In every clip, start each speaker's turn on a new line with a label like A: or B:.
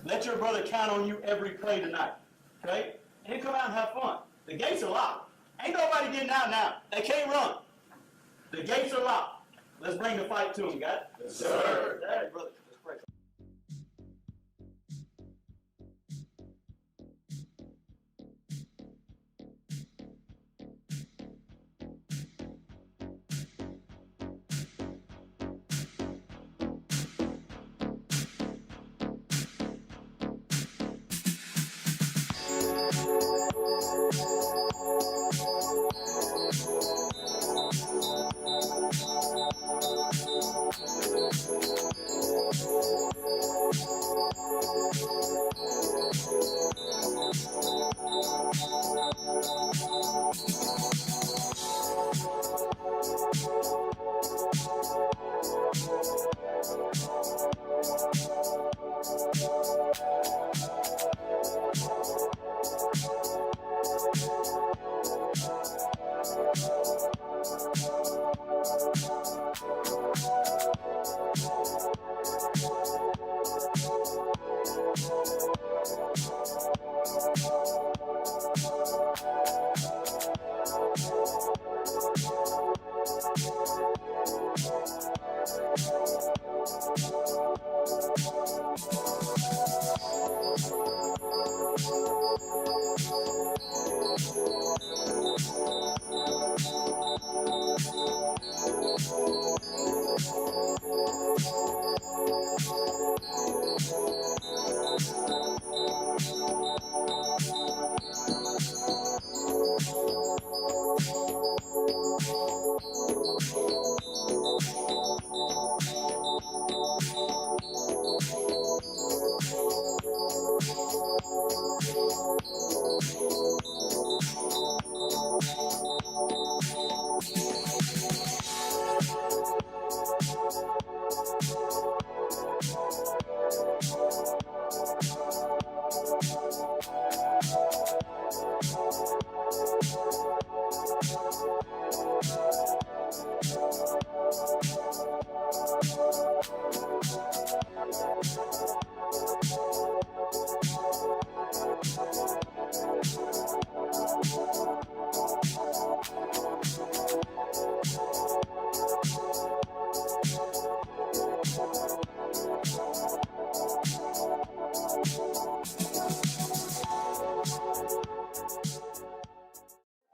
A: Let your brother count on you every play tonight. Okay? And then come out and have fun. The gates are locked. Ain't nobody getting out now. They can't run. The gates are locked. Let's bring the fight to them, guys. Yes, sir. All right, brother. Let's pray.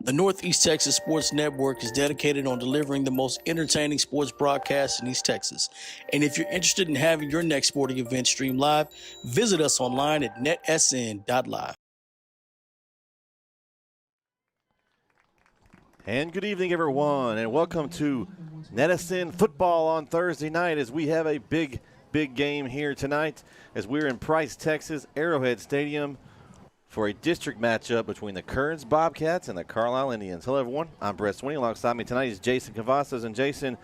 B: The Northeast Texas Sports Network is dedicated on delivering the most entertaining sports broadcasts in East Texas. And if you're interested in having your next sporting event streamed live, visit us online at netsn.live.
C: And good evening, everyone, and welcome to NetSN Football on Thursday night as we have a big game here tonight as we're in Price, Texas, Arrowhead Stadium for a district matchup between the Kerens Bobcats and the Carlisle Indians. Hello, everyone. I'm Brett Swinney. Alongside me tonight is Jason Cavazos. And, Jason,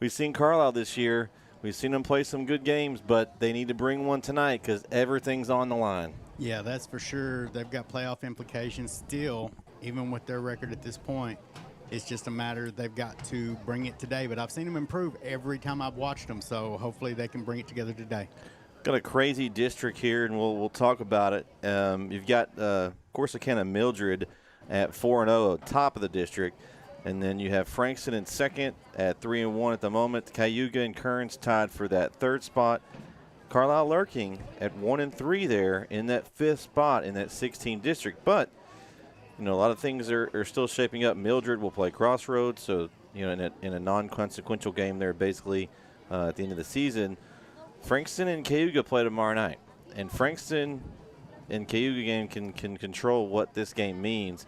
C: we've seen Carlisle this year. We've seen them play some good games, but they need to bring one tonight because everything's on the line.
D: Yeah, that's for sure. They've got playoff implications still, even with their record at this point. It's just a matter they've got to bring it today. But I've seen them improve every time I've watched them, so hopefully they can bring it together today.
C: Got a crazy district here, and we'll talk about it. You've got Corsicana Mildred at 4-0, top of the district. And then you have Frankston in second at 3-1 at the moment. Cayuga and Kerens tied for that third spot. Carlisle lurking at 1-3 there in that fifth spot in that 16 district. But, you know, a lot of things are still shaping up. Mildred will play Crossroads, so, you know, in a non-consequential game there basically at the end of the season. Frankston and Cayuga play tomorrow night. And Frankston and Cayuga game can control what this game means.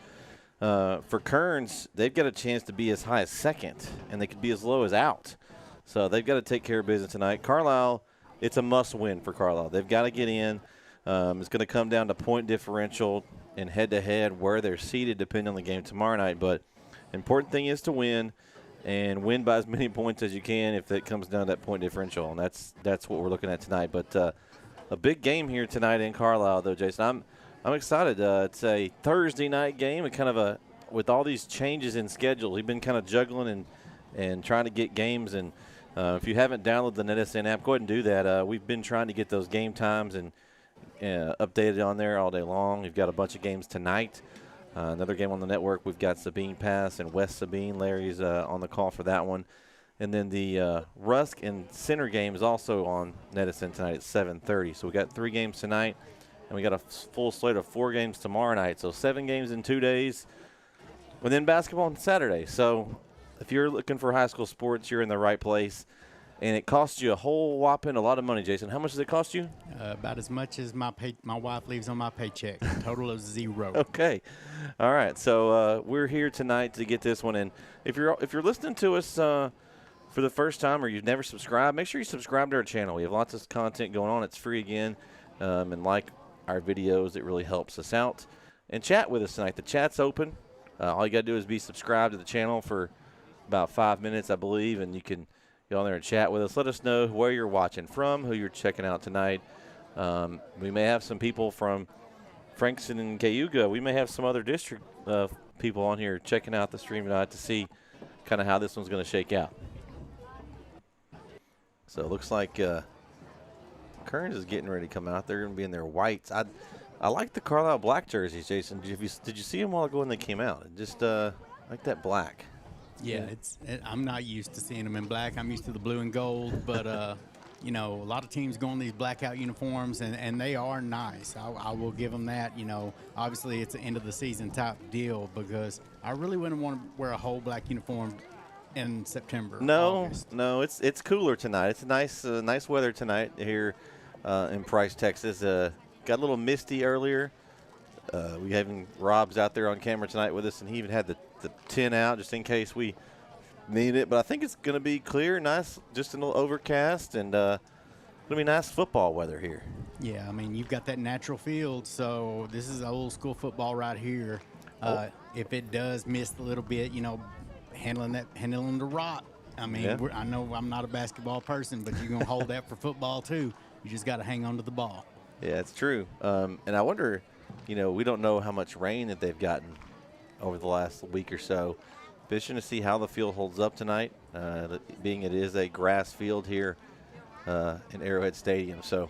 C: For Kerens, they've got a chance to be as high as second, and they could be as low as out. So they've got to take care of business tonight. Carlisle, it's a must-win for Carlisle. They've got to get in. It's going to come down to point differential and head-to-head where they're seated depending on the game tomorrow night. But important thing is to win, and win by as many points as you can if it comes down to that point differential. And that's what we're looking at tonight. But a big game here tonight in Carlisle, though, Jason. I'm excited. It's a Thursday night game, and kind of with all these changes in schedule, we've been kind of juggling and trying to get games. And if you haven't downloaded the NetSN app, go ahead and do that. We've been trying to get those game times and updated on there all day long. We've got a bunch of games tonight. Another game on the network. We've got Sabine Pass and West Sabine. Larry's on the call for that one. And then the Rusk and Center game is also on Nedison tonight at 7:30. So we got 3 games tonight, and we got a full slate of 4 games tomorrow night. So 7 games in 2 days, and then basketball on Saturday. So if you're looking for high school sports, you're in the right place. And it costs you a whole whopping a lot of money, Jason. How much does it cost you?
D: About as much as my wife leaves on my paycheck. A total of 0.
C: Okay. All right. So we're here tonight to get this one in. If you're listening to us for the first time or you've never subscribed, make sure you subscribe to our channel. We have lots of content going on. It's free again. And like our videos, it really helps us out. And chat with us tonight. The chat's open. All you got to do is be subscribed to the channel for about 5 minutes, I believe, and you can go on there and chat with us. Let us know where you're watching from, who you're checking out tonight. We may have some people from Frankston and Cayuga. We may have some other district people on here checking out the stream tonight to see kind of how this one's going to shake out. So it looks like Kerens is getting ready to come out. They're going to be in their whites. I like the Carlisle black jerseys, Jason. Did you see them while ago when they came out? Just like that black.
D: Yeah, I'm not used to seeing them in black. I'm used to the blue and gold, but you know, a lot of teams go in these blackout uniforms, and they are nice. I will give them that. You know, obviously it's an end of the season type deal because I really wouldn't want to wear a whole black uniform in September. August.
C: No, it's cooler tonight. It's nice weather tonight here in Price, Texas. Got a little misty earlier. We having Rob's out there on camera tonight with us, and he even had the tin out just in case we need it. But I think it's going to be clear, nice, just a little overcast, and going to be nice football weather here.
D: Yeah, I mean, you've got that natural field, so this is old school football right here. If it does miss a little bit, you know, handling the rock. I mean,
C: Yeah.
D: I know I'm not a basketball person, but you're going to hold that for football too. You just got to hang on to the ball.
C: Yeah, it's true. And I wonder, you know, we don't know how much rain that they've gotten over the last week or so. Fishing to see how the field holds up tonight, being it is a grass field here in Arrowhead Stadium. So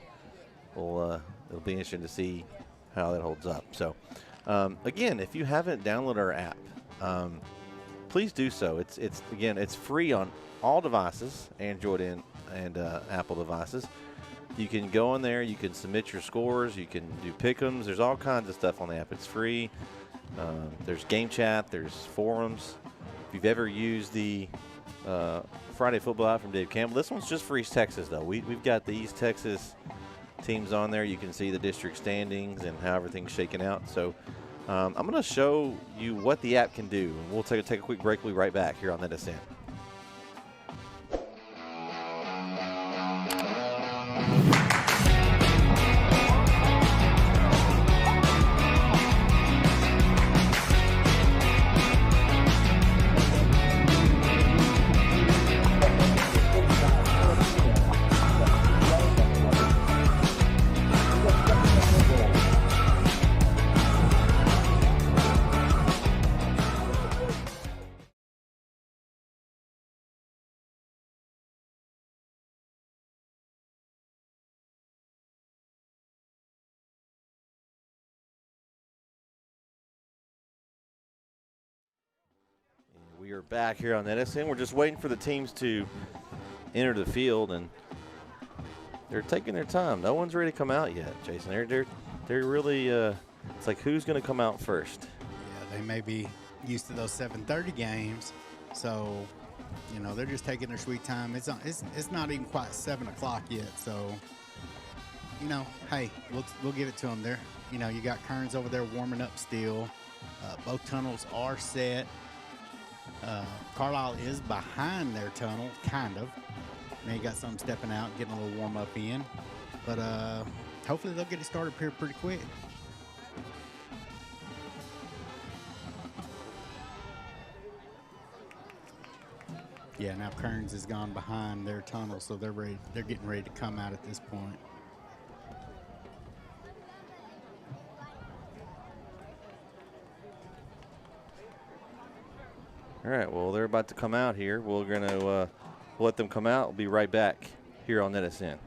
C: it'll be interesting to see how that holds up. So, again, if you haven't downloaded our app, please do so. It's free on all devices, Android and Apple devices. You can go on there. You can submit your scores. You can do pick'ems. There's all kinds of stuff on the app. It's free. There's game chat. There's forums. If you've ever used the Friday football app from Dave Campbell, this one's just for East Texas, though. We've got the East Texas teams on there. You can see the district standings and how everything's shaking out. So I'm going to show you what the app can do. We'll take a quick break. We'll be right back here on Let Us In. We are back here on Edison. We're just waiting for the teams to enter the field, and they're taking their time. No one's ready to come out yet, Jason. They're really it's like who's going to come out first?
D: Yeah, they may be used to those 7:30 games, so you know they're just taking their sweet time. It's not even quite 7 o'clock yet, so you know, hey, we'll give it to them. There, you know, you got Kerens over there warming up still. Both tunnels are set. Carlisle is behind their tunnel, kind of. Now you got some stepping out, getting a little warm up in. But hopefully they'll get it started here pretty quick. Yeah, now Kerens has gone behind their tunnel, so they're getting ready to come out at this point.
C: All right, well, they're about to come out here. We're going to let them come out. We'll be right back here on Let Us In.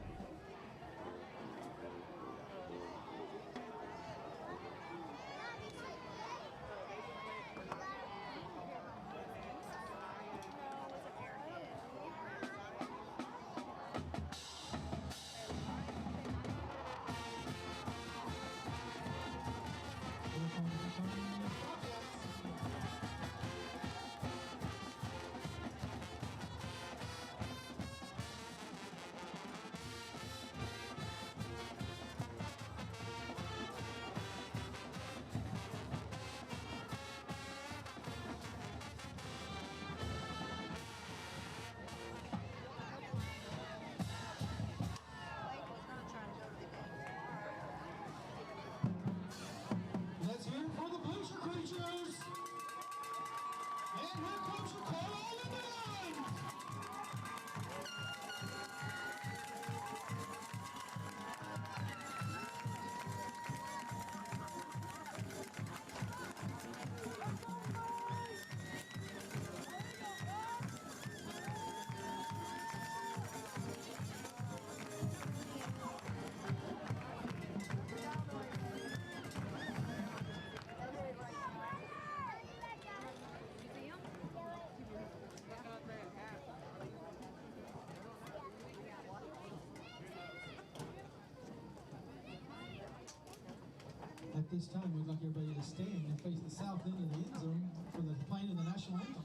E: at this time, we'd like everybody to stand and face the south end of the end zone for the playing of the national anthem.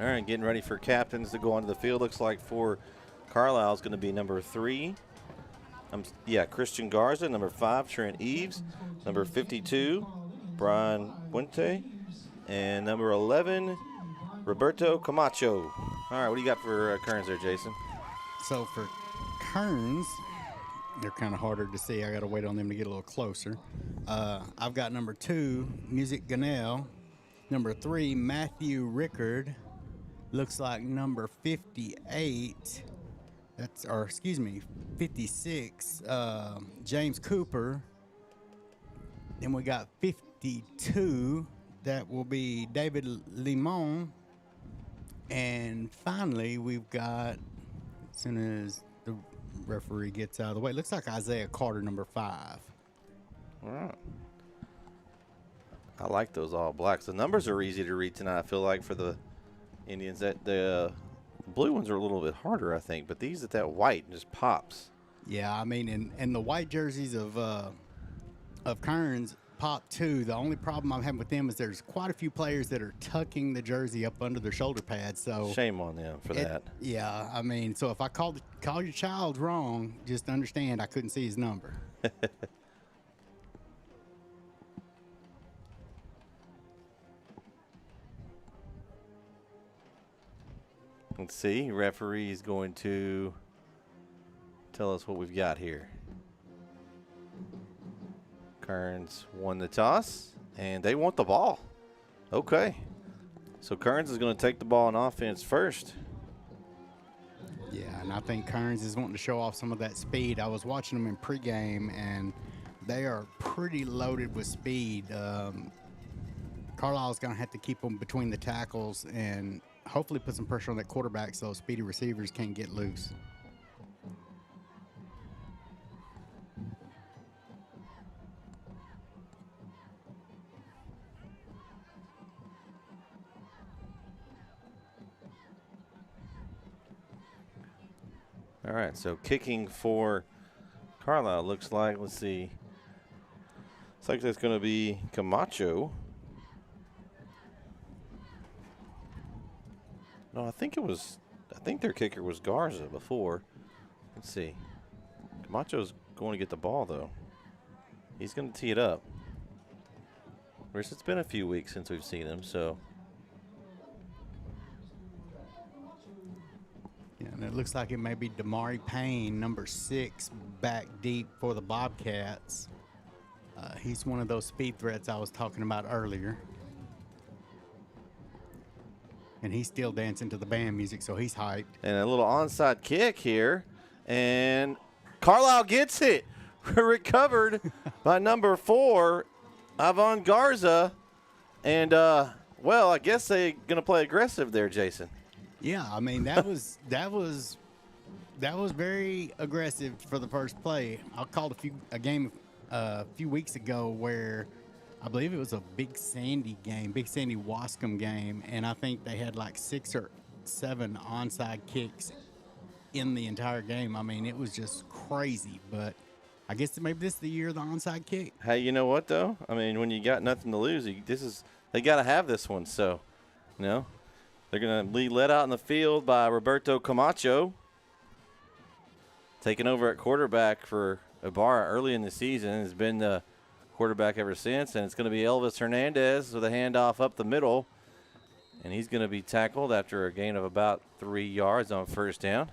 C: All right, getting ready for captains to go onto the field. Looks like for Carlisle is going to be number 3. Christian Garza. Number 5, Trent Eves. Number 52, Brian Puente. And number 11, Roberto Camacho. All right, what do you got for Kerens there, Jason?
D: So for Kerens, they're kind of harder to see. I got to wait on them to get a little closer. I've got number 2, Music Ganel. Number 3, Matthew Rickard. Looks like number 58. 56. James Cooper. Then we got 52. That will be David Limon. And finally, we've got, as soon as the referee gets out of the way, it looks like Isaiah Carter, number 5.
C: All right. I like those all blacks. The numbers are easy to read tonight, I feel like, for the Indians. That the blue ones are a little bit harder, I think, but these that white just pops.
D: Yeah, I mean, and the white jerseys of Kerens pop too. The only problem I'm having with them is there's quite a few players that are tucking the jersey up under their shoulder pads. So
C: shame on them for that.
D: Yeah, I mean, so if I call your child wrong, just understand I couldn't see his number.
C: Let's see. Referee is going to tell us what we've got here. Kerens won the toss, and they want the ball. Okay. So Kerens is going to take the ball on offense first.
D: Yeah, and I think Kerens is wanting to show off some of that speed. I was watching them in pregame, and they are pretty loaded with speed. Carlisle's going to have to keep them between the tackles and hopefully put some pressure on that quarterback so speedy receivers can't get loose.
C: All right, so kicking for Carlisle looks like, let's see. Looks like that's going to be Camacho. No, I think their kicker was Garza before. Let's see. Camacho's going to get the ball, though. He's going to tee it up. Of course, it's been a few weeks since we've seen him, so.
D: Yeah, and it looks like it may be Damari Payne, number 6, back deep for the Bobcats. He's one of those speed threats I was talking about earlier. And he's still dancing to the band music, so he's hyped.
C: And a little onside kick here. And Carlisle gets it. Recovered by number 4, Ivan Garza. And, well, I guess they're going to play aggressive there, Jason.
D: Yeah, I mean, that was very aggressive for the first play. I called a game a few weeks ago where I believe it was a Big Sandy Wascom game, and I think they had like 6 or 7 onside kicks in the entire game. I mean, it was just crazy, but I guess maybe this is the year of the onside kick.
C: Hey, you know what, though? I mean, when you got nothing to lose, they got to have this one. So, they're going to be let out in the field by Roberto Camacho, taking over at quarterback for Ibarra early in the season. Has been the quarterback ever since, and it's going to be Elvis Hernandez with a handoff up the middle, and he's going to be tackled after a gain of about 3 yards on first down.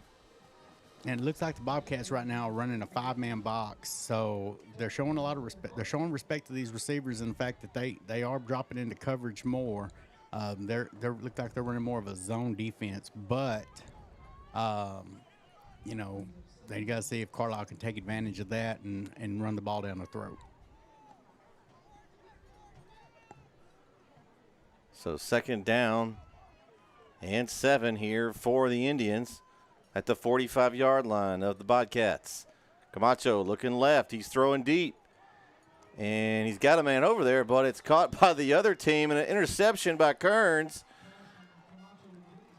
D: And it looks like the Bobcats right now are running a 5-man box, so they're showing a lot of respect. They're showing respect to these receivers in the fact that they are dropping into coverage more. They look like they're running more of a zone defense, but they got to see if Carlisle can take advantage of that and run the ball down the throat.
C: So 2nd down and 7 here for the Indians at the 45-yard line of the Bobcats. Camacho looking left. He's throwing deep. And he's got a man over there, but it's caught by the other team and an interception by Kerens.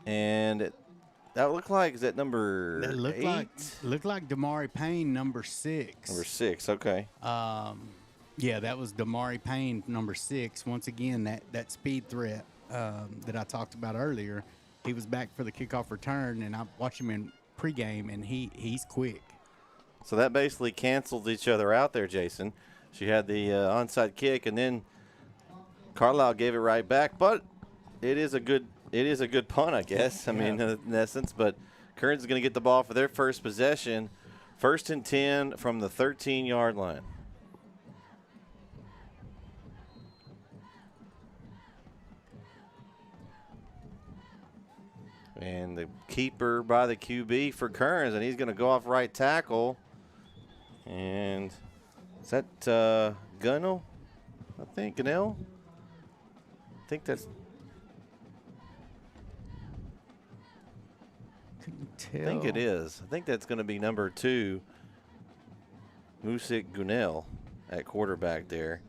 C: And that looked like, is that number 8?
D: Looked like Damari Payne, number 6.
C: Number 6, okay.
D: Yeah, that was Damari Payne, number 6. Once again, that speed threat that I talked about earlier, he was back for the kickoff return, and I watched him in pregame, and he's quick.
C: So that basically canceled each other out there, Jason. She had the onside kick, and then Carlisle gave it right back. But it is a good punt, I guess. I mean, in essence. But Kerens is going to get the ball for their first possession, 1st and 10 from the 13-yard line. And the keeper by the QB for Kerens, and he's going to go off right tackle. And is that Gunnell? I think Gunnell. I think that's.
D: Couldn't tell.
C: I think it is. I think that's going to be number 2, Musik Gunnell at quarterback there.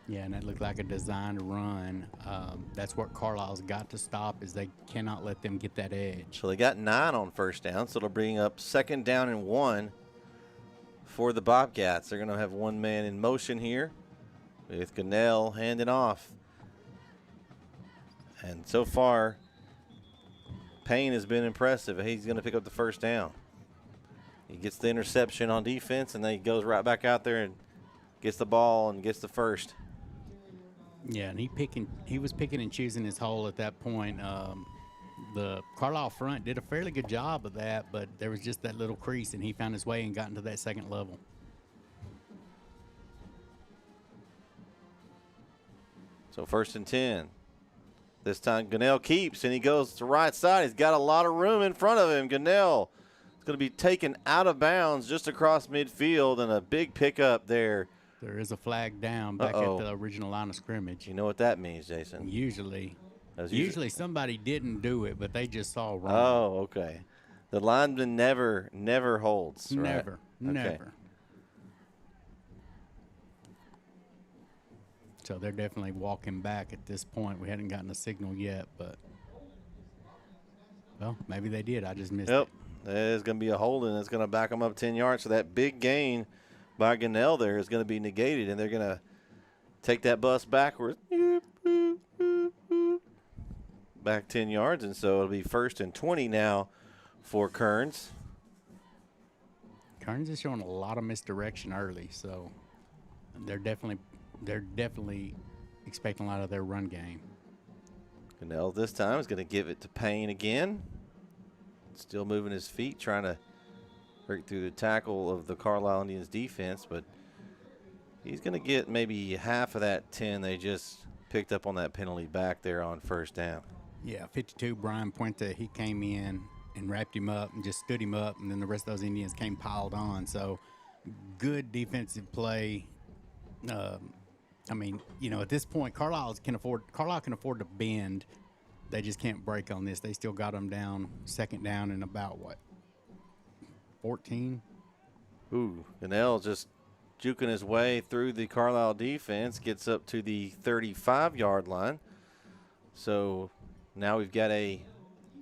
D: Yeah, and it looked like a designed run. That's what Carlisle's got to stop, is they cannot let them get that edge.
C: So they got 9 on first down, so it'll bring up 2nd down and 1 for the Bobcats. They're going to have one man in motion here with Gunnell handing off. And so far, Payne has been impressive. He's going to pick up the first down. He gets the interception on defense, and then he goes right back out there and gets the ball and gets the first.
D: Yeah, and he was picking and choosing his hole at that point. The Carlisle front did a fairly good job of that, but there was just that little crease, and he found his way and got into that second level.
C: So 1st and 10. This time Gunnell keeps, and he goes to the right side. He's got a lot of room in front of him. Gunnell is going to be taken out of bounds just across midfield, and a big pickup there.
D: There is a flag down back at the original line of scrimmage.
C: You know what that means, Jason?
D: Usually somebody didn't do it, but they just saw wrong.
C: Oh, okay. The lineman never holds. Right?
D: Never. So they're definitely walking back at this point. We hadn't gotten a signal yet, but well, maybe they did. I just missed it.
C: Yep. There's going to be a holding that's going to back them up 10 yards. So that big gain by Gunnell there is going to be negated, and they're going to take that bus backwards. Back 10 yards, and so it'll be 1st and 20 now for Kerens.
D: Kerens is showing a lot of misdirection early, so they're definitely expecting a lot of their run game.
C: Gunnell this time is going to give it to Payne again. Still moving his feet, trying to break through the tackle of the Carlisle Indians defense, but he's going to get maybe half of that 10 they just picked up on that penalty back there on 1st down.
D: Yeah, 52, Brian Puente, he came in and wrapped him up and just stood him up, and then the rest of those Indians came piled on. So good defensive play. I mean, at this point, Carlisle can afford to bend. They just can't break on this. They still got them down, 2nd down and about, 14?
C: Ooh, Gunnell just juking his way through the Carlisle defense, gets up to the 35-yard line. So now we've got a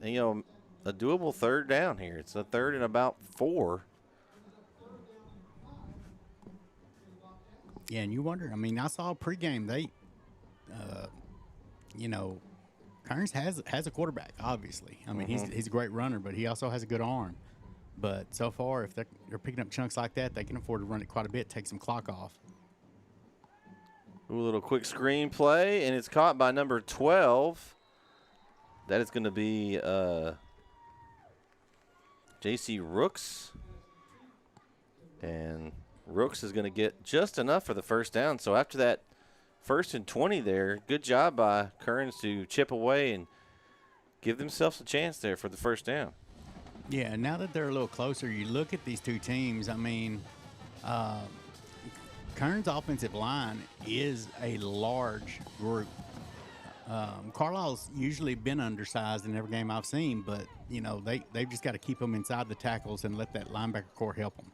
C: doable 3rd down here. It's a 3rd and about 4.
D: Yeah, and you wonder. I mean, I saw pregame. They, you know, Kerens has a quarterback. Obviously, I mean, he's a great runner, but he also has a good arm. But so far, if they're picking up chunks like that, they can afford to run it quite a bit, take some clock off.
C: Ooh, a little quick screen play, and it's caught by number 12. That is going to be J.C. Rooks. And Rooks is going to get just enough for the first down. So after that 1st and 20 there, good job by Kerens to chip away and give themselves a chance there for the first down.
D: Yeah, now that they're a little closer, you look at these two teams. I mean, Kerens' offensive line is a large group. Carlisle's usually been undersized in every game I've seen, but, you know, they've just got to keep them inside the tackles and let that linebacker core help them.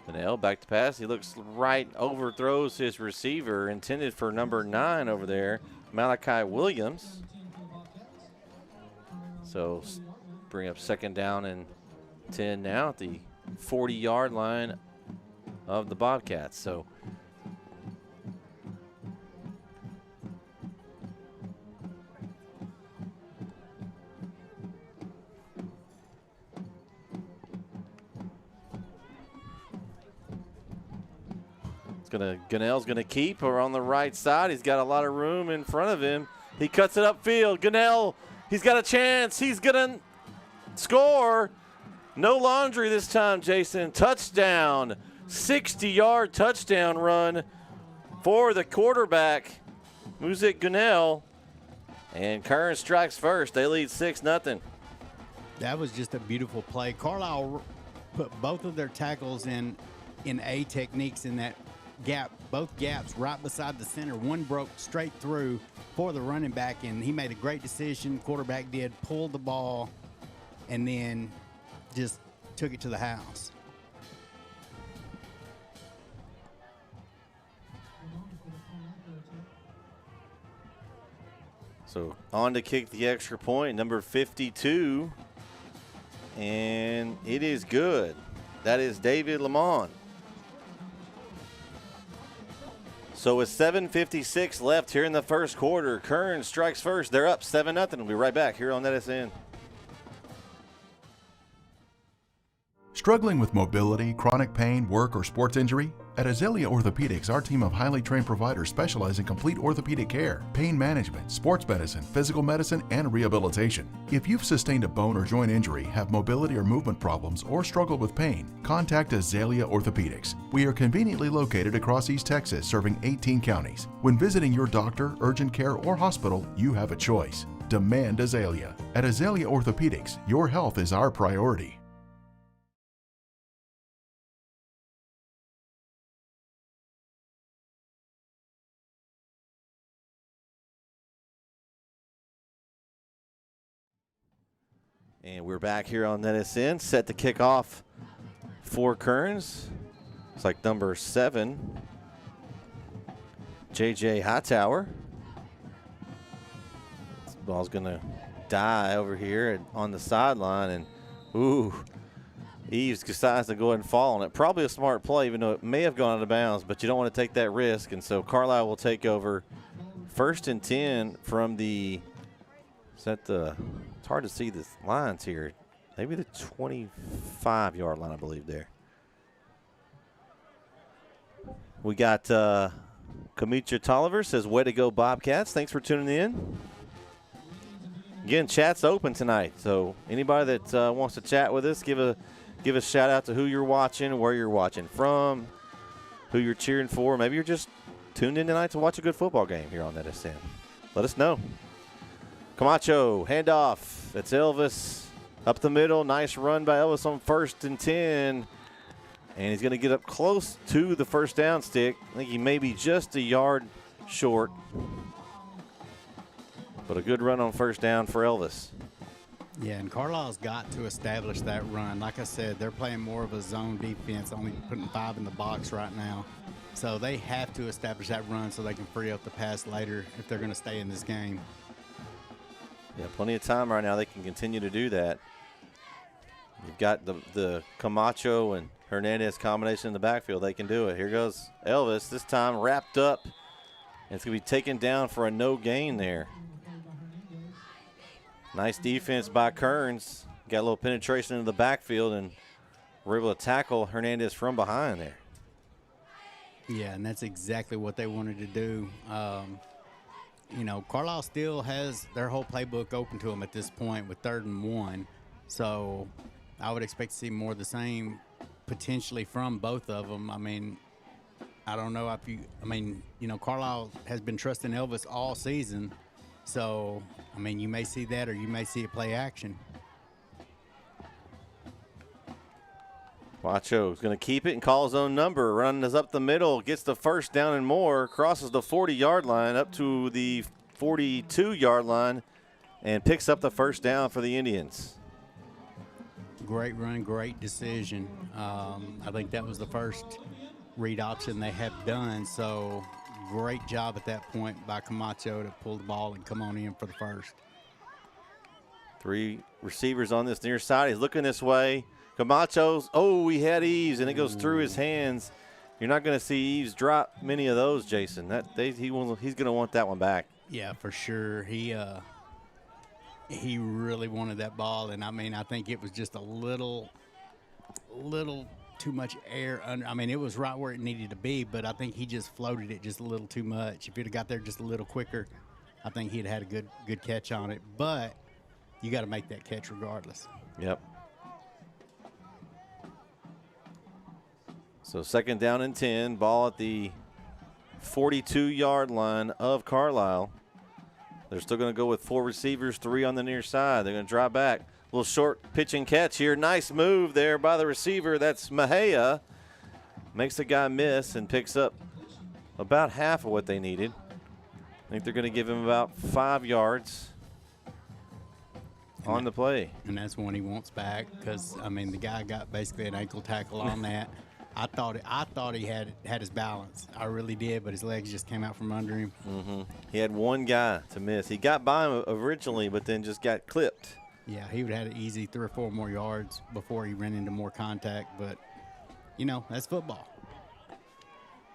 C: Linnell back to pass. He looks right, overthrows his receiver, intended for number 9 over there, Malachi Williams. So bring up 2nd down and 10 now at the 40-yard line of the Bobcats. So Gunnell's gonna keep her on the right side. He's got a lot of room in front of him. He cuts it upfield. Gunnell, he's got a chance. He's gonna score. No laundry this time, Jason. Touchdown. 60-yard touchdown run for the quarterback, Muzik Gunnell. And Kerens strikes first. They lead 6-0.
D: That was just a beautiful play. Carlisle put both of their tackles in A techniques in that gap, both gaps right beside the center. One broke straight through for the running back, and he made a great decision. Quarterback did, pulled the ball, and then just took it to the house.
C: So on to kick the extra point, number 52, and it is good. That is David Lamont. So with 7:56 left here in the first quarter, Kerens strikes first. They're up 7-0. We'll be right back here on NSN.
F: Struggling with mobility, chronic pain, work, or sports injury? At Azalea Orthopedics, our team of highly trained providers specialize in complete orthopedic care, pain management, sports medicine, physical medicine, and rehabilitation. If you've sustained a bone or joint injury, have mobility or movement problems, or struggle with pain, contact Azalea Orthopedics. We are conveniently located across East Texas, serving 18 counties. When visiting your doctor, urgent care, or hospital, you have a choice. Demand Azalea. At Azalea Orthopedics, your health is our priority.
C: And we're back here on NSN, set to kick off for Kerens. It's like number 7, J.J. Hightower. This ball's going to die over here on the sideline. And, ooh, Eves decides to go ahead and fall on it. Probably a smart play, even though it may have gone out of bounds, but you don't want to take that risk. And so Carlisle will take over 1st and 10 from the – is that the – it's hard to see the lines here. Maybe the 25-yard line, I believe, there. We got Kamitra Tolliver says, way to go, Bobcats. Thanks for tuning in. Again, chat's open tonight, so anybody that wants to chat with us, give a shout out to who you're watching, where you're watching from, who you're cheering for. Maybe you're just tuned in tonight to watch a good football game here on NSN. Let us know. Camacho, handoff. That's Elvis up the middle. Nice run by Elvis on 1st and 10. And he's going to get up close to the first down stick. I think he may be just a yard short. But a good run on 1st down for Elvis.
D: Yeah, and Carlisle's got to establish that run. Like I said, they're playing more of a zone defense, only putting 5 in the box right now. So they have to establish that run so they can free up the pass later if they're going to stay in this game.
C: Yeah, plenty of time right now. They can continue to do that. You've got the Camacho and Hernandez combination in the backfield. They can do it. Here goes Elvis, this time wrapped up. And it's going to be taken down for a no gain there. Nice defense by Kerens. Got a little penetration into the backfield, and we're able to tackle Hernandez from behind there.
D: Yeah, and that's exactly what they wanted to do. You know, Carlisle still has their whole playbook open to them at this point with 3rd and 1. So I would expect to see more of the same potentially from both of them. I mean, I don't know if you know, Carlisle has been trusting Elvis all season. So, I mean, you may see that or you may see a play action.
C: Wacho is going to keep it and call his own number. Runs up the middle, gets the first down and more, crosses the 40-yard line up to the 42-yard line, and picks up the first down for the Indians.
D: Great run, great decision. I think that was the first read option they have done. So great job at that point by Camacho to pull the ball and come on in for the first.
C: 3 receivers on this near side. He's looking this way. Camacho's, he had Eves, and it goes through his hands. You're not going to see Eves drop many of those, Jason. He's going to want that one back.
D: Yeah, for sure. He really wanted that ball, and I mean, I think it was just a little too much air under. I mean, it was right where it needed to be, but I think he just floated it just a little too much. If he'd have got there just a little quicker, I think he'd had a good catch on it. But you got to make that catch regardless.
C: Yep. So 2nd down and 10, ball at the 42-yard line of Carlisle. They're still going to go with 4 receivers, 3 on the near side. They're going to drop back. A little short pitch and catch here. Nice move there by the receiver. That's Mejia. Makes the guy miss and picks up about half of what they needed. I think they're going to give him about 5 yards on the play.
D: And that's one he wants back because, I mean, the guy got basically an ankle tackle on that. I thought he had his balance. I really did, but his legs just came out from under him.
C: Mm-hmm. He had one guy to miss. He got by him originally, but then just got clipped.
D: Yeah, he would have had an easy 3 or 4 more yards before he ran into more contact. But, you know, that's football.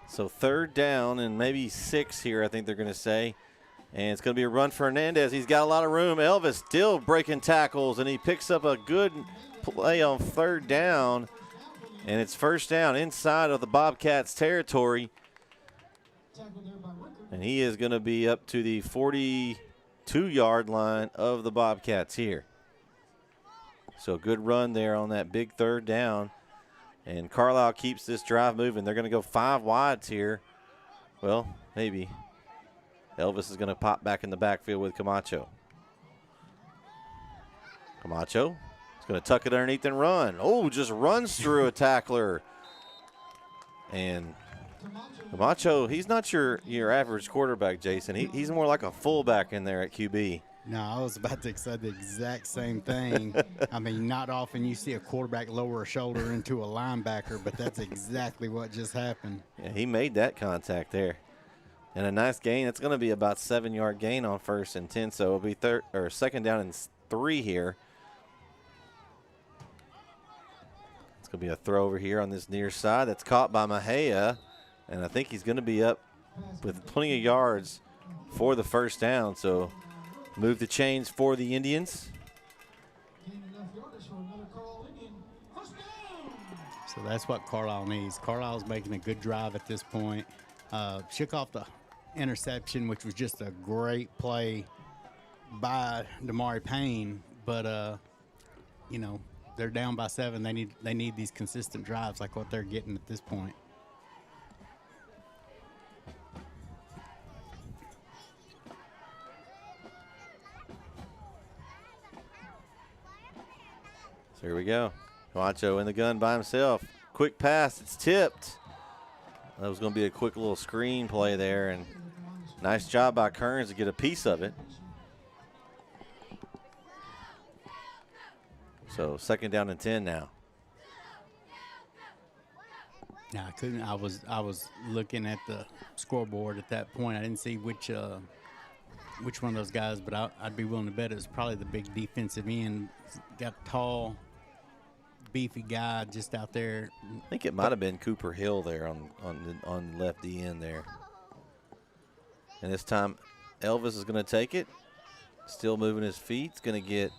C: So 3rd down and maybe 6 here, I think they're going to say. And it's going to be a run for Hernandez. He's got a lot of room. Elvis still breaking tackles, and he picks up a good play on 3rd down. And it's 1st down inside of the Bobcats' territory. And he is going to be up to the 42-yard line of the Bobcats here. So good run there on that big 3rd down. And Carlisle keeps this drive moving. They're going to go 5 wides here. Well, maybe. Elvis is going to pop back in the backfield with Camacho. Camacho. Going to tuck it underneath and run. Oh, just runs through a tackler. And Camacho, he's not your average quarterback, Jason. He's more like a fullback in there at QB.
D: No, I was about to say the exact same thing. I mean, not often you see a quarterback lower a shoulder into a linebacker, but that's exactly what just happened.
C: Yeah, he made that contact there. And a nice gain. It's going to be about 7-yard gain on 1st and 10, so it'll be 2nd down and 3 here. Going to be a throw over here on this near side. That's caught by Mejia, and I think he's going to be up with plenty of yards for the 1st down. So move the chains for the Indians.
D: So that's what Carlisle needs. Carlisle's making a good drive at this point. Shook off the interception, which was just a great play by Damari Payne, but you know, they're down by 7. They need these consistent drives like what they're getting at this point.
C: So here we go. Camacho in the gun by himself. Quick pass. It's tipped. That was going to be a quick little screen play there, and nice job by Kerens to get a piece of it. So 2nd down and 10 now.
D: Yeah, I couldn't. I was looking at the scoreboard at that point. I didn't see which one of those guys, but I'd be willing to bet it was probably the big defensive end. Got tall, beefy guy just out there.
C: I think it might have been Cooper Hill there on left D end there. And this time, Elvis is going to take it. Still moving his feet. He's going to get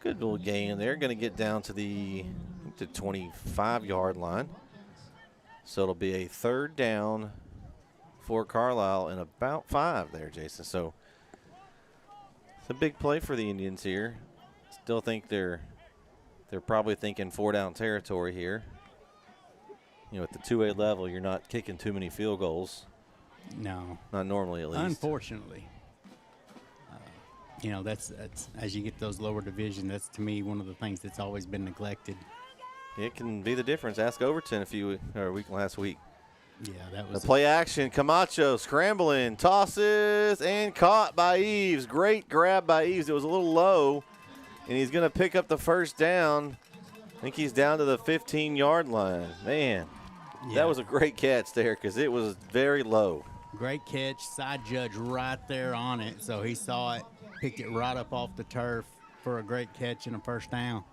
C: good little gain there. Going to get down to the 25-yard line. So it'll be a 3rd down for Carlisle and about 5 there, Jason. So it's a big play for the Indians here. Still think they're probably thinking 4-down territory here. You know, at the 2A level, you're not kicking too many field goals.
D: No.
C: Not normally, at least.
D: Unfortunately. You know, that's as you get those lower division, that's to me one of the things that's always been neglected.
C: It can be the difference. Ask Overton last week.
D: Yeah, that was
C: the play action. Camacho scrambling, tosses, and caught by Eves. Great grab by Eves. It was a little low, and he's going to pick up the 1st down. I think he's down to the 15-yard line. Man, that was a great catch there because it was very low.
D: Great catch. Side judge right there on it. So he saw it, picked it right up off the turf for a great catch and a 1st down.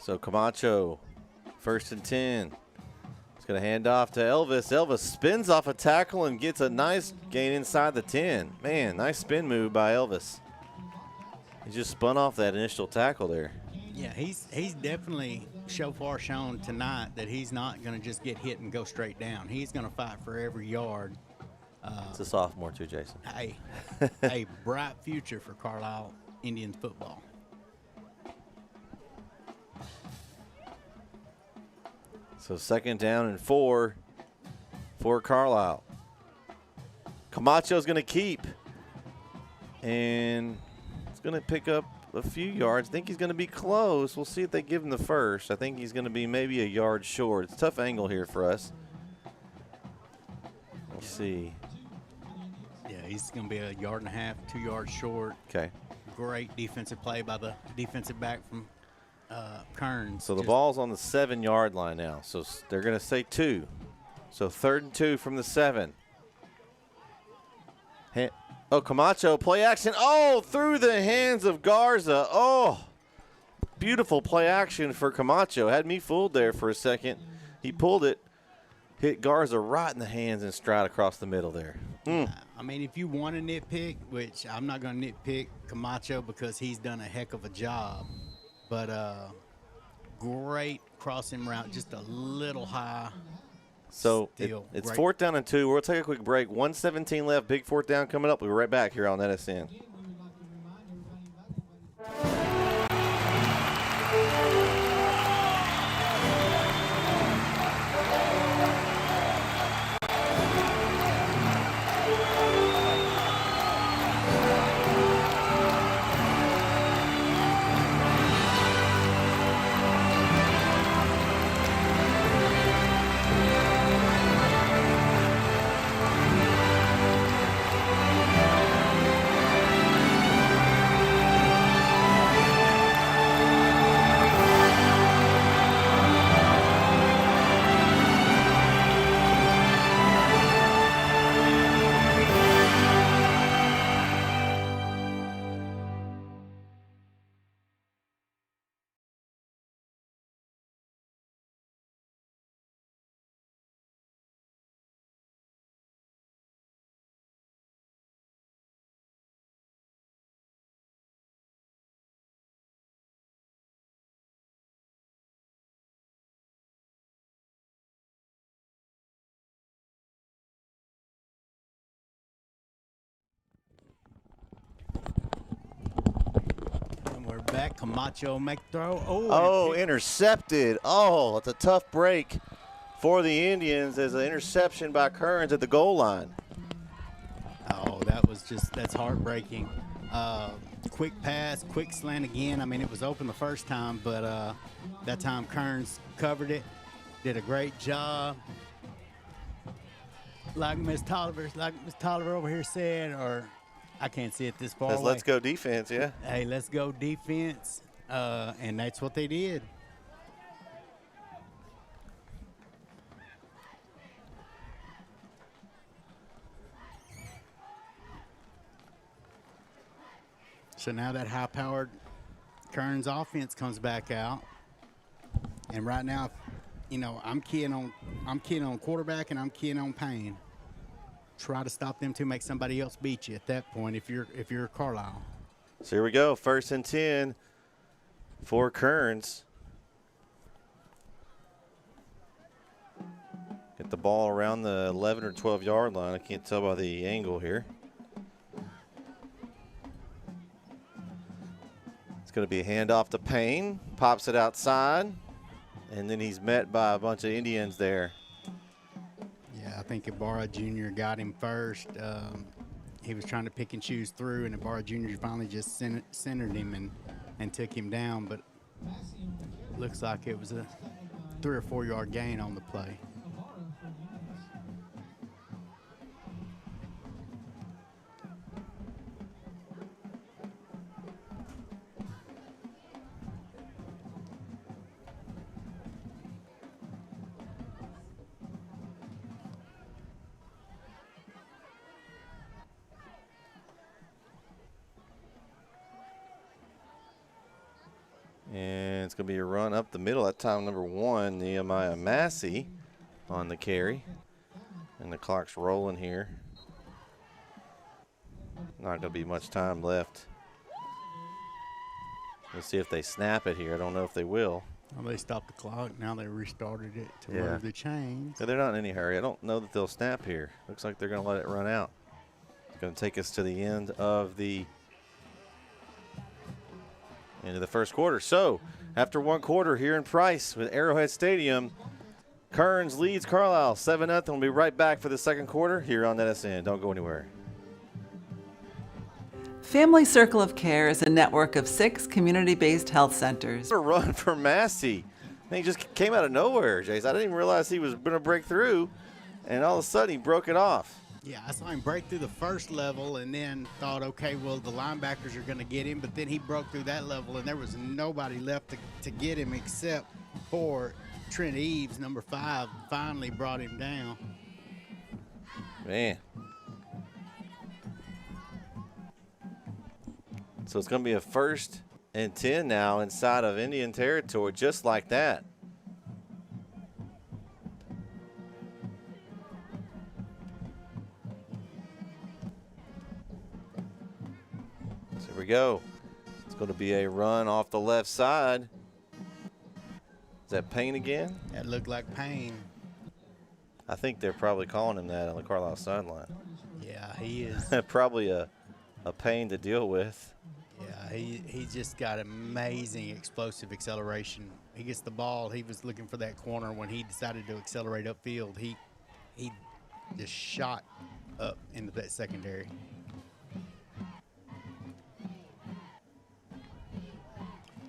C: So Camacho, 1st and 10. He's going to hand off to Elvis. Elvis spins off a tackle and gets a nice gain inside the 10. Man, nice spin move by Elvis. He just spun off that initial tackle there.
D: Yeah, he's definitely so far shown tonight that he's not going to just get hit and go straight down. He's going to fight for every yard.
C: It's a sophomore too, Jason.
D: Hey, a bright future for Carlisle Indians football.
C: So 2nd down and 4 for Carlisle. Camacho's going to keep. And it's going to pick up a few yards. I think he's going to be close. We'll see if they give him the 1st. I think he's going to be maybe a yard short. It's a tough angle here for us. Let's see.
D: Yeah, he's going to be a yard and a half, 2 yards short.
C: Okay.
D: Great defensive play by the defensive back from Kerens.
C: So the ball's on the 7-yard line now. So they're going to say 2. So 3rd and 2 from the 7. Camacho, play action. Oh, through the hands of Garza. Oh, beautiful play action for Camacho. Had me fooled there for a second. He pulled it, hit Garza right in the hands and stride across the middle there.
D: I mean, if you want to nitpick, which I'm not going to nitpick Camacho because he's done a heck of a job, but great crossing route, just a little high.
C: So it's 4th down and 2. We'll take a quick break. 1:17 left. Big 4th down coming up. We'll be right back here on NSN.
D: Back, Camacho make throw.
C: Oh, intercepted. Oh, it's a tough break for the Indians as an interception by Kerens at the goal line.
D: Oh, that's heartbreaking. Quick pass, quick slant again. I mean, it was open the first time, but that time Kerens covered it, did a great job. Like Miss Tolliver over here said, or I can't see it this far
C: Says,
D: away.
C: let's go defense, yeah.
D: Hey, let's go defense. And that's what they did. So now that high-powered Kerens offense comes back out. And right now, you know, I'm keying on quarterback and I'm keying on Payne. Try to stop them to make somebody else beat you at that point if you're Carlisle.
C: So here we go, 1st and 10 for Kerens. Get the ball around the 11 or 12-yard line. I can't tell by the angle here. It's going to be a handoff to Payne. Pops it outside, and then he's met by a bunch of Indians there.
D: Yeah, I think Ibarra Jr. got him first. He was trying to pick and choose through, and Ibarra Jr. finally just centered him and took him down. But looks like it was a 3 or 4 yard gain on the play.
C: And it's going to be a run up the middle. That time, number 1, Nehemiah Massey on the carry. And the clock's rolling here. Not going to be much time left. Let's see if they snap it here. I don't know if they will.
D: Well, they stopped the clock. Now they restarted it to move the chains.
C: So they're not in any hurry. I don't know that they'll snap here. Looks like they're going to let it run out. It's going to take us to the end of the first quarter. So after 1 quarter here in Price with Arrowhead Stadium, Kerens leads Carlisle 7-0. We'll be right back for the second quarter here on NSN. Don't go anywhere.
G: Family Circle of Care is a network of 6 community-based health centers.
C: A run for Massey. And he just came out of nowhere, Jace. I didn't even realize he was going to break through, and all of a sudden he broke it off.
D: Yeah, I saw him break through the first level and then thought, okay, well, the linebackers are going to get him. But then he broke through that level, and there was nobody left to get him except for Trent Eves, number 5, finally brought him down.
C: Man. So it's going to be a 1st and 10 now inside of Indian territory, just like that. So here we go. It's going to be a run off the left side. Is that Payne again?
D: That looked like Payne.
C: I think they're probably calling him that on the Carlisle sideline.
D: Yeah, he is.
C: Probably a pain to deal with.
D: Yeah, he just got amazing explosive acceleration. He gets the ball. He was looking for that corner when he decided to accelerate upfield. He just shot up into that secondary.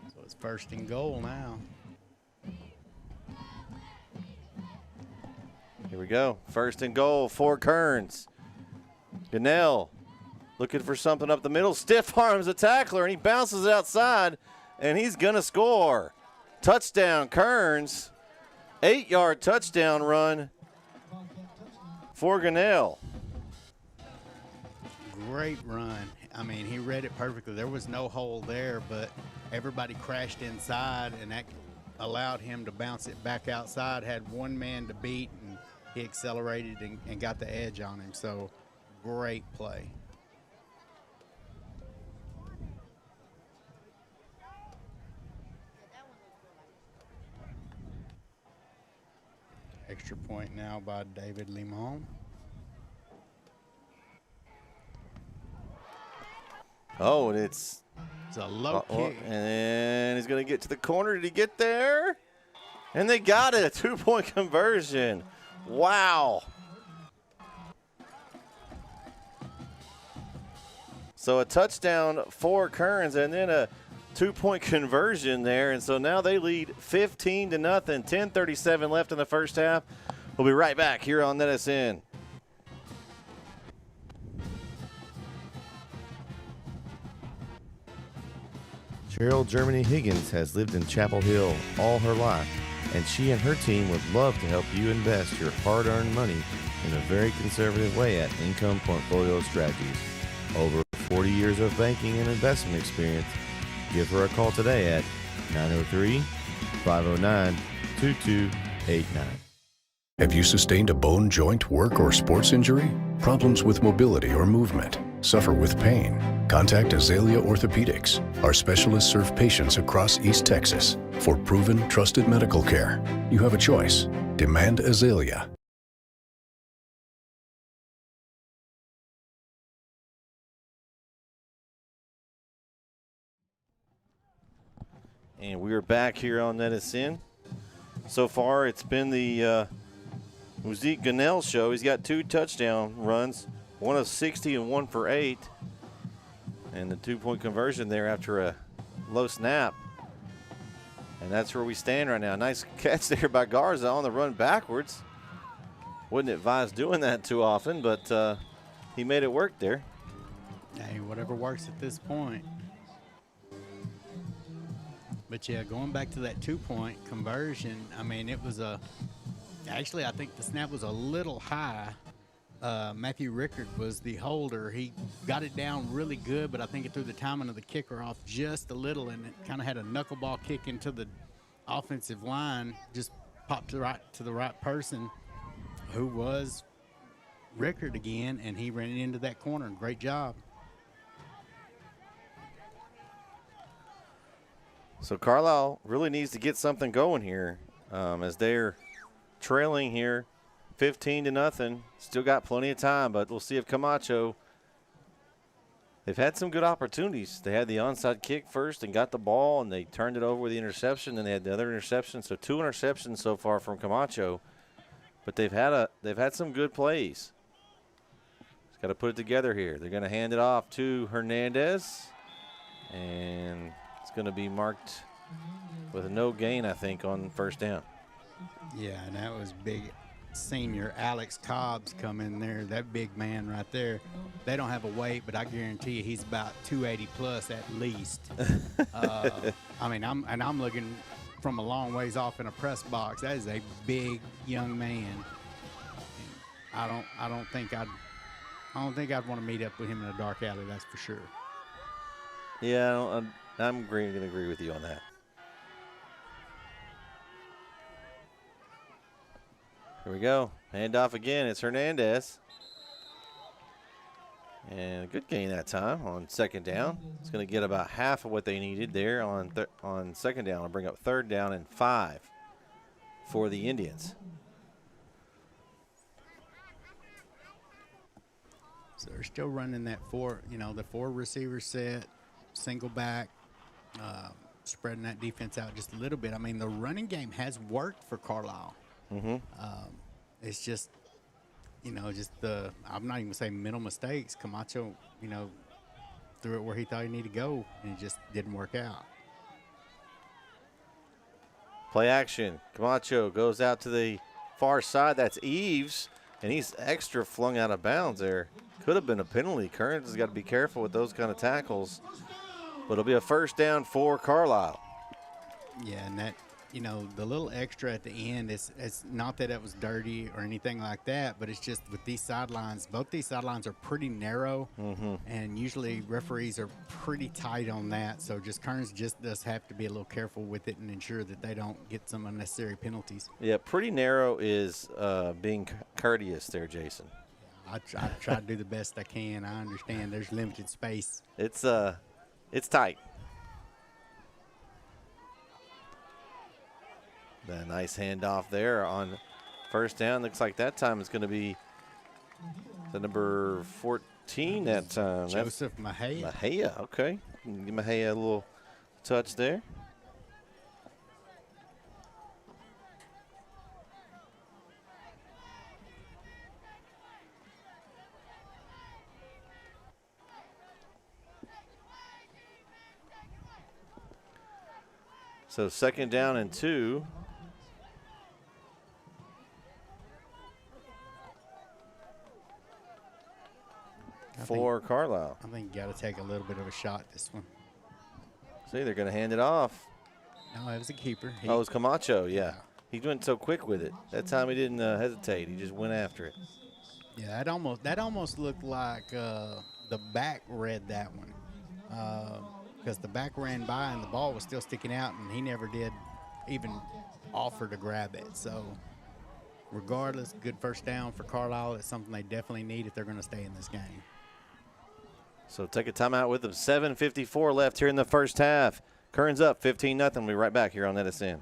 D: So it's 1st and goal now.
C: Here we go. 1st and goal for Kerens. Gunnell looking for something up the middle. Stiff arms a tackler, and he bounces it outside, and he's going to score. Touchdown, Kerens. 8-yard touchdown run for Gunnell.
D: Great run. I mean, he read it perfectly. There was no hole there, but everybody crashed inside, and that allowed him to bounce it back outside. Had one man to beat, and he accelerated and got the edge on him. So, great play. Extra point now by David Limon.
C: Oh, and it's
D: a low kick.
C: And then he's going to get to the corner. Did he get there? And they got it, a 2-point conversion. Wow. So a touchdown for Kerens and then a 2-point conversion there. And so now they lead 15-0, 10:37 left in the first half. We'll be right back here on NSN. Cheryl Germany Higgins has lived in Chapel Hill all her life, and she and her team would love to help you invest your hard-earned money in a very conservative way at Income Portfolio Strategies. Over 40 years of banking and investment experience. Give her a call today at 903-509-2289.
H: Have you sustained a bone, joint, work, or sports injury? Problems with mobility or movement? Suffer with pain? Contact Azalea Orthopedics. Our specialists serve patients across East Texas. For proven, trusted medical care, you have a choice. Demand Azalea.
C: And we are back here on NSN. So far, it's been the Muzik Ganell show. He's got 2 touchdown runs, 1 of 60 and 1 for 8. And the 2-point conversion there after a low snap. And that's where we stand right now. Nice catch there by Garza on the run backwards. Wouldn't advise doing that too often, but he made it work there.
D: Hey, whatever works at this point. But yeah, going back to that 2-point conversion, I mean, it was actually, I think the snap was a little high. Matthew Rickard was the holder. He got it down really good, but I think it threw the timing of the kicker off just a little, and it kind of had a knuckleball kick into the offensive line, just popped to the right person, who was Rickard again, and he ran into that corner. Great job.
C: So Carlisle really needs to get something going here as they're trailing here 15-0. Still got plenty of time, but we'll see if Camacho, they've had some good opportunities. They had the onside kick first and got the ball, and they turned it over with the interception, and they had the other interception. So 2 interceptions so far from Camacho, but they've had some good plays. Just got to put it together here. They're going to hand it off to Hernandez, and it's going to be marked with a no gain, I think, on first down.
D: Yeah, and that was big. Senior Alex Cobb's come in there. That big man right there. They don't have a weight, but I guarantee you he's about 280 plus at least. I mean, I'm looking from a long ways off in a press box. That is a big young man. And I don't think I'd want to meet up with him in a dark alley. That's for sure.
C: Yeah, I'm going to agree with you on that. Here we go. Handoff again. It's Hernandez. And a good gain that time on second down. It's going to get about half of what they needed there on second down. I'll bring up third down and 5 for the Indians.
D: So they're still running that the 4 receiver set, single back, spreading that defense out just a little bit. I mean, the running game has worked for Carlisle.
C: Mm-hmm.
D: It's just, I'm not even going to say mental mistakes. Camacho, threw it where he thought he needed to go, and it just didn't work out.
C: Play action. Camacho goes out to the far side. That's Eves, and he's extra flung out of bounds there. Could have been a penalty. Kerens has got to be careful with those kind of tackles. But it'll be a first down for Carlisle.
D: Yeah, and that, the little extra at the end, it's not that it was dirty or anything like that, but it's just with these sidelines, both these sidelines are pretty narrow, and usually referees are pretty tight on that. So Kerens just does have to be a little careful with it and ensure that they don't get some unnecessary penalties.
C: Yeah, pretty narrow is being courteous there, Jason.
D: I try to do the best I can. I understand there's limited space.
C: It's tight. The nice handoff there on first down. Looks like that time it's going to be the number 14 that time.
D: Joseph Mejia.
C: Mejia, okay. Give Mejia a little touch there. So second down and 2. For Carlisle.
D: I think you got to take a little bit of a shot this one.
C: See, they're going to hand it off.
D: No, it was a keeper.
C: Oh, it was Camacho, yeah. He went so quick with it. That time he didn't hesitate. He just went after it.
D: Yeah, that almost looked like the back read that one. Because the back ran by and the ball was still sticking out, and he never did even offer to grab it. So regardless, good first down for Carlisle. It's something they definitely need if they're going to stay in this game.
C: So take a timeout with them. 7:54 left here in the first half. Kerens up 15-0. We'll be right back here on NSN.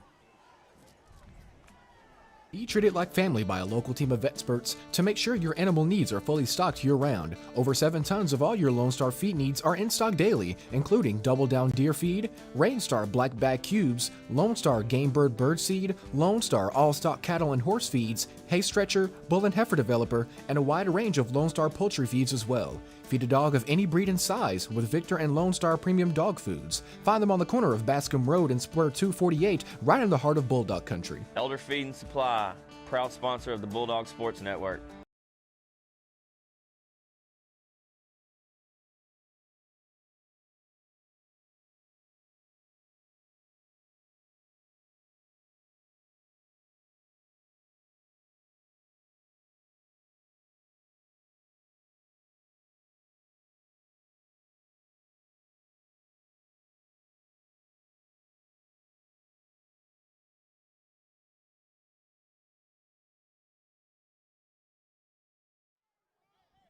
I: Be treated like family by a local team of experts to make sure your animal needs are fully stocked year-round. Over 7 tons of all your Lone Star feed needs are in stock daily, including Double Down Deer Feed, Rain Star Black Bag Cubes, Lone Star Game Bird Bird Seed, Lone Star All-Stock Cattle and Horse Feeds, Hay Stretcher, Bull and Heifer Developer, and a wide range of Lone Star Poultry Feeds as well. Feed a dog of any breed and size with Victor and Lone Star Premium Dog Foods. Find them on the corner of Bascom Road and Spur 248, right in the heart of Bulldog Country.
J: Elder Feed and Supply, proud sponsor of the Bulldog Sports Network.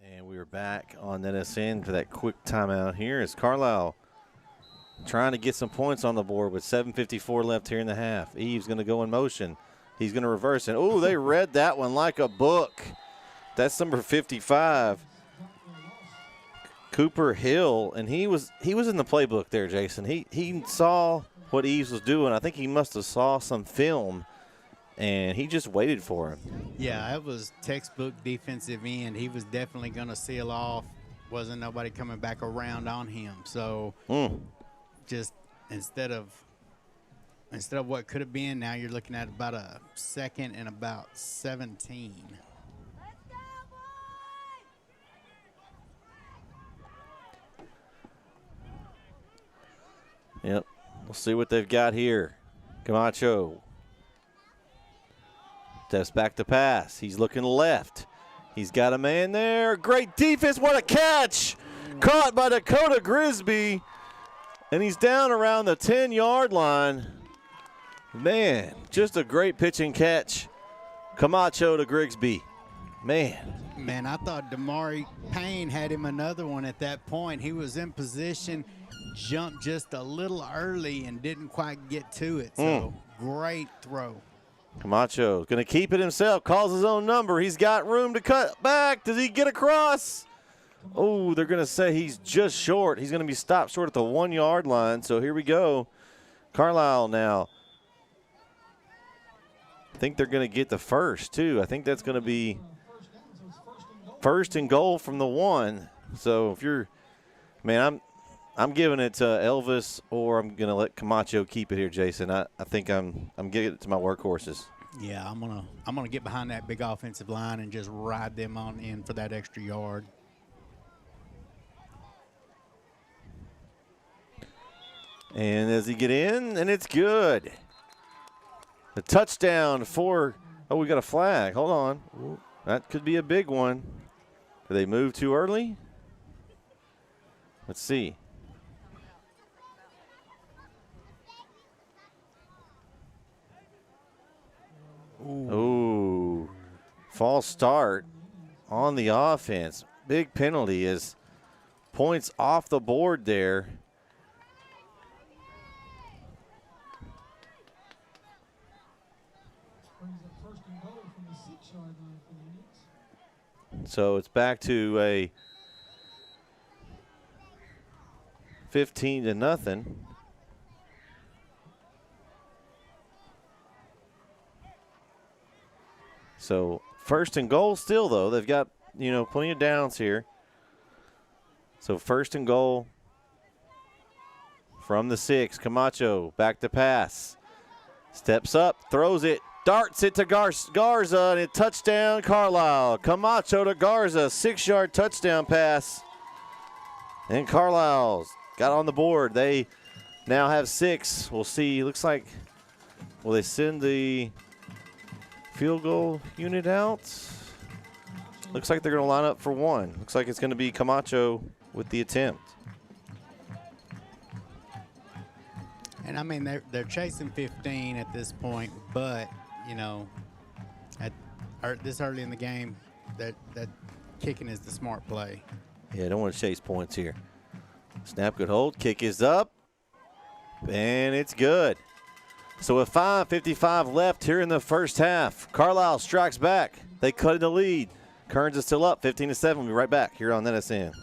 C: And we are back on NSN for that quick timeout here as Carlisle trying to get some points on the board with 7:54 left here in the half. Eve's going to go in motion. He's going to reverse it. Oh, they read that one like a book. That's number 55, Cooper Hill, and he was in the playbook there, Jason. He saw what Eves was doing. I think he must have saw some film, and he just waited for him.
D: Yeah, it was textbook defensive end. He was definitely going to seal off. Wasn't nobody coming back around on him. So just instead of what could have been, now you're looking at about a second and about 17.
C: Yep, we'll see what they've got here. Camacho steps back to pass. He's looking left. He's got a man there. Great defense. What a catch. Caught by Dakota Grisby. And he's down around the 10-yard line. Man, just a great pitch and catch. Camacho to Grigsby. Man,
D: I thought Damari Payne had him another one at that point. He was in position, jumped just a little early and didn't quite get to it. So great throw.
C: Camacho going to keep it himself, calls his own number. He's got room to cut back. Does he get across? Oh, they're going to say he's just short. He's going to be stopped short at the 1-yard line. So here we go. Carlisle now. I think they're going to get the first, too. I think that's going to be first and goal from the 1. So if you're, man, I'm giving it to Elvis, or I'm going to let Camacho keep it here, Jason. I think I'm giving it to my workhorses.
D: Yeah, I'm gonna get behind that big offensive line and just ride them on in for that extra yard.
C: And as he get in, and it's good. The touchdown for, oh, we got a flag. Hold on. That could be a big one. Did they move too early? Let's see. Ooh, false start on the offense. Big penalty is points off the board there. So it's back to a 15-0. So first and goal still, though. They've got, plenty of downs here. So first and goal from the 6. Camacho back to pass. Steps up, throws it, darts it to Garza, and a touchdown, Carlisle. Camacho to Garza, 6-yard touchdown pass. And Carlisle's got on the board. They now have 6. We'll see. Looks like, will they send the field goal unit out? Looks like they're going to line up for 1. Looks like it's going to be Camacho with the attempt.
D: And I mean, they're chasing 15 at this point, but you know, this early in the game, that kicking is the smart play.
C: Yeah, don't want to chase points here. Snap, good hold. Kick is up, and it's good. So with 5:55 left here in the first half, Carlisle strikes back. They cut in the lead. Kerens is still up, 15-7. We'll be right back here on NSN.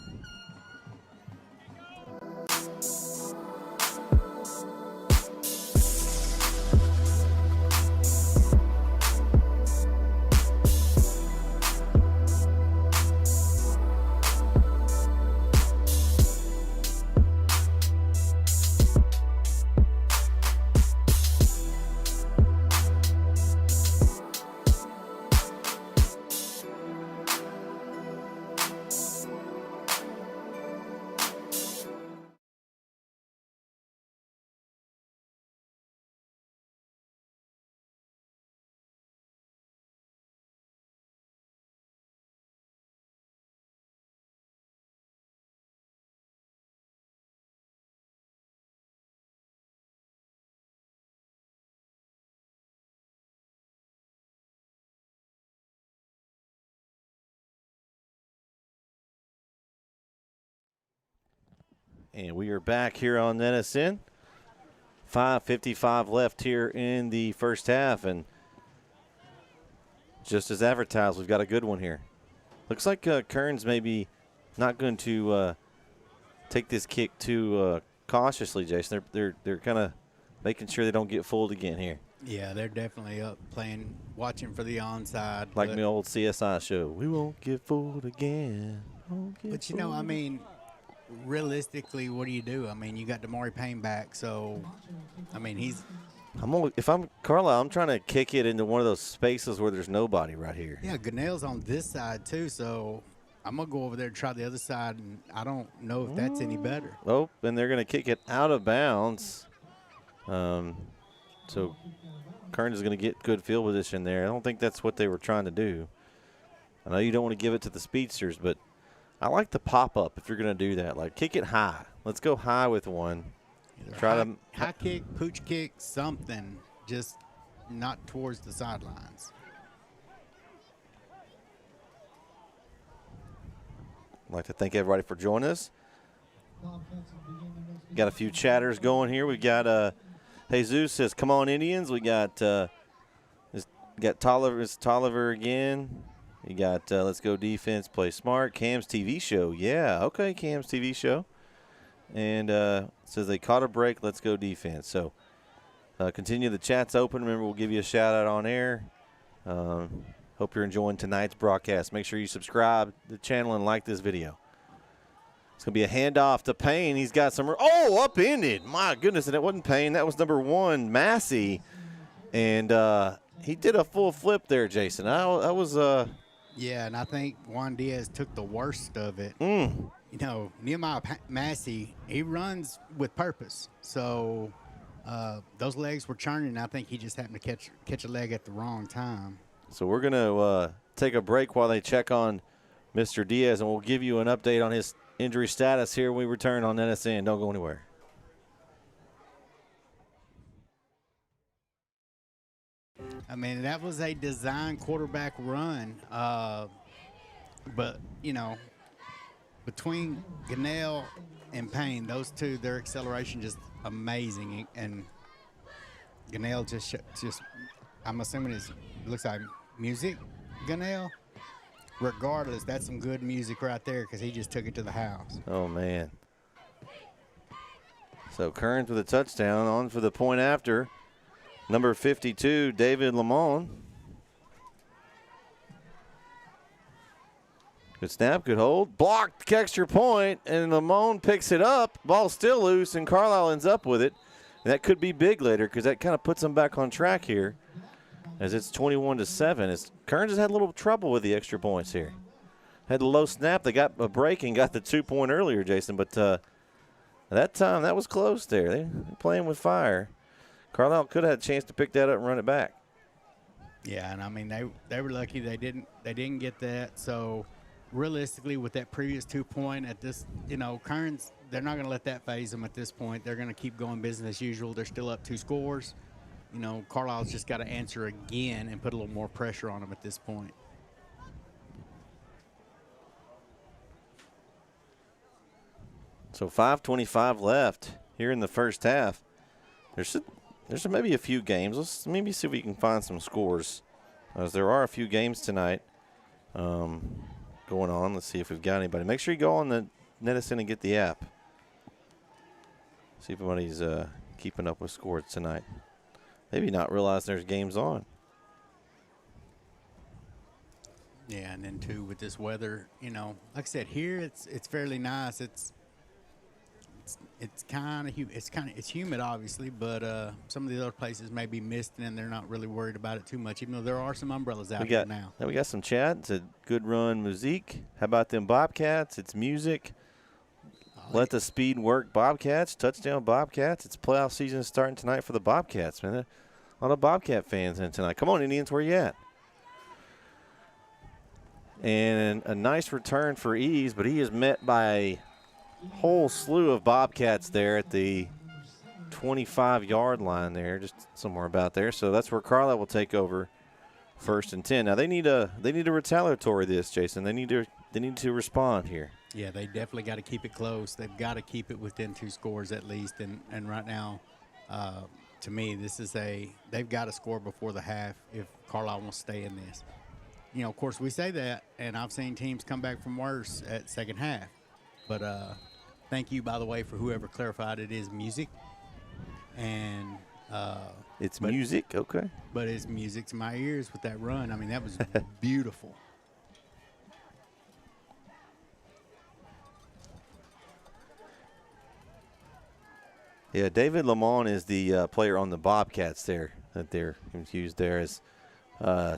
C: And we are back here on NSN. 5:55 left here in the first half. And just as advertised, we've got a good one here. Looks like Kerens maybe not going to take this kick too cautiously, Jason. They're kind of making sure they don't get fooled again here.
D: Yeah, they're definitely up playing, watching for the onside.
C: Like my old CSI show. We won't get fooled again.
D: But, you know, I mean, realistically, what do you do? I mean, you got Damari Payne back, so, I mean,
C: if I'm Carlisle, I'm trying to kick it into one of those spaces where there's nobody right here.
D: Yeah, Ganell's on this side, too, so I'm going to go over there and try the other side, and I don't know if that's any better.
C: Oh, and they're going to kick it out of bounds. So Kerens is going to get good field position there. I don't think that's what they were trying to do. I know you don't want to give it to the speedsters, but I like the pop-up if you're going to do that. Like, kick it high. Let's go high with one.
D: High kick, pooch kick, something, just not towards the sidelines.
C: I'd like to thank everybody for joining us. Got a few chatters going here. We got Jesus says, "Come on, Indians." We got Tolliver again. You got Let's Go Defense, Play Smart. Cam's TV show. Yeah, okay, Cam's TV show. And says they caught a break. Let's go defense. So continue. The chat's open. Remember, we'll give you a shout out on air. Hope you're enjoying tonight's broadcast. Make sure you subscribe to the channel and like this video. It's going to be a handoff to Payne. He's got some. Oh, upended. My goodness. And it wasn't Payne. That was number 1, Massey. And he did a full flip there, Jason. I was.
D: Yeah, and I think Juan Diaz took the worst of it.
C: Mm.
D: You know, Nehemiah Massey, he runs with purpose. So those legs were churning. I think he just happened to catch a leg at the wrong time.
C: So we're going to take a break while they check on Mr. Diaz, and we'll give you an update on his injury status here when we return on NSN. Don't go anywhere.
D: I mean, that was a design quarterback run. But, you know, between Ganell and Payne, those two, their acceleration just amazing. And Ganell just I'm assuming it looks like music, Ganell. Regardless, that's some good music right there because he just took it to the house.
C: Oh, man. So Kerens with a touchdown, on for the point after. Number 52, David Lamont. Good snap, good hold. Blocked, extra point, and Lamont picks it up. Ball's still loose, and Carlisle ends up with it. And that could be big later because that kind of puts them back on track here as it's 21-7. Kerens has had a little trouble with the extra points here. Had a low snap. They got a break and got the 2-point earlier, Jason, but That time, that was close there. They're playing with fire. Carlisle could have had a chance to pick that up and run it back.
D: Yeah, and I mean they were lucky they didn't get that. So realistically, with that previous 2-point at this, Kerens, they're not going to let that phase them at this point. They're going to keep going business as usual. They're still up 2 scores. Carlisle's just got to answer again and put a little more pressure on them at this point.
C: So 5:25 left here in the first half. There's maybe a few games. Let's maybe see if we can find some scores, as there are a few games tonight going on. Let's see if we've got anybody. Make sure you go on the Netison and get the app. See if anybody's keeping up with scores tonight. Maybe not realize there's games on.
D: Yeah, and then too with this weather, like I said, here it's fairly nice. It's kind of it's humid obviously, but some of the other places may be misting and they're not really worried about it too much, even though there are some umbrellas out here now.
C: We got some chat. It's a good run, musique. How about them Bobcats? It's music. Let the speed work, Bobcats. Touchdown, Bobcats. It's playoff season starting tonight for the Bobcats, man. A lot of Bobcat fans in tonight. Come on, Indians, where you at? And a nice return for Ease, but he is met by a whole slew of Bobcats there at the 25-yard line there, just somewhere about there. So that's where Carlisle will take over 1st and 10. Now they need a retaliatory this, Jason. They need to respond here.
D: Yeah, they definitely got to keep it close. They've got to keep it within 2 scores at least. And right now, to me, they've got to score before the half if Carlisle wants to stay in this. Of course, we say that, and I've seen teams come back from worse at second half. But thank you, by the way, for whoever clarified it is music. And
C: it's music, okay.
D: But it's music to my ears with that run. I mean, that was beautiful.
C: Yeah, David Lamont is the player on the Bobcats there that they're confused there. As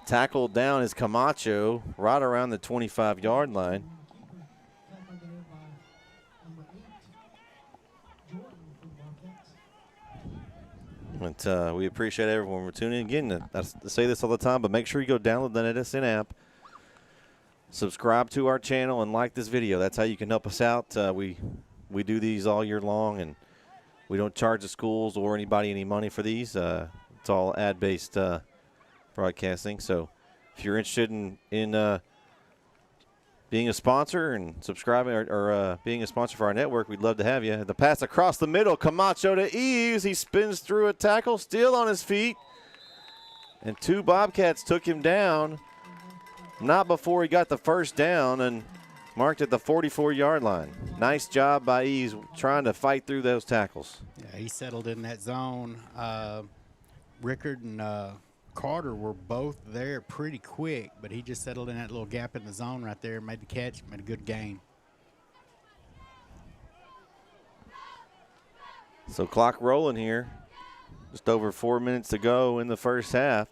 C: tackled down is Camacho right around the 25-yard line. But we appreciate everyone for tuning in. Again, I say this all the time, but make sure you go download the Netison app, subscribe to our channel, and like this video. That's how you can help us out. We do these all year long, and we don't charge the schools or anybody any money for these. It's all ad-based broadcasting. So if you're interested in being a sponsor and subscribing or being a sponsor for our network, we'd love to have you. The pass across the middle, Camacho to Eves. He spins through a tackle, still on his feet. And 2 Bobcats took him down, not before he got the first down and marked at the 44-yard line. Nice job by Eves trying to fight through those tackles.
D: Yeah, he settled in that zone. Rickard and Carter were both there pretty quick, but he just settled in that little gap in the zone right there, made the catch, made a good gain.
C: So clock rolling here. Just over 4 minutes to go in the first half.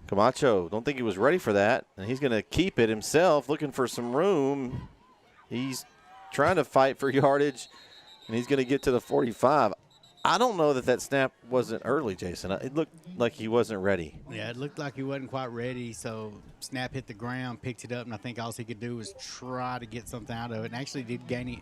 C: Camacho, don't think he was ready for that, and he's going to keep it himself, looking for some room. He's trying to fight for yardage, and he's going to get to the 45. I don't know that snap wasn't early, Jason. It looked like he wasn't ready.
D: Yeah, it looked like he wasn't quite ready, so snap hit the ground, picked it up, and I think all he could do was try to get something out of it, and actually did gain it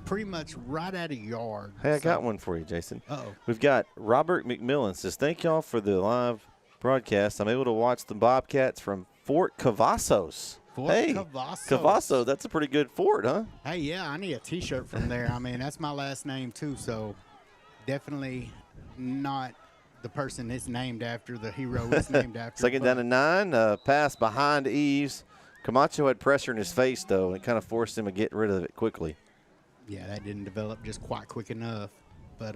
D: pretty much right at a yard.
C: Hey, I got one for you, Jason.
D: Uh-oh.
C: We've got Robert McMillan says, thank y'all for the live broadcast. I'm able to watch the Bobcats from Fort Cavazos. Cavazos, that's a pretty good fort, huh?
D: Hey, yeah, I need a T-shirt from there. I mean, that's my last name, too, so definitely not the person it's named after, the hero it's named after.
C: Second down and 9, pass behind Eves. Camacho had pressure in his face, though, and it kind of forced him to get rid of it quickly.
D: Yeah, that didn't develop just quite quick enough, but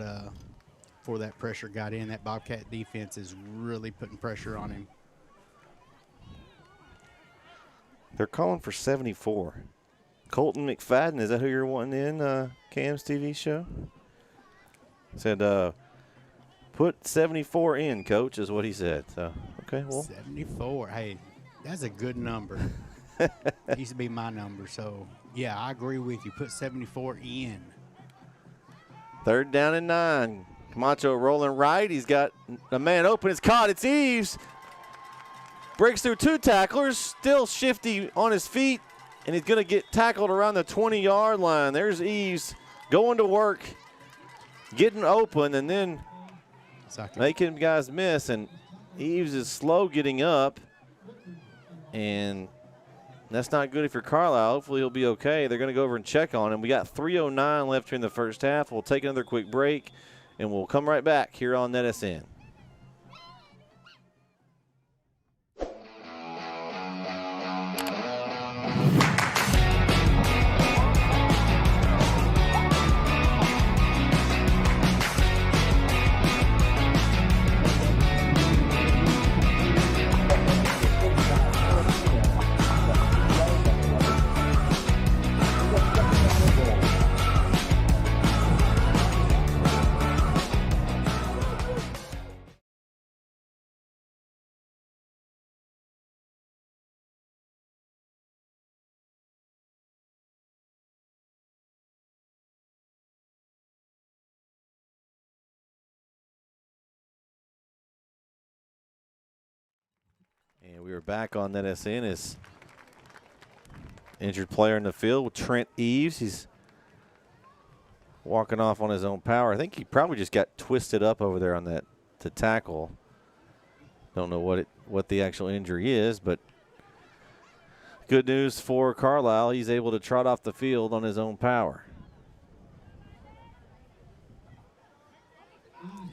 D: before that pressure got in, that Bobcat defense is really putting pressure on him.
C: They're calling for 74. Colton McFadden, is that who you're wanting in Cam's TV show? Said, put 74 in, Coach, is what he said. So, okay, well.
D: 74. Hey, that's a good number. It used to be my number. So, yeah, I agree with you. Put 74 in.
C: 3rd down and 9. Camacho rolling right. He's got a man open. It's caught. It's Eves. Breaks through 2 tacklers. Still shifty on his feet. And he's going to get tackled around the 20-yard line. There's Eves going to work, getting open, and then making guys miss. And Eves is slow getting up. And that's not good if you're Carlisle. Hopefully he'll be okay. They're going to go over and check on him. We got 3:09 left here in the first half. We'll take another quick break, and we'll come right back here on NetSN. And we are back on NetSN as injured player in the field with Trent Eves. He's walking off on his own power. I think he probably just got twisted up over there on that to tackle. Don't know what the actual injury is, but good news for Carlisle. He's able to trot off the field on his own power.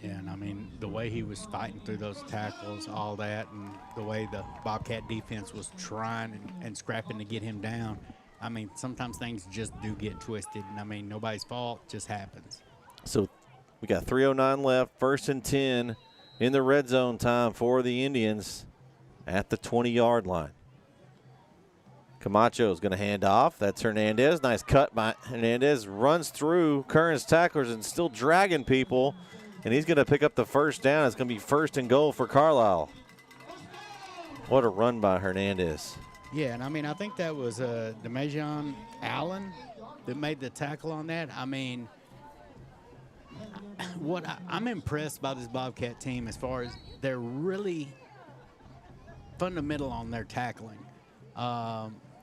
D: Yeah, and I mean, the way he was fighting through those tackles, all that, and the way the Bobcat defense was trying and scrapping to get him down, I mean, sometimes things just do get twisted. And, I mean, nobody's fault, just happens.
C: So we got 3:09 left, 1st and 10 in the red zone time for the Indians at the 20-yard line. Camacho is going to hand off. That's Hernandez. Nice cut by Hernandez. Runs through Kerens tacklers and still dragging people. And he's going to pick up the 1st down. It's going to be 1st and goal for Carlisle. What a run by Hernandez.
D: Yeah, and I mean, I think that was Demajon Allen that made the tackle on that. I mean, I'm impressed by this Bobcat team as far as they're really fundamental on their tackling.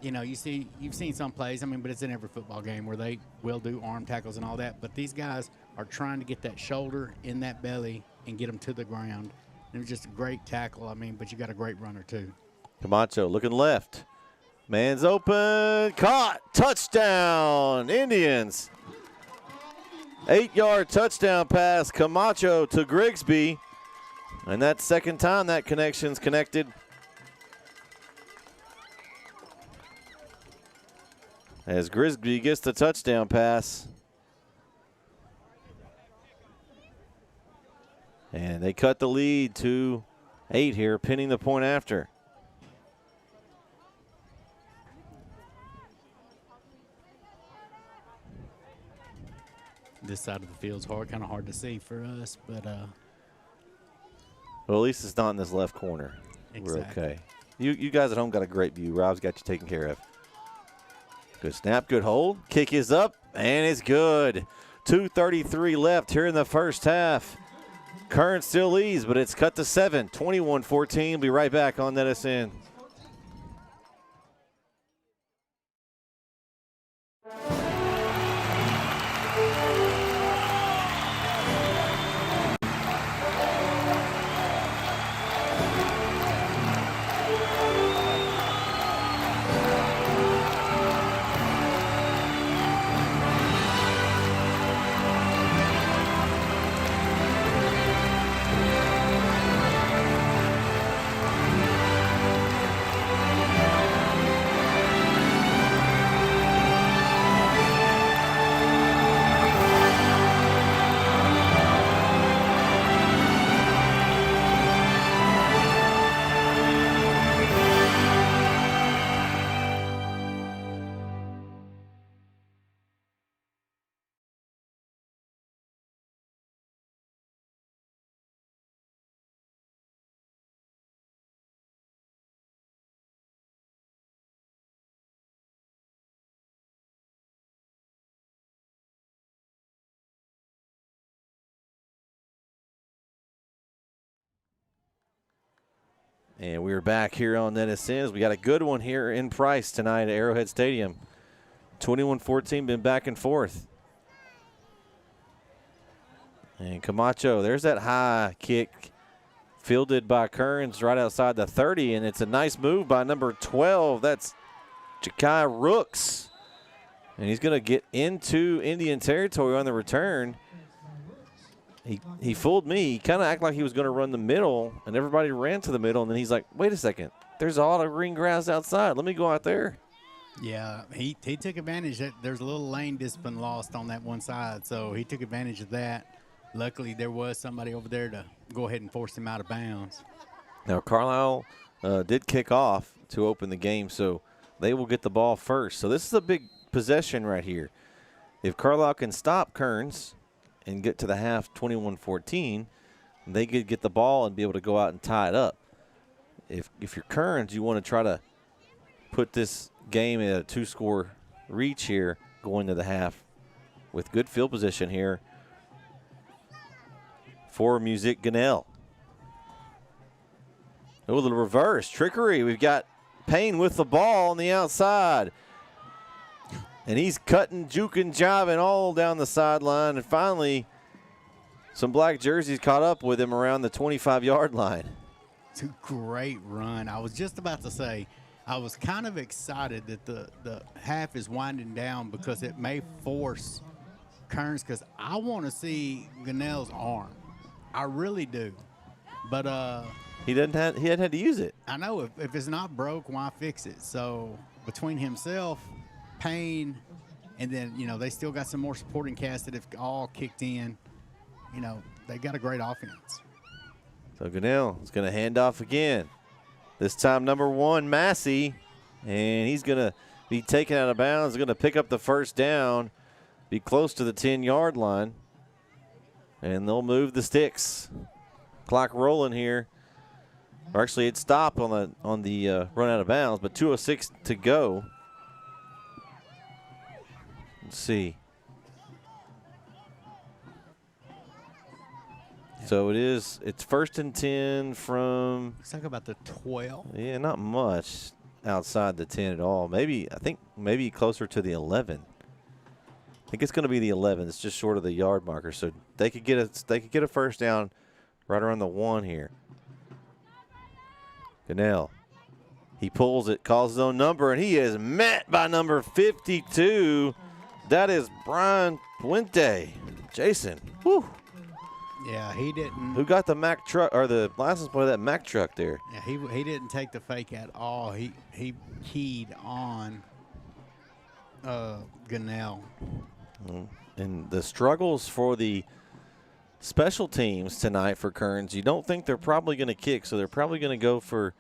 D: You know, you've seen some plays, I mean, but it's in every football game where they will do arm tackles and all that. But these guys are trying to get that shoulder in that belly and get them to the ground. It was just a great tackle, I mean, but you got a great runner too.
C: Camacho looking left. Man's open. Caught. Touchdown. Indians. 8-yard touchdown pass. Camacho to Grigsby. And that's 2nd time that connection's connected. As Grigsby gets the touchdown pass. And they cut the lead to 8 here, pinning the point after.
D: This side of the field's kind of hard to see for us, but
C: well, at least it's not in this left corner.
D: Exactly.
C: We're okay. You guys at home got a great view. Rob's got you taken care of. Good snap, good hold. Kick is up, and it's good. 2:33 left here in the first half. Kerens still leads, but it's cut to 7. 21-14. Be right back on NetSN. And we're back here on NSN. We got a good one here in Price tonight at Arrowhead Stadium. 21-14, been back and forth. And Camacho, there's that high kick fielded by Kerens right outside the 30, and it's a nice move by number 12. That's Ja'Kai Rooks. And he's going to get into Indian territory on the return. He fooled me. He kind of acted like he was going to run the middle, and everybody ran to the middle, and then he's like, wait a second. There's a lot of green grass outside. Let me go out there.
D: Yeah, he took advantage that there's a little lane discipline lost on that one side, so he took advantage of that. Luckily, there was somebody over there to go ahead and force him out of bounds.
C: Now, Carlisle did kick off to open the game, so they will get the ball first. So this is a big possession right here. If Carlisle can stop Kerens and get to the half 21-14, they could get the ball and be able to go out and tie it up. If you're Kerens, you want to try to put this game at a 2-score reach here going to the half with good field position here for Music Gunnell. Oh, the reverse trickery. We've got Payne with the ball on the outside. And he's cutting, juking, jiving all down the sideline. And finally, some black jerseys caught up with him around the 25-yard line.
D: It's a great run. I was just about to say, I was kind of excited that the half is winding down because it may force Kerens, because I want to see Gunnell's arm. I really do. But
C: he hadn't had to use it.
D: I know. If it's not broke, why fix it? So between himself, Payne, and then, they still got some more supporting cast that have all kicked in. They got a great offense.
C: So Gunnell is going to hand off again. This time number 1, Massey, and he's going to be taken out of bounds, going to pick up the first down, be close to the 10-yard line, and they'll move the sticks. Clock rolling here. Or actually, it stopped on the run out of bounds, but 2:06 to go. Let's see. So it's 1st and 10 from.
D: Let's talk about the 12.
C: Yeah, not much outside the 10 at all. I think maybe closer to the 11. I think it's going to be the 11. It's just short of the yard marker, so they could get a first down right around the 1 here. Gunnell, he pulls it, calls his own number, and he is met by number 52. That is Brian Puente. Jason, whew.
D: Yeah, he didn't.
C: Who got the Mack truck or the license plate of that Mack truck there?
D: Yeah, he didn't take the fake at all. He keyed on Gunnell.
C: And the struggles for the special teams tonight for Kerens, you don't think they're probably going to kick, so they're probably going to go for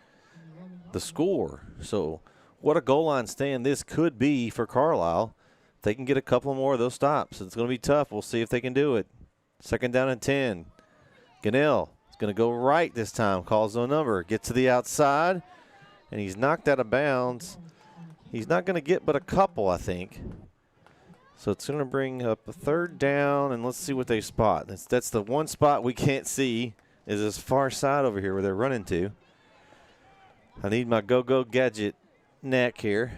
C: the score. So what a goal line stand this could be for Carlisle. If they can get a couple more of those stops, it's going to be tough. We'll see if they can do it. 2nd down and 10. Gunnell is going to go right this time, calls no number, gets to the outside, and he's knocked out of bounds. He's not going to get but a couple, I think. So it's going to bring up a 3rd down, and let's see what they spot. That's the one spot we can't see is this far side over here where they're running to. I need my go-go gadget neck here.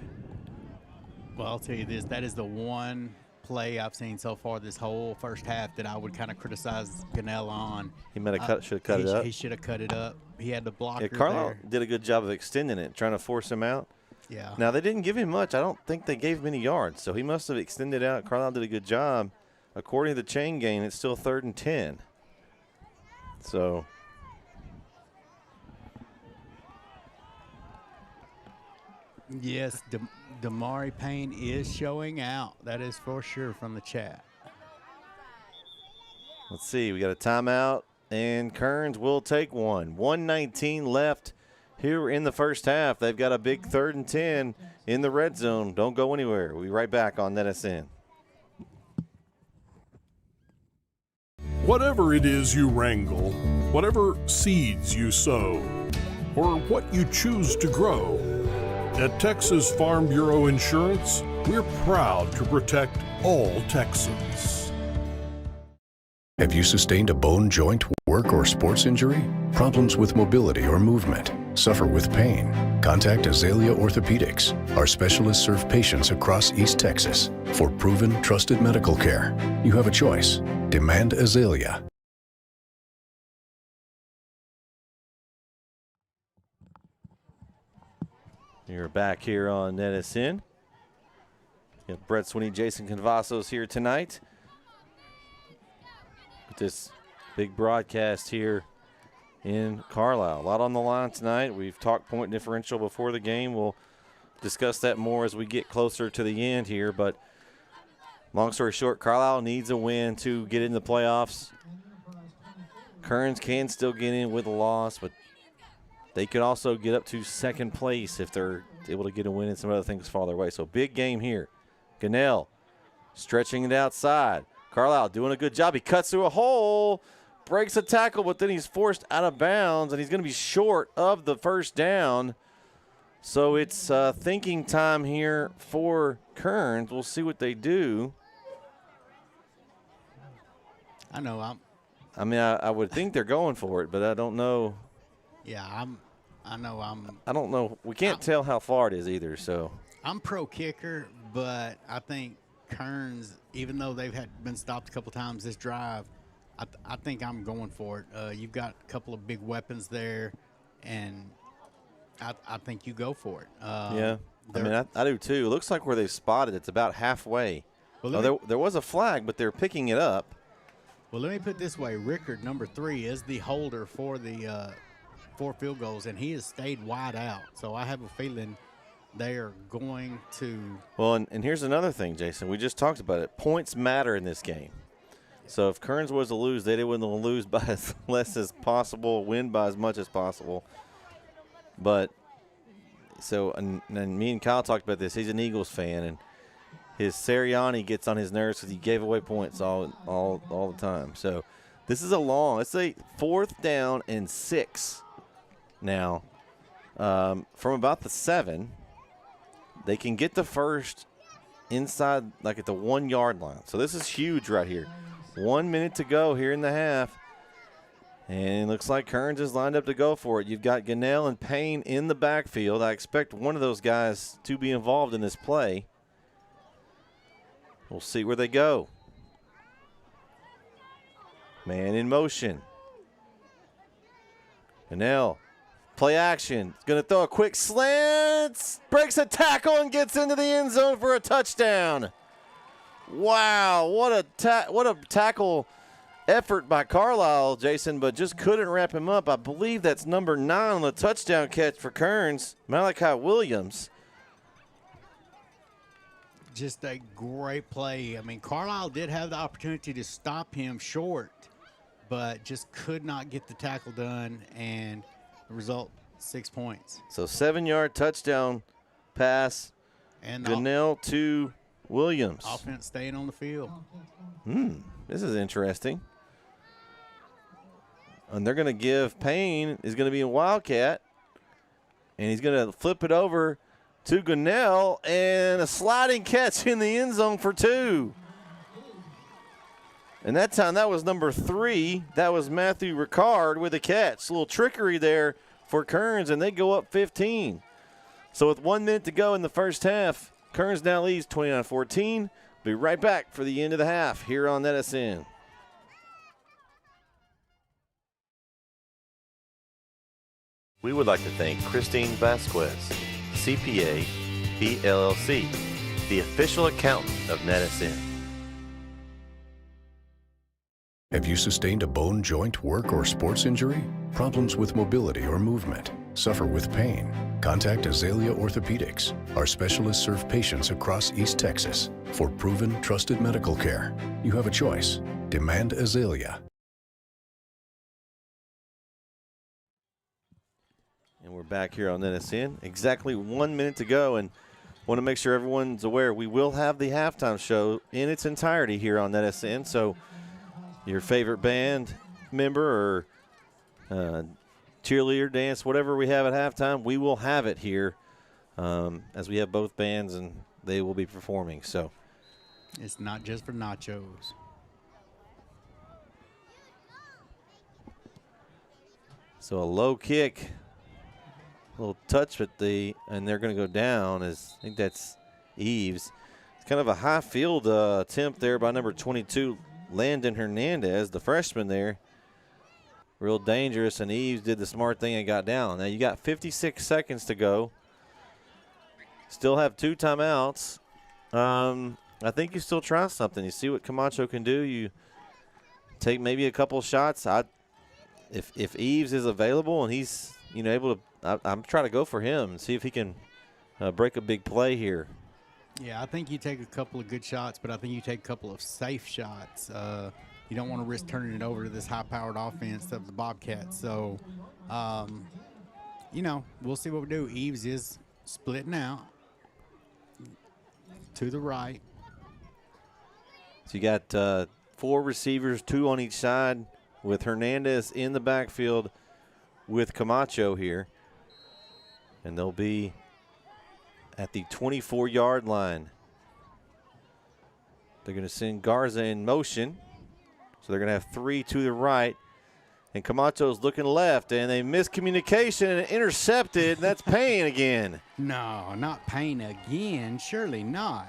D: Well, I'll tell you this. That is the one play I've seen so far this whole first half that I would kind of criticize Gunnell on.
C: He might have should have cut it up.
D: He should have cut it up. He had the blocker there.
C: Carlisle did a good job of extending it, trying to force him out.
D: Yeah.
C: Now, they didn't give him much. I don't think they gave him any yards, so he must have extended out. Carlisle did a good job. According to the chain game, it's still 3rd and 10. So
D: yes, Damari Payne is showing out. That is for sure from the chat.
C: let's see. We got a timeout, and Kerens will take one. 1:19 left here in the first half. They've got a big 3rd and 10 in the red zone. Don't go anywhere. We'll be right back on NSN.
K: Whatever it is you wrangle, whatever seeds you sow, or what you choose to grow, at Texas Farm Bureau Insurance, we're proud to protect all Texans.
H: Have you sustained a bone, joint, work, or sports injury? Problems with mobility or movement? Suffer with pain? Contact Azalea Orthopedics. Our specialists serve patients across East Texas. For proven, trusted medical care, you have a choice. Demand Azalea.
C: You're back here on NSN. You got Brett Swinney, Jason Cavazos here tonight. With this big broadcast here in Carlisle. A lot on the line tonight. We've talked point differential before the game. We'll discuss that more as we get closer to the end here. But long story short, Carlisle needs a win to get in the playoffs. Kerens can still get in with a loss, but they could also get up to second place if they're able to get a win and some other things fall their way. So big game here. Gunnell stretching it outside. Carlisle doing a good job. He cuts through a hole, breaks a tackle, but then he's forced out of bounds, and he's going to be short of the first down. So it's thinking time here for Kerens. We'll see what they do.
D: I know.
C: I would think they're going for it, but I don't know.
D: Yeah, I
C: don't know. We can't tell how far it is either. So
D: I'm pro kicker, but I think Kerens, even though they've been stopped a couple times this drive, I think I'm going for it. You've got a couple of big weapons there, and I think you go for it.
C: Yeah, I do too. It looks like where they've spotted it's about halfway. Well, there was a flag, but they're picking it up.
D: Well, let me put it this way. Rickard, number 3, is the holder for the 4 field goals, and he has stayed wide out. So I have a feeling they are going to.
C: Well, and here's another thing, Jason. We just talked about it. Points matter in this game. So if Kerens was to lose, they wouldn't lose by as less as possible, win by as much as possible. But so, and me and Kyle talked about this. He's an Eagles fan, and his Sirianni gets on his nerves because he gave away points all the time. So this is it's a 4th down and 6 now from about the 7. They can get the first inside, like at the 1-yard line. So this is huge right here. 1 minute to go here in the half. And it looks like Kerens is lined up to go for it. You've got Gunnell and Payne in the backfield. I expect one of those guys to be involved in this play. We'll see where they go. Man in motion. Gunnell. Play action. He's going to throw a quick slant. Breaks a tackle and gets into the end zone for a touchdown. Wow, what a tackle effort by Carlisle, Jason, but just couldn't wrap him up. I believe that's number 9 on the touchdown catch for Kerens, Malachi Williams.
D: Just a great play. I mean, Carlisle did have the opportunity to stop him short, but just could not get the tackle done, and the result, 6 points.
C: So 7-yard touchdown pass, and Gunnell to Williams.
D: Offense staying on the field.
C: This is interesting. And they're going to give Payne is going to be in Wildcat, and he's going to flip it over to Gunnell, and a sliding catch in the end zone for 2. And that time, that was number 3. That was Matthew Ricard with a catch. A little trickery there for Kerens, and they go up 15. So with 1 minute to go in the first half, Kerens now leads 29-14. Be right back for the end of the half here on NSN. We would like to thank Christine Vasquez, CPA, PLLC, the official accountant of NetSN.
H: Have you sustained a bone, joint, work, or sports injury? Problems with mobility or movement? Suffer with pain? Contact Azalea Orthopedics. Our specialists serve patients across East Texas. For proven, trusted medical care, you have a choice. Demand Azalea.
C: And we're back here on NSN. Exactly 1 minute to go, and want to make sure everyone's aware we will have the halftime show in its entirety here on NSN. So your favorite band member or cheerleader, dance, whatever we have at halftime, we will have it here as we have both bands and they will be performing. So
D: it's not just for nachos.
C: So a low kick little touch with and they're going to go down. I think that's Eves. It's kind of a high field attempt there by number 22, Landon Hernandez, the freshman there. Real dangerous, and Eves did the smart thing and got down. Now you got 56 seconds to go. Still have 2 timeouts. I think you still try something. You see what Camacho can do. You take maybe a couple shots. If Eves is available and he's able to, I'm trying to go for him and see if he can break a big play here.
D: Yeah, I think you take a couple of good shots, but I think you take a couple of safe shots. You don't want to risk turning it over to this high-powered offense of the Bobcats. So, we'll see what we do. Eves is splitting out to the right.
C: So you got 4 receivers, 2 on each side, with Hernandez in the backfield with Camacho here. And they'll be at the 24-yard line. They're going to send Garza in motion. So they're going to have 3 to the right. And Camacho's looking left, and they miscommunication and intercepted. And that's Payne again.
D: No, not Payne again. Surely not.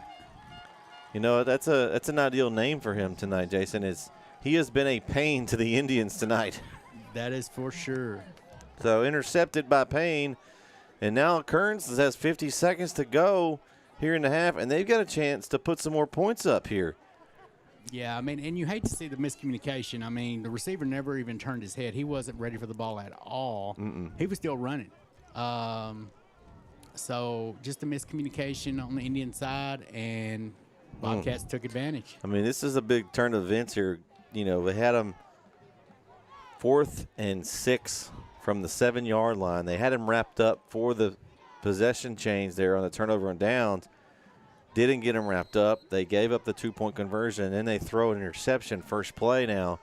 C: That's an ideal name for him tonight, Jason. He has been a pain to the Indians tonight.
D: That is for sure.
C: So intercepted by Payne. And now Kerens has 50 seconds to go here in the half, and they've got a chance to put some more points up here.
D: Yeah, and you hate to see the miscommunication. The receiver never even turned his head. He wasn't ready for the ball at all. He was still running. So just a miscommunication on the Indian side, and Bobcats took advantage.
C: This is a big turn of events here. They had them 4th and 6 from the 7-yard line. They had him wrapped up for the possession change there on the turnover and downs. Didn't get him wrapped up. They gave up the 2-point conversion, and then they throw an interception first play now.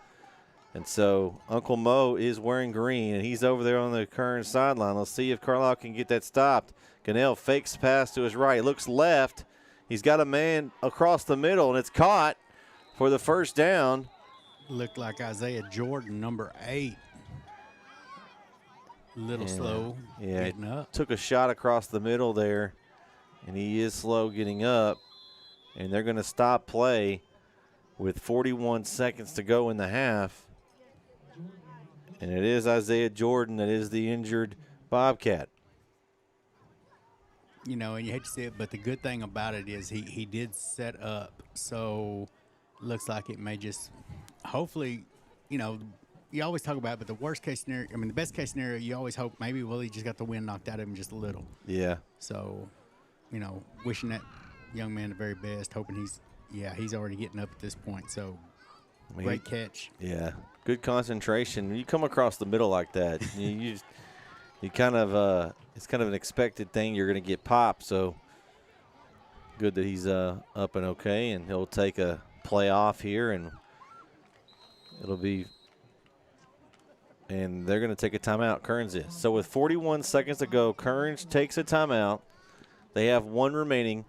C: And so Uncle Mo is wearing green, and he's over there on the Kerens sideline. Let's see if Carlisle can get that stopped. Gunnell fakes pass to his right, looks left. He's got a man across the middle, and it's caught for the first down.
D: Looked like Isaiah Jordan, number 8. Little slow getting up.
C: Took a shot across the middle there, and he is slow getting up. And they're going to stop play with 41 seconds to go in the half. And it is Isaiah Jordan that is the injured Bobcat.
D: And you hate to see it, but the good thing about it is he did set up. So looks like it may just hopefully, you always talk about it, but the worst case scenario, the best case scenario, you always hope maybe he just got the wind knocked out of him just a little.
C: Yeah.
D: So, wishing that young man the very best, hoping he's already getting up at this point. So, great catch.
C: Yeah. Good concentration. When you come across the middle like that, you kind of it's kind of an expected thing. You're going to get popped. So good that he's up and okay, and he'll take a play off here, and it'll be. And they're going to take a timeout, Kerens is. So with 41 seconds to go, Kerens takes a timeout. They have 1 remaining.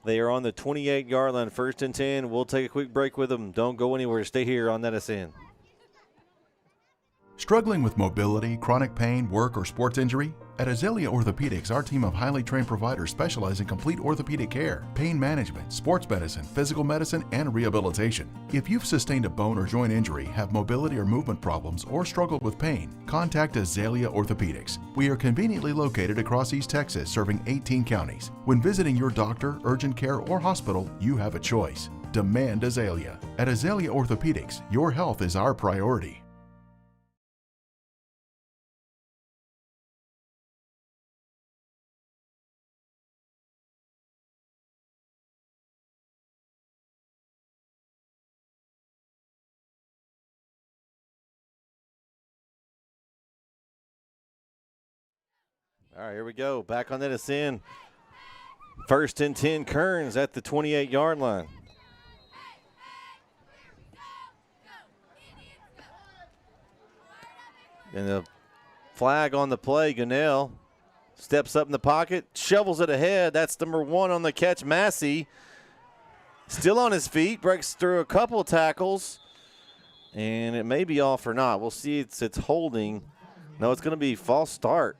C: They are on the 28-yard line, 1st and 10. We'll take a quick break with them. Don't go anywhere. Stay here on NSN.
F: Struggling with mobility, chronic pain, work, or sports injury? At Azalea Orthopedics, our team of highly trained providers specialize in complete orthopedic care, pain management, sports medicine, physical medicine, and rehabilitation. If you've sustained a bone or joint injury, have mobility or movement problems, or struggled with pain, contact Azalea Orthopedics. We are conveniently located across East Texas, serving 18 counties. When visiting your doctor, urgent care, or hospital, you have a choice. Demand Azalea. At Azalea Orthopedics, your health is our priority.
C: All right, here we go. Back on NSN. 1st and 10, Kerens at the 28-yard line. And the flag on the play, Gunnell steps up in the pocket, shovels it ahead. That's number 1 on the catch, Massey. Still on his feet, breaks through a couple tackles, and it may be off or not. We'll see. It's holding. No, it's going to be false start.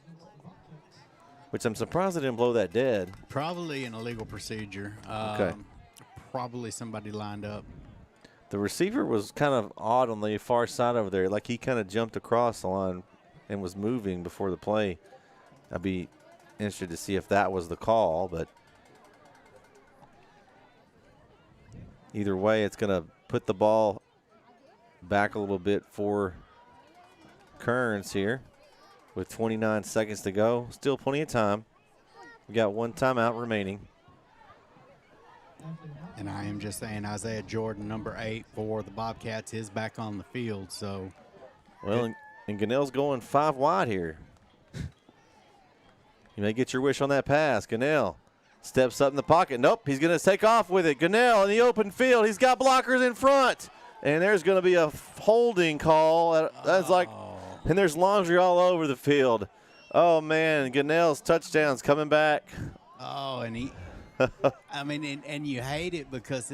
C: which I'm surprised they didn't blow that dead.
D: Probably an illegal procedure.
C: Okay.
D: Probably somebody lined up.
C: The receiver was kind of odd on the far side over there. Like he kind of jumped across the line and was moving before the play. I'd be interested to see if that was the call, but either way, it's going to put the ball back a little bit for Kerens here with 29 seconds to go. Still plenty of time. We got one timeout remaining.
D: And I am just saying Isaiah Jordan, number 8 for the Bobcats, is back on the field. So,
C: well, and Gunnell's going 5 wide here. You may get your wish on that pass. Gunnell steps up in the pocket. Nope, he's going to take off with it. Gunnell in the open field. He's got blockers in front. And there's going to be a holding call. That's like, and there's laundry all over the field. Oh, man, Gunnell's touchdown's coming back.
D: Oh, and he, I mean, and you hate it because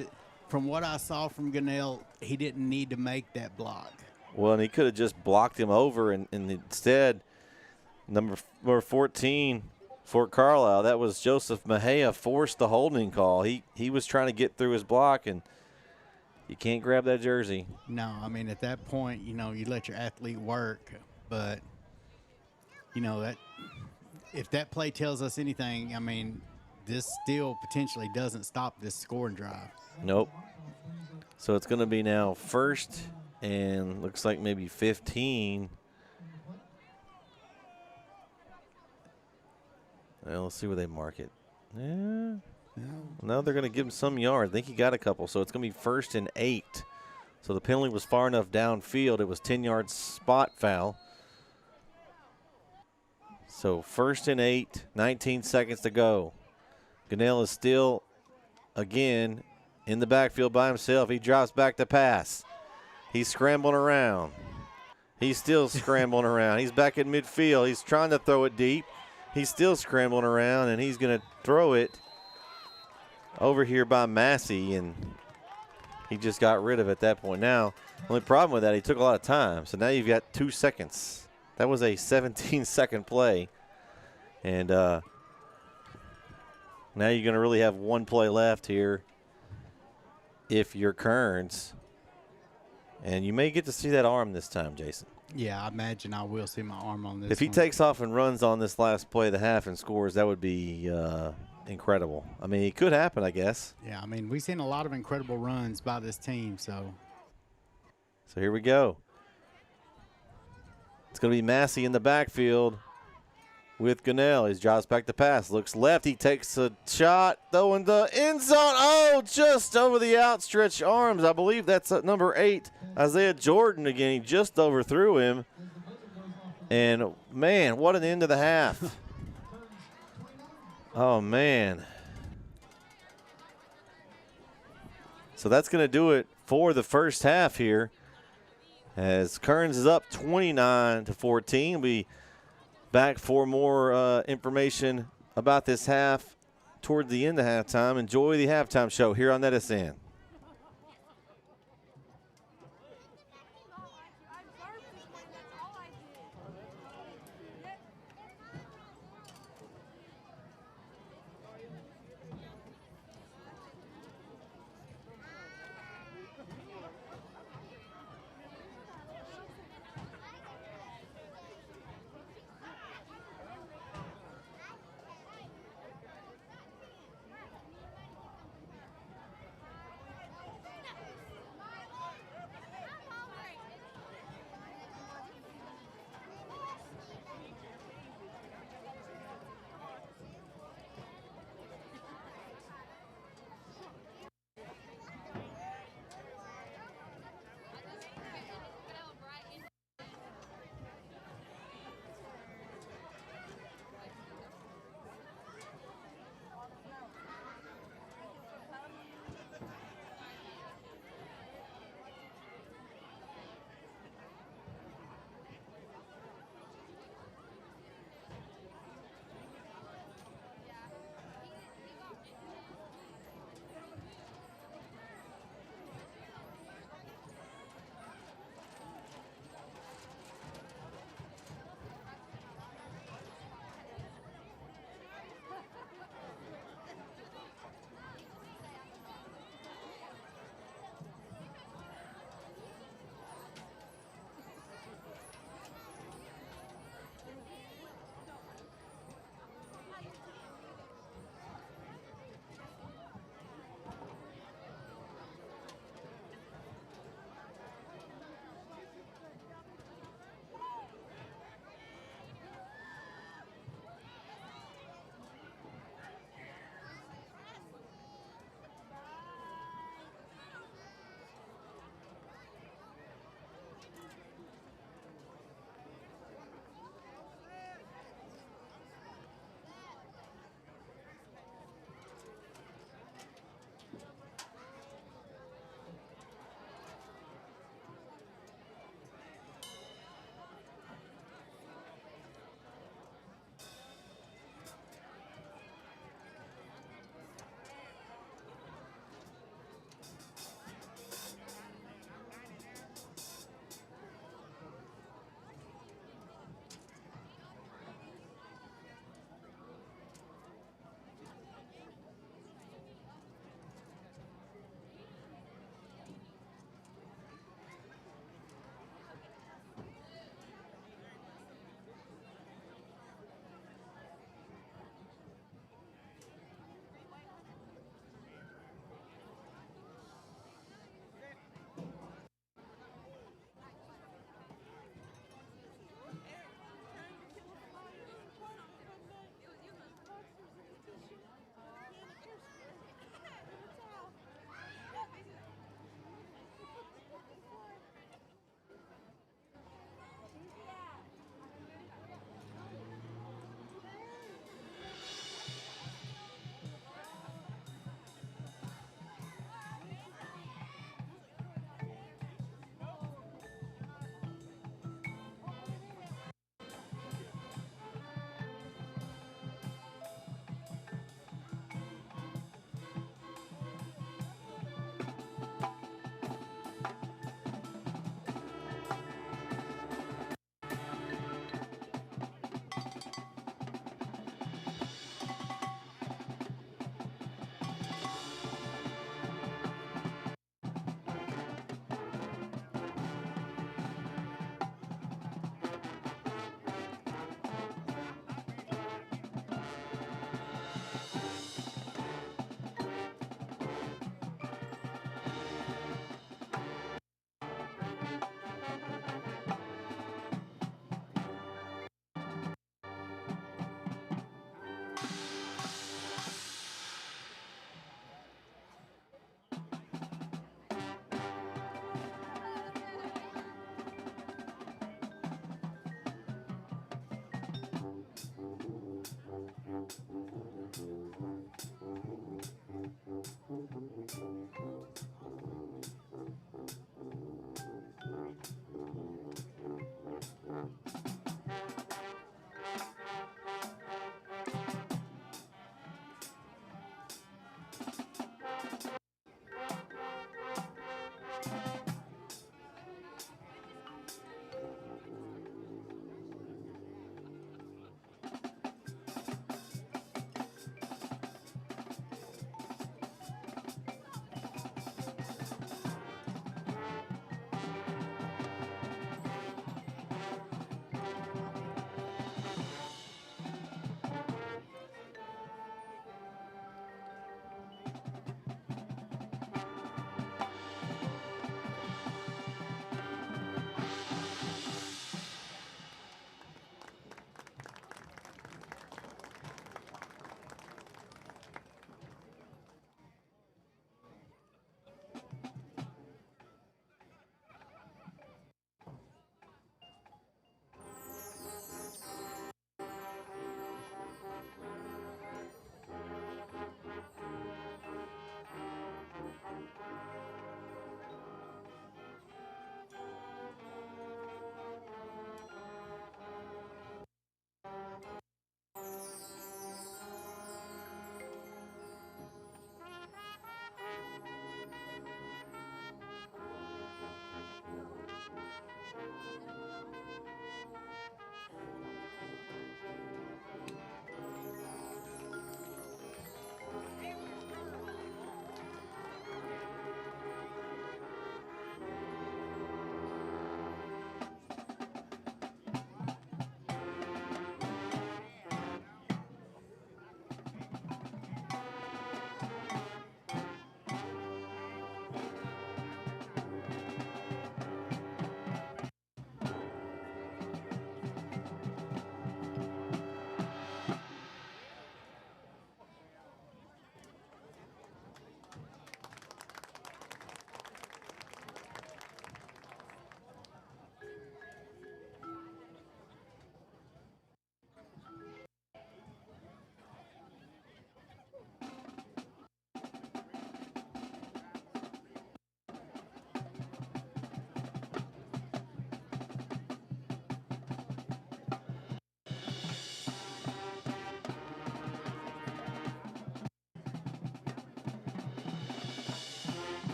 D: from what I saw from Gunnell, he didn't need to make that block.
C: Well, and he could have just blocked him over, and instead, number 14 for Carlisle, that was Joseph Mejia, forced the holding call. He was trying to get through his block, and you can't grab that jersey.
D: No, I mean, at that point, you let your athlete work, but, that if that play tells us anything, I mean, this still potentially doesn't stop this scoring drive.
C: Nope. So it's going to be now first and looks like maybe 15. Well, let's see where they mark it. Yeah. No, they're going to give him some yards. I think he got a couple. So it's going to be first and 8. So the penalty was far enough downfield. It was 10-yard spot foul. So first and 8, 19 seconds to go. Gunnell is still, again, in the backfield by himself. He drops back to pass. He's scrambling around. He's still scrambling around. He's back in midfield. He's trying to throw it deep. He's still scrambling around, and he's going to throw it over here by Massey, and he just got rid of it at that point. Now, the only problem with that, he took a lot of time. So now you've got 2 seconds. That was a 17-second play. And now you're going to really have one play left here if you're Kerens. And you may get to see that arm this time, Jason.
D: Yeah, I imagine I will see my arm on this.
C: If he takes off and runs on this last play of the half and scores, that would be incredible. I mean, it could happen, I guess.
D: Yeah, I mean, we've seen a lot of incredible runs by this team. So
C: here we go. It's going to be Massey in the backfield with Gunnell. He drops back to pass. Looks left. He takes a shot. Throwing the end zone. Oh, just over the outstretched arms. I believe that's number 8, Isaiah Jordan again. He just overthrew him. And, man, what an end to the half. Oh, man. So that's going to do it for the first half here. As Kerens is up 29-14. We'll be back for more information about this half toward the end of halftime. Enjoy the halftime show here on NetSN.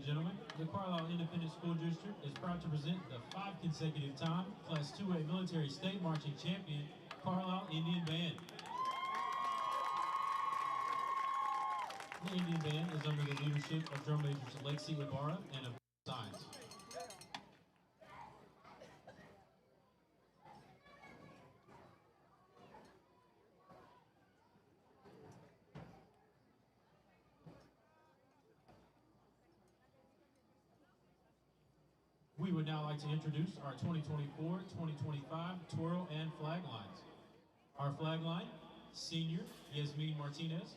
E: gentlemen, the Carlisle Independent School District is proud to present the 5 consecutive time Class 2A Military State Marching Champion, Carlisle Indian Band. The Indian Band is under the leadership of drum majors Lexi Ibarra and of Science. We would now like to introduce our 2024-2025 twirl and flag lines. Our flag line, senior Yasmin Martinez,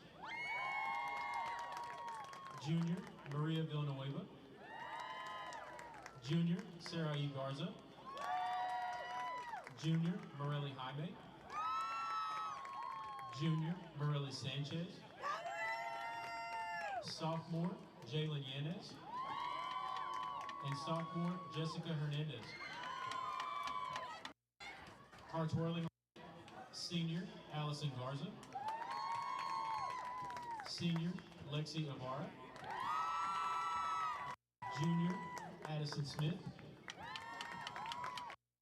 E: junior Maria Villanueva, junior Sarai Garza, junior Morelli Jaime, junior Morelli Sanchez, sophomore Jalen Yanez, and sophomore Jessica Hernandez. Our twirling senior Allison Garza, senior Lexi Ibarra, junior Addison Smith,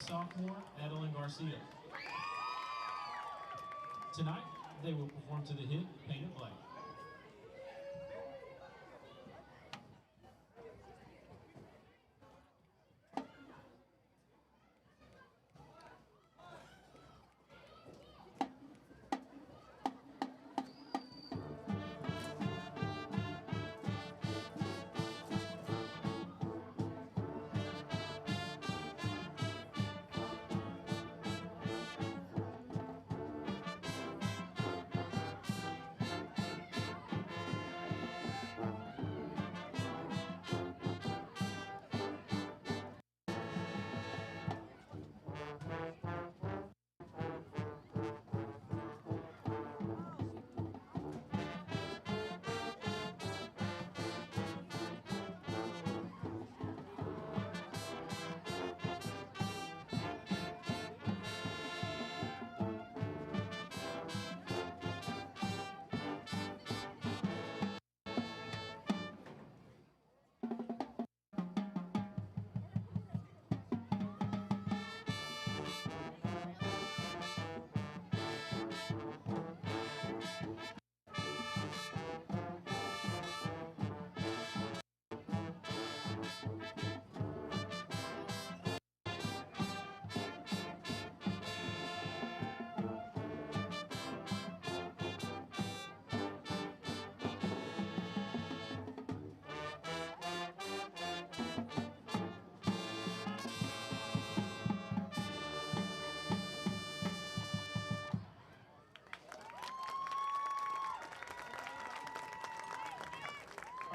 E: sophomore Adeline Garcia. Tonight, they will perform to the hit Paint It Black.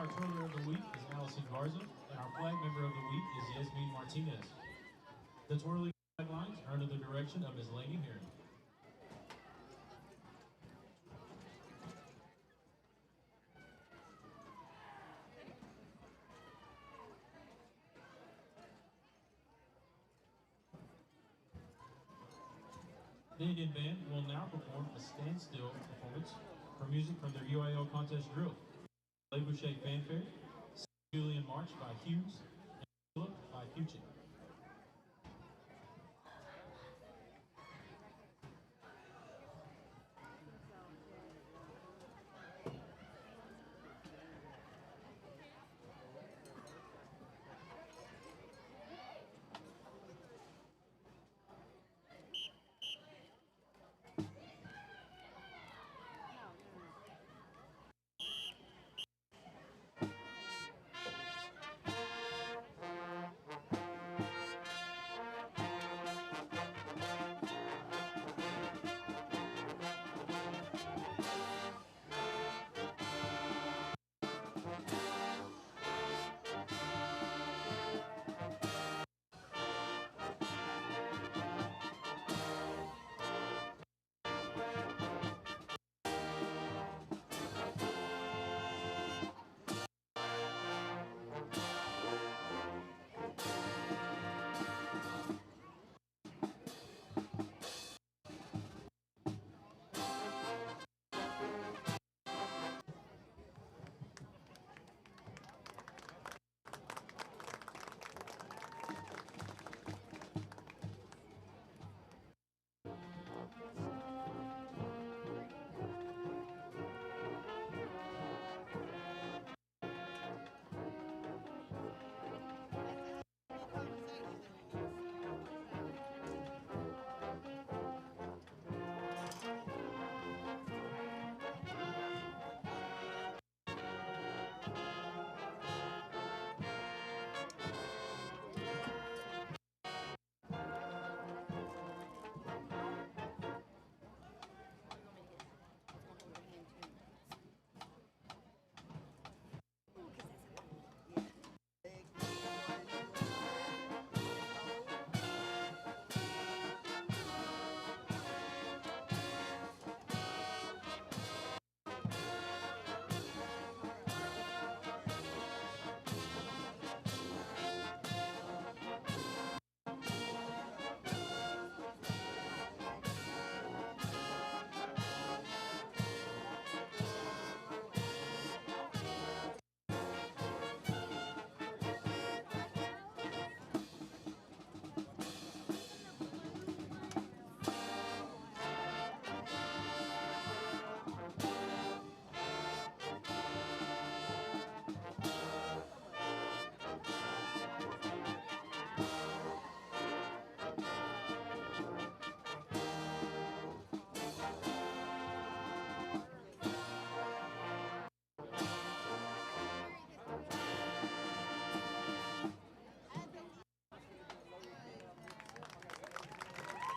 E: Our twirler of the week is Allison Garza, and our flag member of the week is Yasmin Martinez. The twirling flag lines are under the direction of Ms. Lady Heron. The Indian Band will now perform a standstill performance for music from their UIL contest drill. Le Boucher Fanfare, Julian March by Hughes, and Philip by Fuchin.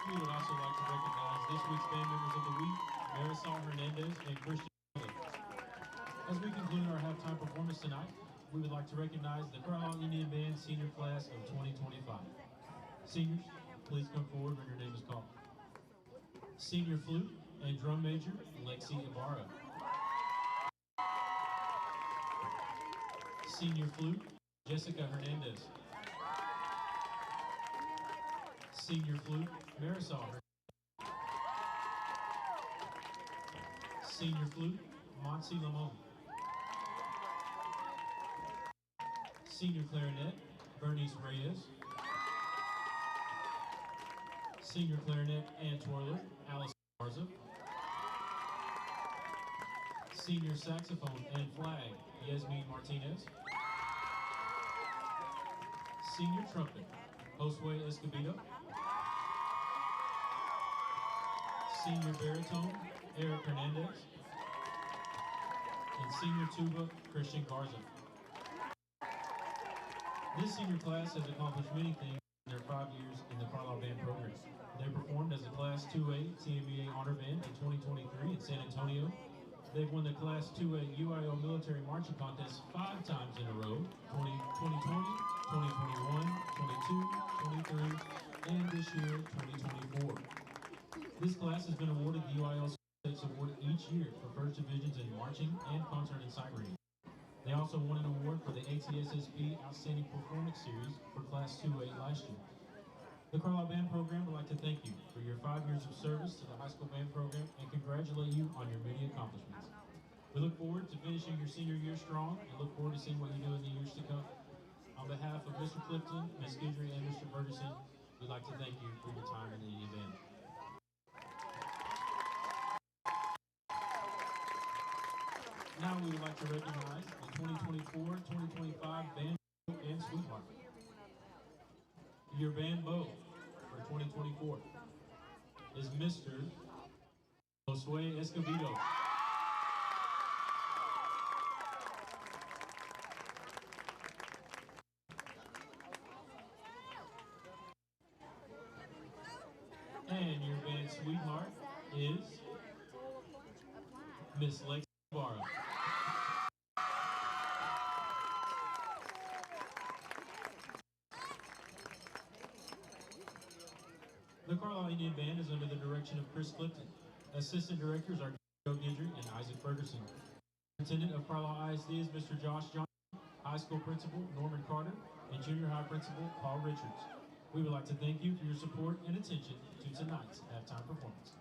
E: We would also like to recognize this week's band members of the week, Marisol Hernandez and Christian. As we conclude our halftime performance tonight, we would like to recognize the Carlisle Indian Band senior class of 2025. Seniors, please come forward when your name is called. Senior flute and drum major, Lexi Ibarra. Senior flute, Jessica Hernandez. Senior flute, Marisol Hernandez. Senior flute, Monty Lamone. Senior clarinet, Bernice Reyes. Senior clarinet and twirler, Alice Garza. Senior saxophone and flag, Yasmin Martinez. Senior trumpet, Josue Escobedo. Senior baritone, Eric Hernandez. And senior tuba, Christian Garza. This senior class has accomplished many things in their 5 years in the Carlisle Band program. They performed as a Class 2A TMBA Honor Band in 2023 in San Antonio. They've won the Class 2A UIO Military Marching Contest 5 times in a row, 2020, 2021, 22, 23, and this year, 2024. This class has been awarded the UIL States Award each year for first divisions in marching and concert and sight reading. They also won an award for the ATSSP Outstanding Performance Series for Class 2A last year. The Carlisle Band Program would like to thank you for your 5 years of service to the high school band program and congratulate you on your many accomplishments. We look forward to finishing your senior year strong and look forward to seeing what you do in the years to come. On behalf of Mr. Clifton, Ms. Guidry, and Mr. Ferguson, we'd like to thank you for your time in the Indian Band. Now we would like to recognize the 2024-2025 Band and Sweetheart. Your band bow for 2024 is Mr. Josue Escobedo. And your band Sweetheart is Miss Lexi Ibarra. The Carlisle Indian Band is under the direction of Chris Clifton. Assistant directors are Joe Guidry and Isaac Ferguson. Superintendent of Carlisle ISD is Mr. Josh Johnson, High School Principal Norman Carter, and Junior High Principal Paul Richards. We would like to thank you for your support and attention to tonight's halftime performance.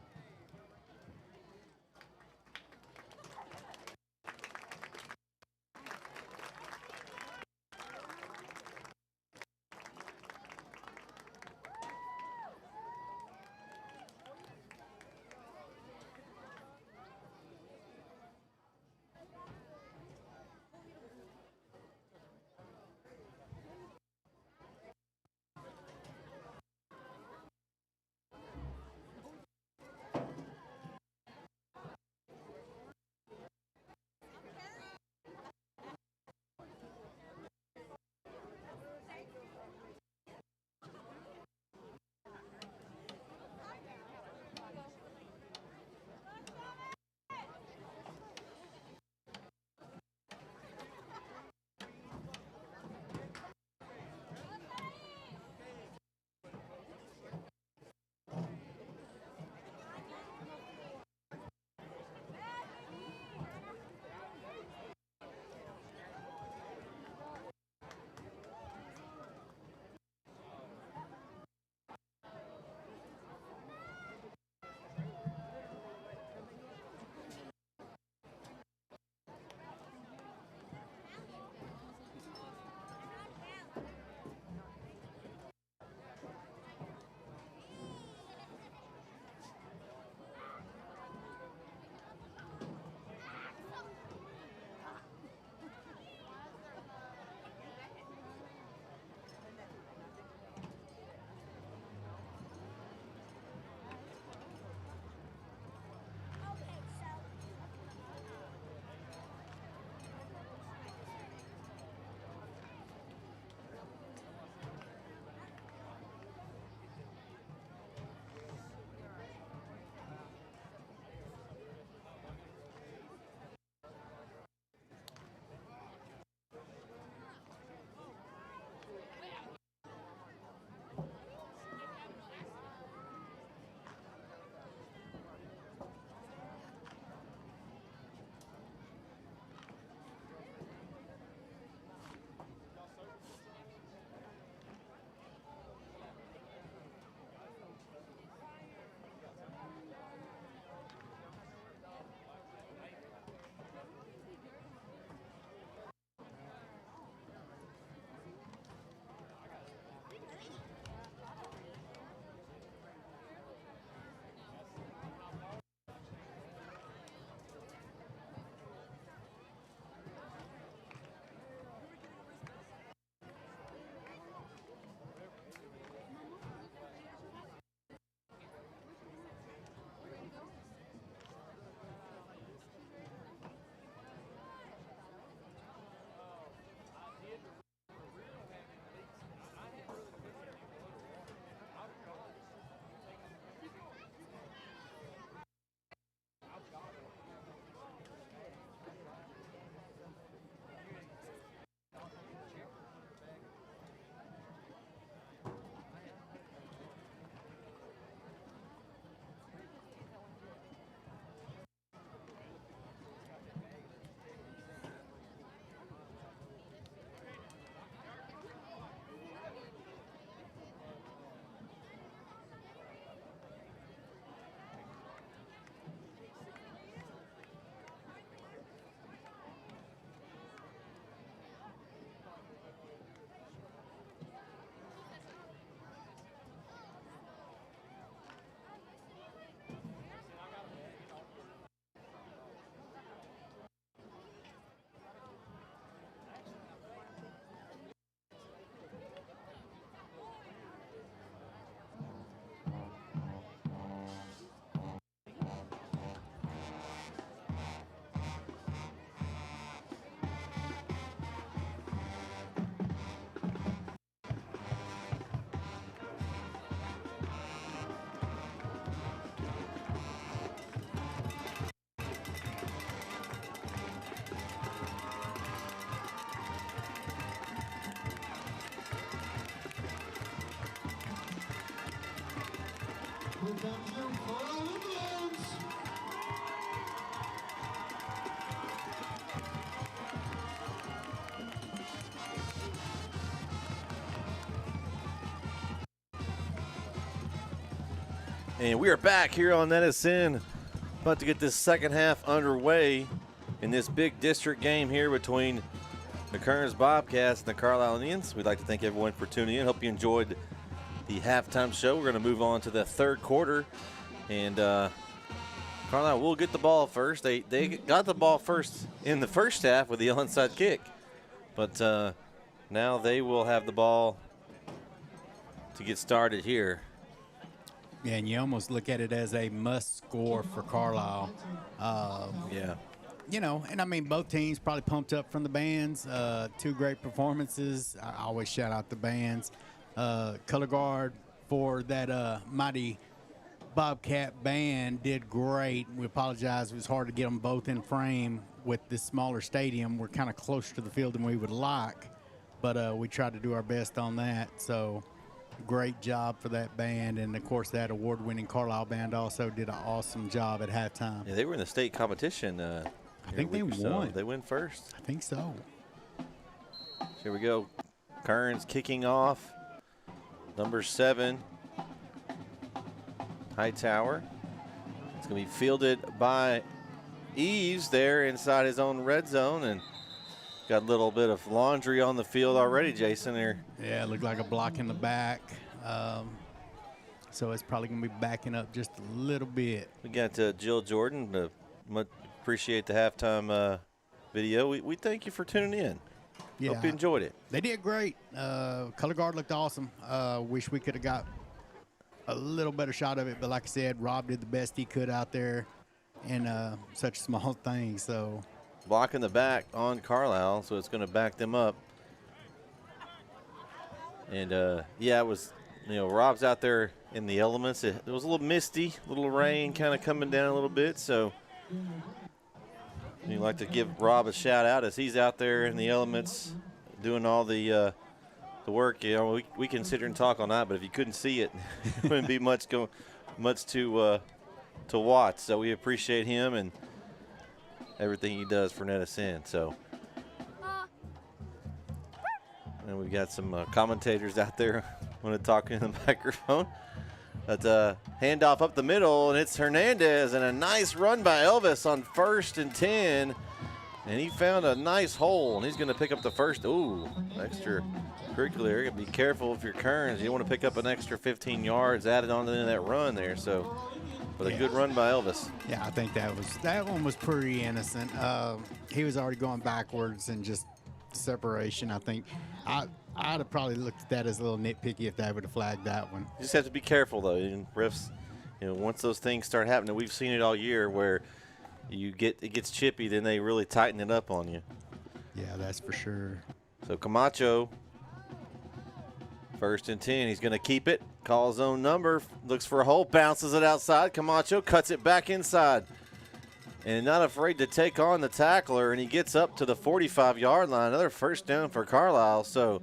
C: And we are back here on NSN, about to get this second half underway in this big district game here between the Kerens Bobcats and the Carlisle Indians. We'd like to thank everyone for tuning in. Hope you enjoyed the halftime show. We're going to move on to the third quarter, and Carlisle will get the ball first. They got the ball first in the first half with the onside kick, but now they will have the ball to get started here.
D: Yeah, and you almost look at it as a must score for Carlisle.
C: Yeah.
D: You know, and I mean, both teams probably pumped up from the bands. Two great performances. I always shout out the bands. Color guard for that mighty Bobcat band did great. We apologize. It was hard to get them both in frame with this smaller stadium. We're kind of closer to the field than we would like, but we tried to do our best on that. So great job for that band. And, of course, that award-winning Carlisle band also did an awesome job at halftime.
C: Yeah, they were in the state competition.
D: I think they won.
C: So. They win first.
D: I think so.
C: Here we go. Kerens kicking off. Number 7, Hightower. It's going to be fielded by Eves there inside his own red zone, and got a little bit of laundry on the field already, Jason. Here.
D: Yeah, it looked like a block in the back. So it's probably going to be backing up just a little bit.
C: We got Jill Jordan. Much appreciate the halftime video. We thank you for tuning in.
D: Yeah,
C: hope you enjoyed it.
D: They did great. Color guard looked awesome. Wish we could have got a little better shot of it, but like I said, Rob did the best he could out there in such small things. So
C: blocking the back on Carlisle, so it's going to back them up. And yeah, it was, Rob's out there in the elements. It was a little misty, a little rain kind of coming down a little bit, so we'd like to give Rob a shout out as he's out there in the elements doing all the work. We can sit here and talk all night, but if you couldn't see it, it wouldn't be much to watch. So we appreciate him and everything he does for NSN. So, and we've got some commentators out there want to talk in the microphone. But handoff up the middle, and it's Hernandez, and a nice run by Elvis on 1st and 10. And he found a nice hole, and he's going to pick up the first. Ooh, extracurricular. Be careful if you're Kerens. You want to pick up an extra 15 yards added on to that run there. So, but a good run by Elvis.
D: Yeah, I think that one was pretty innocent. He was already going backwards and just separation. I think I'd have probably looked at that as a little nitpicky if they would have flagged that one.
C: You just have to be careful, though. And refs, once those things start happening, we've seen it all year where it gets chippy, then they really tighten it up on you.
D: Yeah, that's for sure.
C: So Camacho, 1st and 10. He's going to keep it. Calls zone number. Looks for a hole. Bounces it outside. Camacho cuts it back inside. And not afraid to take on the tackler, and he gets up to the 45-yard line. Another first down for Carlisle. So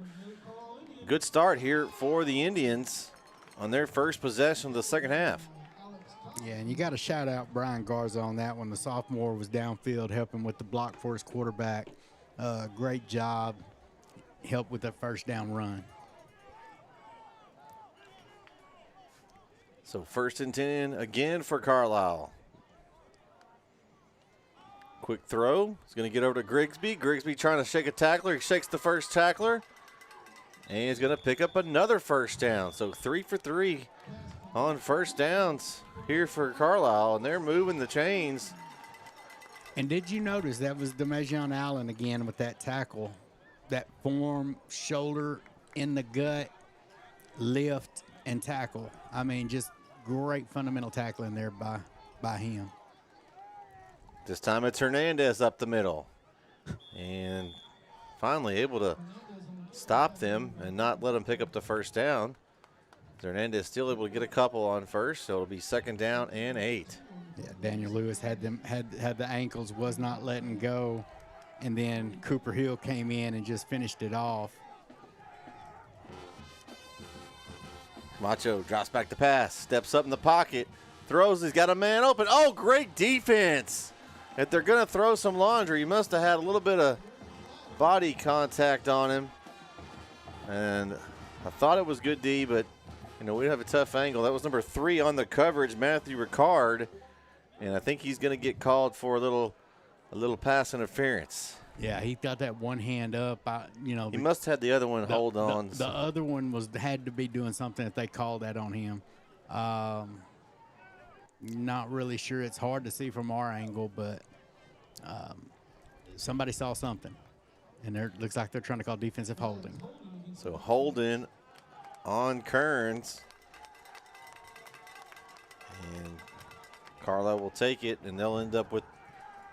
C: good start here for the Indians on their first possession of the second half.
D: Yeah, and you got to shout out Brian Garza on that one. The sophomore was downfield helping with the block for his quarterback. Great job. Helped with that first down run.
C: So 1st and 10 again for Carlisle. Quick throw. He's going to get over to Grigsby. Grigsby trying to shake a tackler. He shakes the first tackler. And he's going to pick up another first down. So 3 for 3 on first downs here for Carlisle. And they're moving the chains.
D: And did you notice that was DeMajion Allen again with that tackle? That form, shoulder in the gut, lift, and tackle. I mean, just great fundamental tackling there by him.
C: This time it's Hernandez up the middle. And finally able to stop them and not let them pick up the first down. Hernandez still able to get a couple on first, so it'll be 2nd down and 8.
D: Yeah, Daniel Lewis had the ankles, was not letting go. And then Cooper Hill came in and just finished it off.
C: Camacho drops back the pass, steps up in the pocket, throws, he's got a man open. Oh, great defense. If they're going to throw some laundry, he must have had a little bit of body contact on him. And I thought it was good D, but, we have a tough angle. That was number 3 on the coverage, Matthew Ricard. And I think he's going to get called for a little pass interference.
D: Yeah, he got that one hand up.
C: He must have had the other one hold on.
D: The other one had to be doing something if they called that on him. Not really sure. It's hard to see from our angle, but somebody saw something. And it looks like they're trying to call defensive holding.
C: So holding on Kerens. And Carlisle will take it, and they'll end up with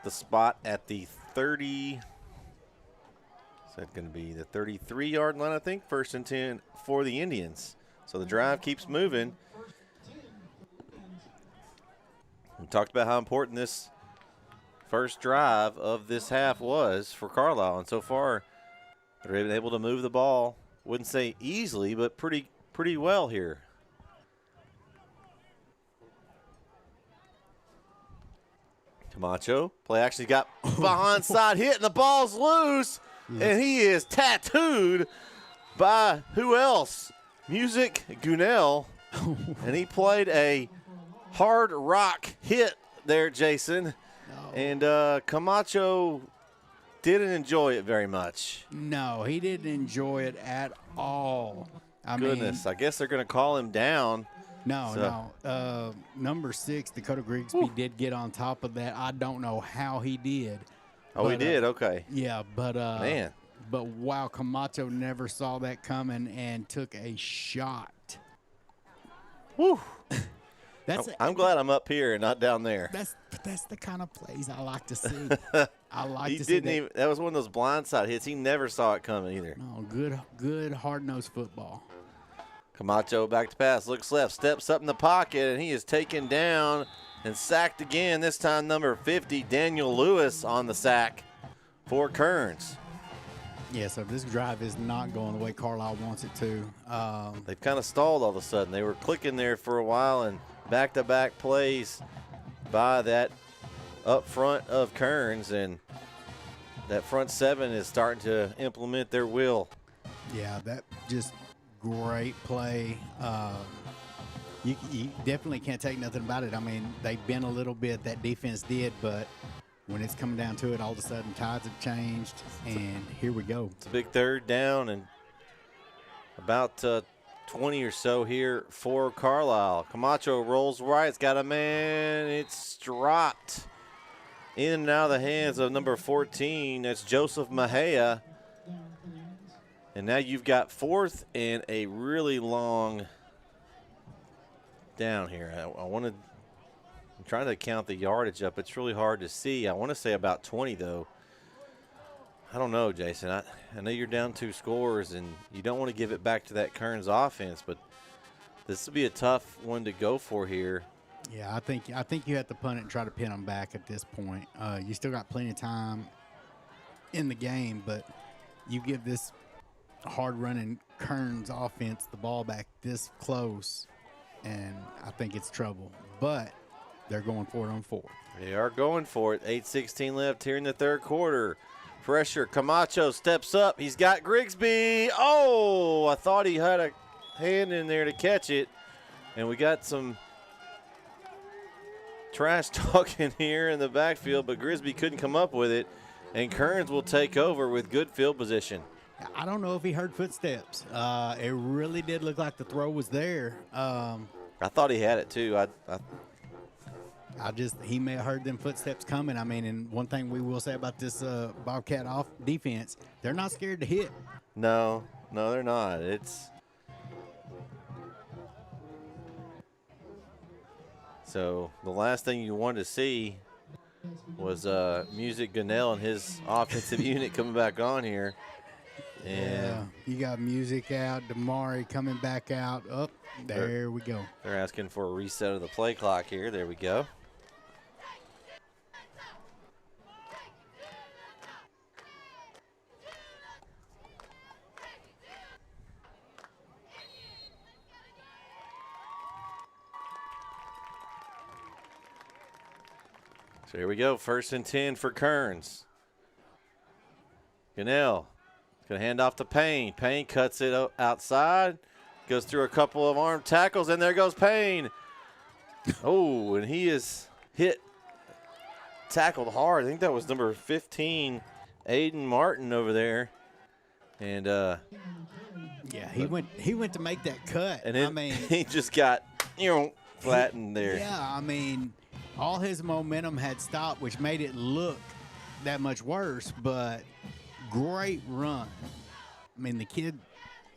C: the spot at the 30. Is that going to be the 33-yard line, I think? 1st and 10 for the Indians. So the drive keeps moving. We talked about how important this first drive of this half was for Carlisle, and so far they're able to move the ball. Wouldn't say easily, but pretty well here. Camacho, play actually got behind side hit, and the ball's loose, and he is tattooed by who else? Music Gunnell, and he played a hard rock hit there, Jason, and Camacho didn't enjoy it very much.
D: No, he didn't enjoy it at all. I
C: guess they're going to call him down.
D: No. Number 6, Dakota Grigsby, did get on top of that. I don't know how he did.
C: He did? Okay.
D: Yeah, but
C: man.
D: But wow, Camacho never saw that coming and took a shot.
C: Woo. I'm glad I'm up here and not down there.
D: That's the kind of plays I like to see. I like to
C: see
D: that.
C: That was one of those blindside hits. He never saw it coming either.
D: No, good hard-nosed football.
C: Camacho back to pass, looks left, steps up in the pocket, and he is taken down and sacked again. This time number 50, Daniel Lewis on the sack for Kerens.
D: Yeah, so this drive is not going the way Carlisle wants it to.
C: They've kind of stalled all of a sudden. They were clicking there for a while, and back-to-back plays by that up front of Kerens, and that front 7 is starting to implement their will.
D: Yeah, that just great play. You definitely can't take nothing about it. I mean, they bent a little bit, that defense did, but when it's coming down to it, all of a sudden tides have changed, and here we go.
C: It's a big 3rd down and about 20 or so here for Carlisle. Camacho rolls right. It's got a man. It's dropped in and out of the hands of number 14. That's Joseph Mejia. And now you've got 4th and a really long down here. I'm trying to count the yardage up. It's really hard to see. I want to say about 20, though. I don't know, Jason. I know you're down 2 scores, and you don't want to give it back to that Kerens offense, but this will be a tough one to go for here.
D: Yeah, I think you have to punt it and try to pin them back at this point. You still got plenty of time in the game, but you give this hard-running Kerens offense the ball back this close, and I think it's trouble. But they're going for it on 4th.
C: They are going for it. 8:16 left here in the 3rd quarter. Pressure. Camacho steps up. He's got Grigsby. Oh, I thought he had a hand in there to catch it. And we got some trash talking here in the backfield, but Grigsby couldn't come up with it. And Kerens will take over with good field position.
D: I don't know if he heard footsteps. It really did look like the throw was there.
C: I thought he had it too.
D: He may have heard them footsteps coming. I mean, and one thing we will say about this Bobcat off defense, they're not scared to hit.
C: No, they're not. So the last thing you wanted to see was Music Gunnell and his offensive unit coming back on here. And
D: yeah, you got Music out, Damari coming back out. Up there we go.
C: They're asking for a reset of the play clock here. There we go. So here we go. 1st and 10 for Kerens. Gunnell going to hand off to Payne. Payne cuts it outside. Goes through a couple of arm tackles, and there goes Payne. Oh, and he is tackled hard. I think that was number 15, Aiden Martin over there. And
D: yeah, he went to make that cut.
C: And then he just got flattened there.
D: Yeah, I mean, all his momentum had stopped, which made it look that much worse, but great run. I mean, the kid,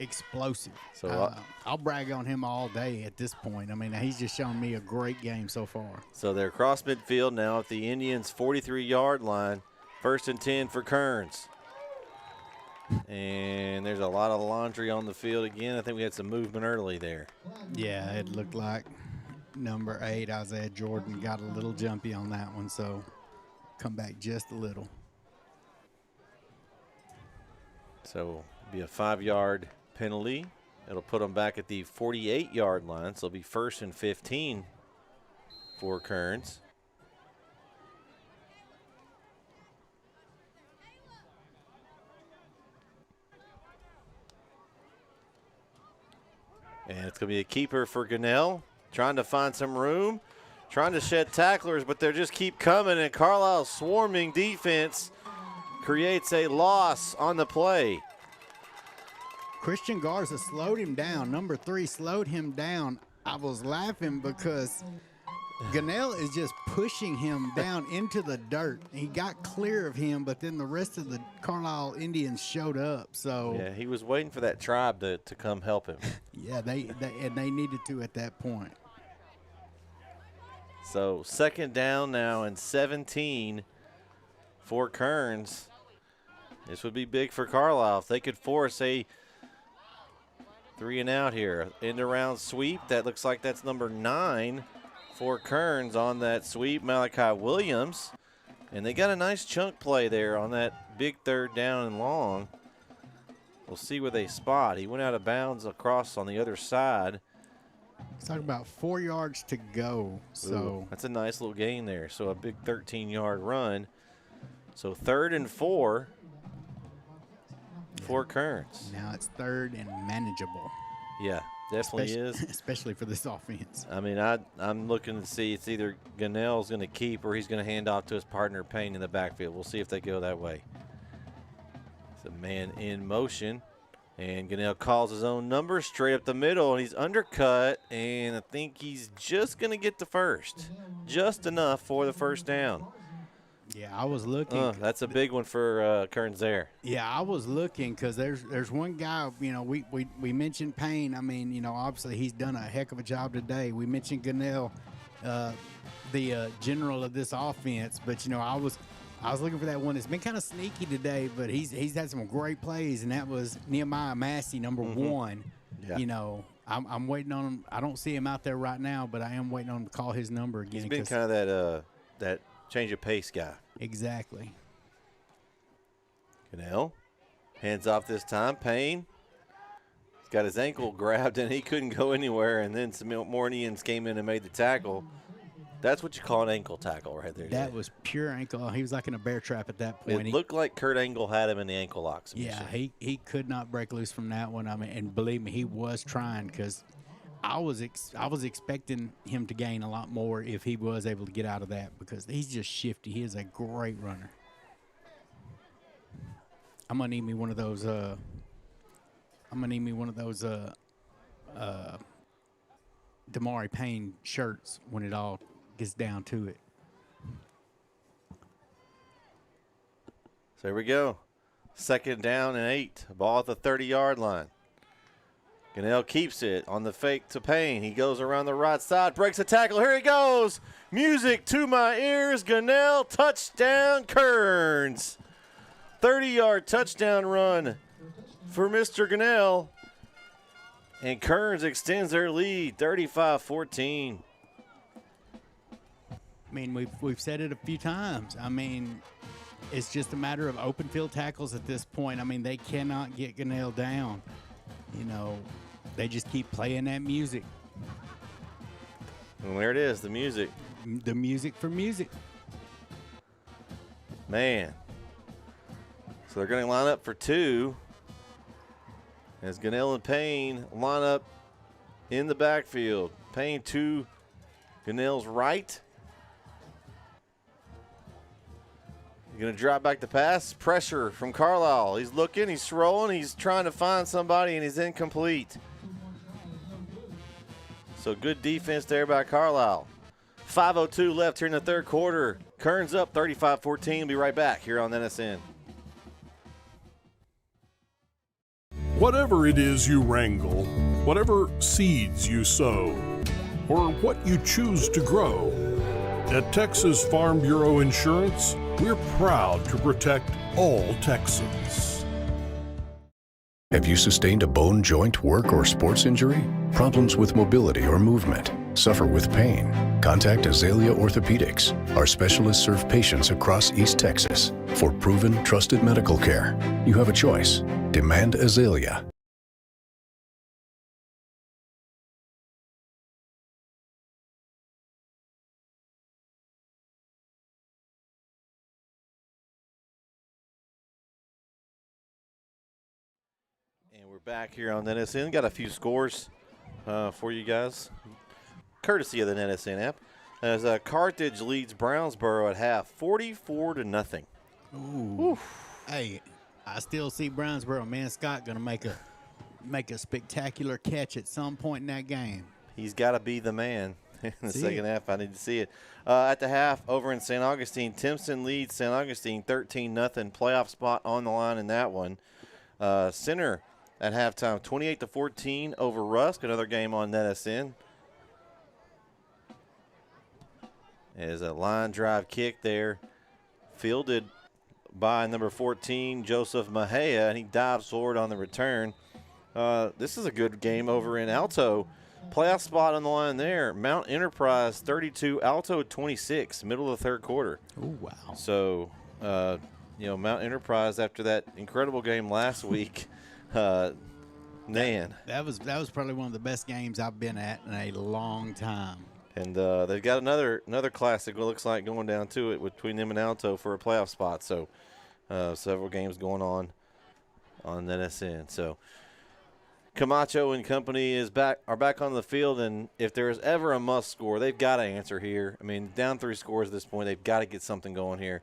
D: explosive.
C: So
D: I'll brag on him all day at this point. I mean, he's just shown me a great game so far.
C: So they're across midfield now at the Indians' 43-yard line. 1st and 10 for Kerens. And there's a lot of laundry on the field again. I think we had some movement early there.
D: Yeah, it looked like number 8, Isaiah Jordan, got a little jumpy on that one, so come back just a little.
C: So it'll be a 5-yard penalty. It'll put them back at the 48-yard line, so it'll be 1st and 15 for Kerens. And it's going to be a keeper for Gunnell, trying to find some room, trying to shed tacklers, but they just keep coming, and Carlisle's swarming defense creates a loss on the play.
D: Christian Garza slowed him down. Number 3 slowed him down. I was laughing because Gunnell is just pushing him down into the dirt. He got clear of him, but then the rest of the Carlisle Indians showed up. So
C: yeah, he was waiting for that tribe to come help him.
D: Yeah, they needed to at that point.
C: So 2nd down now and 17 for Kerens. This would be big for Carlisle if they could force a 3-and-out here. End around sweep. That looks like that's number 9 for Kerens on that sweep, Malachi Williams. And they got a nice chunk play there on that big 3rd down and long. We'll see where they spot. He went out of bounds across on the other side.
D: He's talking about 4 yards to go. So
C: ooh, that's a nice little gain there. So a big 13-yard run. So 3rd and 4 for Kerens.
D: Now it's 3rd and manageable.
C: Yeah, definitely is.
D: Especially for this offense.
C: I mean, I'm looking to see it's either Gunnell's going to keep or he's going to hand off to his partner Payne in the backfield. We'll see if they go that way. It's a man in motion. And Gunnell calls his own number straight up the middle, and he's undercut, and I think he's just going to get the first. Just enough for the 1st down.
D: Yeah, I was looking.
C: That's a big one for Kerens there.
D: Yeah, I was looking because there's one guy, we mentioned Payne. I mean, obviously he's done a heck of a job today. We mentioned Gunnell, the general of this offense, but, I was looking for that one that's been kind of sneaky today, but he's had some great plays, and that was Nehemiah Massey, number 1. Yeah. I'm waiting on him. I don't see him out there right now, but I am waiting on him to call his number again.
C: He's been kind of that change of pace guy.
D: Exactly.
C: Gunnell hands off this time. Payne. He's got his ankle grabbed, and he couldn't go anywhere, and then some more Indians came in and made the tackle. That's what you call an ankle tackle right there.
D: That was pure ankle. He was like in a bear trap at that point.
C: It looked like Kurt Angle had him in the ankle lock submission.
D: Yeah, he could not break loose from that one. I mean, and believe me, he was trying because I was expecting him to gain a lot more if he was able to get out of that because he's just shifty. He is a great runner. I'm gonna need me one of those. Damari Payne shirts when it all gets down to it.
C: So here we go. 2nd down and 8. Ball at the 30-yard line. Gunnell keeps it on the fake to Payne. He goes around the right side, breaks a tackle. Here he goes. Music to my ears. Gunnell, touchdown, Kerens. 30-yard touchdown run for Mr. Gunnell. And Kerens extends their lead, 35-14.
D: I mean, we've said it a few times. I mean, it's just a matter of open field tackles at this point. I mean, they cannot get Gunnell down. They just keep playing that music.
C: And there it is, the music.
D: The music for music.
C: Man. So they're going to line up for two. As Gunnell and Payne line up in the backfield. Payne to Gunnell's right. He's going to drop back the pass. Pressure from Carlisle. He's looking, he's rolling, he's trying to find somebody, and he's incomplete. So good defense there by Carlisle. 5:02 left here in the third quarter. Kerens up 35-14. Be right back here on NSN.
K: Whatever it is you wrangle, whatever seeds you sow, or what you choose to grow, at Texas Farm Bureau Insurance, we're proud to protect all Texans.
H: Have you sustained a bone, joint, work, or sports injury? Problems with mobility or movement? Suffer with pain? Contact Azalea Orthopedics. Our specialists serve patients across East Texas. For proven, trusted medical care, you have a choice. Demand Azalea.
C: And we're back here on the NSN. Got a few scores for you guys, courtesy of the NSN app. As Carthage leads Brownsboro at half, 44-0.
D: Ooh. Oof. Hey, I still see Brownsboro. Man, Scott going to make a spectacular catch at some point in that game.
C: He's got to be the man in the second half. I need to see it. At the half, over in St. Augustine, Timpson leads St. Augustine 13-0. Playoff spot on the line in that one. Center at halftime, 28-14 over Rusk. Another game on NSN. As a line drive kick there, fielded by number 14, Joseph Mejia, and he dives forward on the return. This is a good game over in Alto. Playoff spot on the line there. Mount Enterprise 32, Alto 26, middle of the third quarter.
D: Oh, wow.
C: So, Mount Enterprise after that incredible game last week, man.
D: That was probably one of the best games I've been at in a long time.
C: And they've got another classic, what looks like, going down to it between them and Alto for a playoff spot. So several games going on NSN. So Camacho and company are back on the field, and if there is ever a must score, they've got to answer here. I mean, down 3 scores at this point, they've got to get something going here.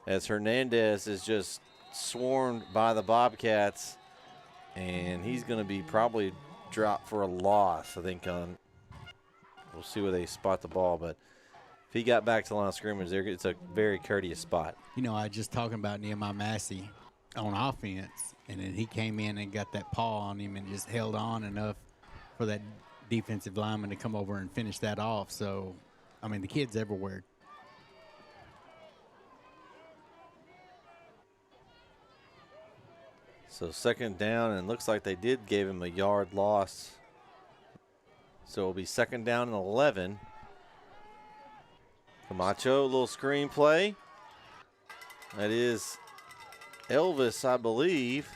C: As Hernandez is just swarmed by the Bobcats, and he's going to be probably dropped for a loss, I think, we'll see where they spot the ball, but if he got back to the line of scrimmage there, it's a very courteous spot.
D: I was just talking about Nehemiah Massey on offense, and then he came in and got that paw on him and just held on enough for that defensive lineman to come over and finish that off. So, I mean, the kid's everywhere.
C: So second down, and it looks like they did give him a yard loss. So it'll be second down and 11. Camacho, a little screen play. That is Elvis, I believe.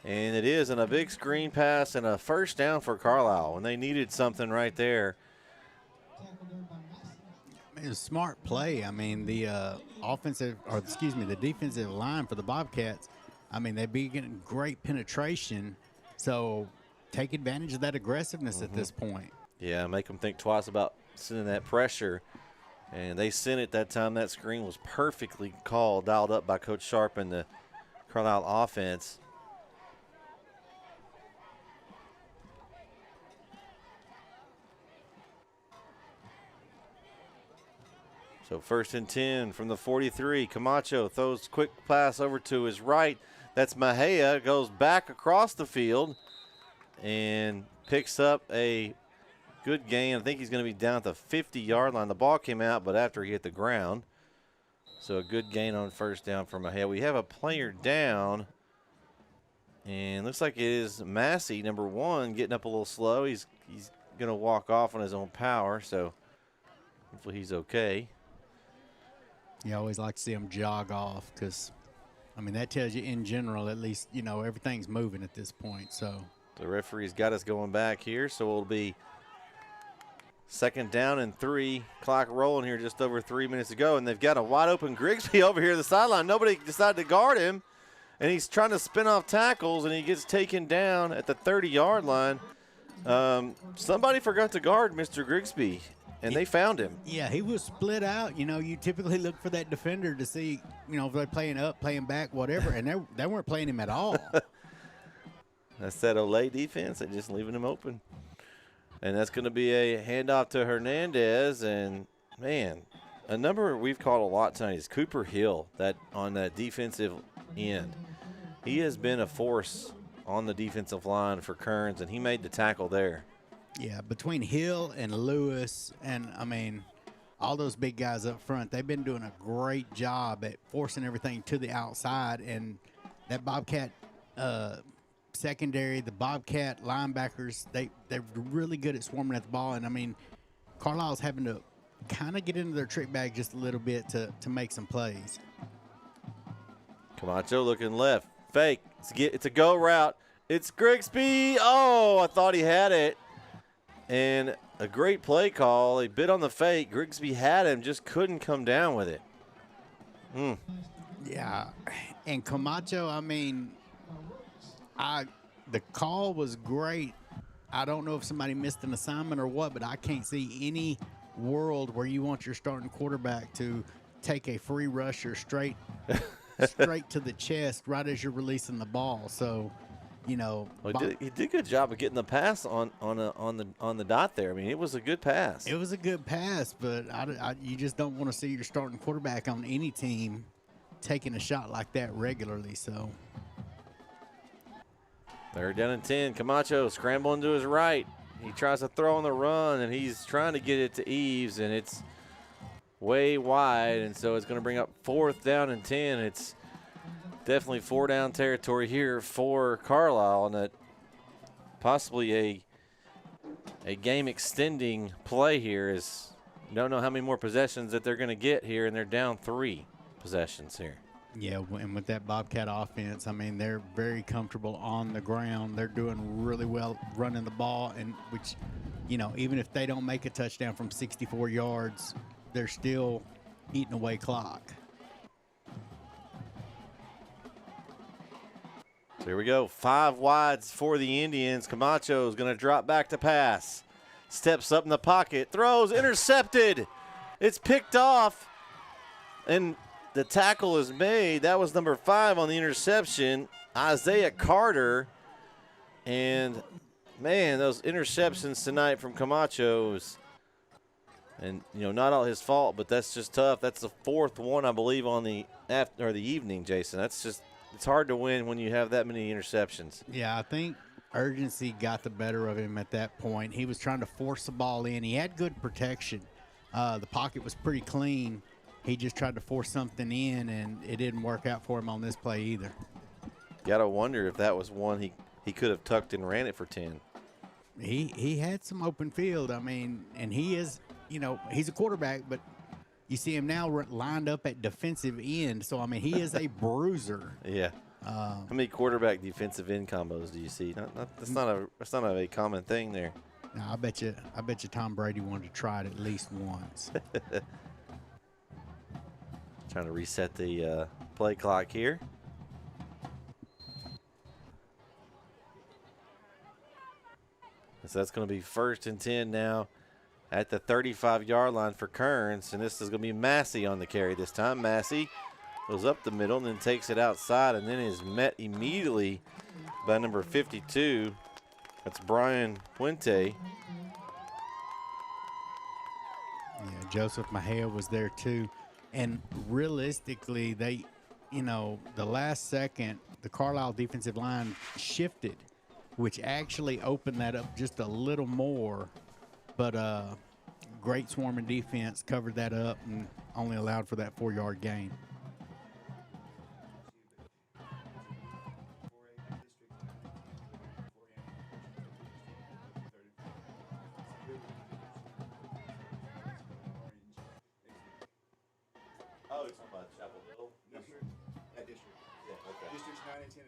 C: And it is, and a big screen pass and a first down for Carlisle. And they needed something right there.
D: It was a smart play. I mean, the the defensive line for the Bobcats, I mean, they've been getting great penetration. So take advantage of that aggressiveness at this point.
C: Yeah, make them think twice about sending that pressure. And they sent it that time. That screen was perfectly called, dialed up by Coach Sharp and the Carlisle offense. So 1st and 10 from the 43. Camacho throws quick pass over to his right. That's Mejia, goes back across the field and picks up a good gain. I think he's going to be down at the 50-yard line. The ball came out, but after he hit the ground. So a good gain on first down for Mejia. We have a player down, and looks like it is Massey, number 1, getting up a little slow. He's going to walk off on his own power, so hopefully he's okay.
D: You always like to see him jog off because, I mean, that tells you in general at least, everything's moving at this point. So
C: the referee's got us going back here, so it'll be Second down and 3. Clock rolling here just over 3 minutes to go, and they've got a wide open Grigsby over here at the sideline. Nobody decided to guard him, and he's trying to spin off tackles, and he gets taken down at the 30-yard line. Somebody forgot to guard Mr. Grigsby, and they found him.
D: Yeah, he was split out. You know, you typically look for that defender to see, you know, if they're playing up, playing back, whatever, and they weren't playing him at all.
C: That's that Olay defense. They're just leaving him open. And that's going to be a handoff to Hernandez. And, man, a number we've called a lot tonight is Cooper Hill that on that defensive end. He has been a force on the defensive line for Kerens, and he made the tackle there.
D: Yeah, between Hill and Lewis and, I mean, all those big guys up front, they've been doing a great job at forcing everything to the outside. And that Bobcat secondary, the Bobcat linebackers, they're really good at swarming at the ball. And, I mean, Carlisle's having to kind of get into their trick bag just a little bit to make some plays.
C: Camacho looking left. Fake. It's a go route. It's Grigsby. Oh, I thought he had it. And a great play call. He bit on the fake. Grigsby had him, just couldn't come down with it.
D: Yeah. And Camacho, I mean, the call was great. I don't know if somebody missed an assignment or what, but I can't see any world where you want your starting quarterback to take a free rusher straight to the chest right as you're releasing the ball. So, you know,
C: he did a good job of getting the pass on the dot there. I mean, it was a good pass.
D: It was a good pass, but you just don't want to see your starting quarterback on any team taking a shot like that regularly. So.
C: Third down and 10. Camacho scrambling to his right. He tries to throw on the run, and he's trying to get it to Eves, and it's way wide, and so it's going to bring up 4th down and 10. It's definitely 4-down territory here for Carlisle, and that possibly a game-extending play here is you don't know how many more possessions that they're going to get here, and they're down 3 possessions here.
D: Yeah, and with that Bobcat offense, I mean, they're very comfortable on the ground. They're doing really well running the ball, and which, you know, even if they don't make a touchdown from 64 yards, they're still eating away clock.
C: So here we go. 5 wides for the Indians. Camacho is going to drop back to pass. Steps up in the pocket. Throws. Intercepted. It's picked off. And the tackle is made. That was number 5 on the interception, Isaiah Carter. And, man, those interceptions tonight from Camacho's. And, you know, not all his fault, but that's just tough. That's the 4th one, I believe, on the evening, Jason. That's just, it's hard to win when you have that many interceptions.
D: Yeah, I think urgency got the better of him at that point. He was trying to force the ball in. He had good protection. The pocket was pretty clean. He just tried to force something in, and it didn't work out for him on this play either.
C: Got to wonder if that was one he could have tucked and ran it for 10.
D: He had some open field. I mean, and he is, you know, he's a quarterback, but you see him now lined up at defensive end. So, I mean, he is a bruiser.
C: Yeah. How many quarterback defensive end combos do you see? That's not a common thing there.
D: No, I bet you Tom Brady wanted to try it at least once.
C: Trying to reset the play clock here. So that's going to be 1st and 10 now at the 35-yard line for Kerens. And this is going to be Massey on the carry this time. Massey goes up the middle and then takes it outside and then is met immediately by number 52. That's Brian Puente.
D: Yeah, Joseph Mejia was there too. And realistically, they, you know, the last second, the Carlisle defensive line shifted, which actually opened that up just a little more. But great swarming defense covered that up and only allowed for that 4-yard gain.
C: Oh, it's about Chapel Hill District?
L: That district.
C: Yeah, okay.
L: Districts 9 and 10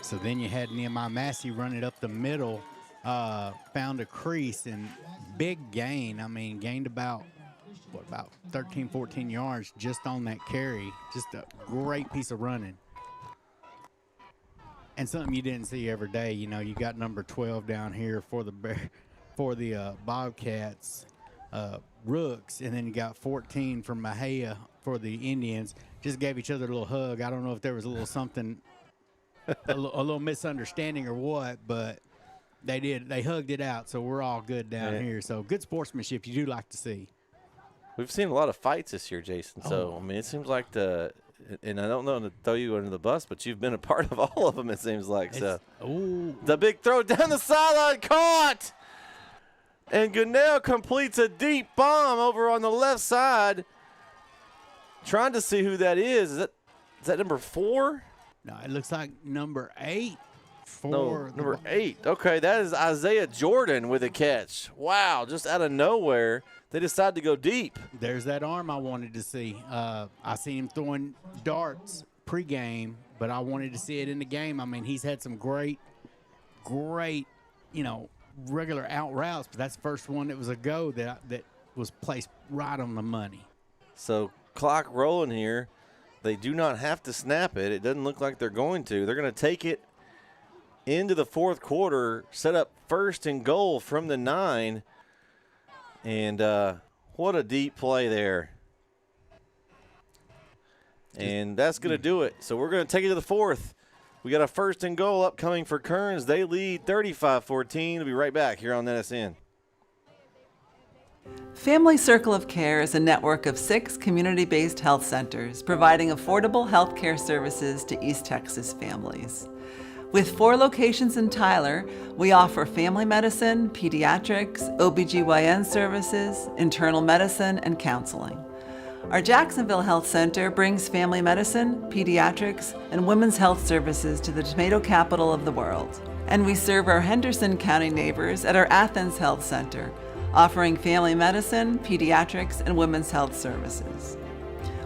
D: So then you had Nehemiah Massey run it up the middle, found a crease and big gain. I mean, gained about 13, 14 yards just on that carry. Just a great piece of running. And something you didn't see every day. You know, you got number 12 down here for the Bobcats, Rooks, and then you got 14 from Mahia for the Indians. Just gave each other a little hug. I don't know if there was a little something, a little misunderstanding or what, but they did. They hugged it out, so we're all good down here. So good sportsmanship you do like to see.
C: We've seen a lot of fights this year, Jason. So, I mean, it seems like and I don't know to throw you under the bus, but you've been a part of all of them, it seems like. So, the big throw down the sideline, caught! And Gunnell completes a deep bomb over on the left side. Trying to see who that is. Is that number 4?
D: No, it looks like number 8.
C: Number 8. Okay, that is Isaiah Jordan with a catch. Wow, just out of nowhere, they decided to go deep.
D: There's that arm I wanted to see. I seen him throwing darts pregame, but I wanted to see it in the game. I mean, he's had some great, regular out routes, but that's the first one that was a go that was placed right on the money.
C: So clock rolling here. They do not have to snap it. It doesn't look like they're going to. They're going to take it into the fourth quarter, set up 1st and goal from the 9. And what a deep play there. And that's going to do it. So we're going to take it to the 4th. We got a 1st and goal upcoming for Kerens. They lead 35-14. We'll be right back here on NSN.
G: Family Circle of Care is a network of 6 community-based health centers providing affordable health care services to East Texas families. With 4 locations in Tyler, we offer family medicine, pediatrics, OBGYN services, internal medicine, and counseling. Our Jacksonville Health Center brings family medicine, pediatrics, and women's health services to the tomato capital of the world. And we serve our Henderson County neighbors at our Athens Health Center, offering family medicine, pediatrics, and women's health services.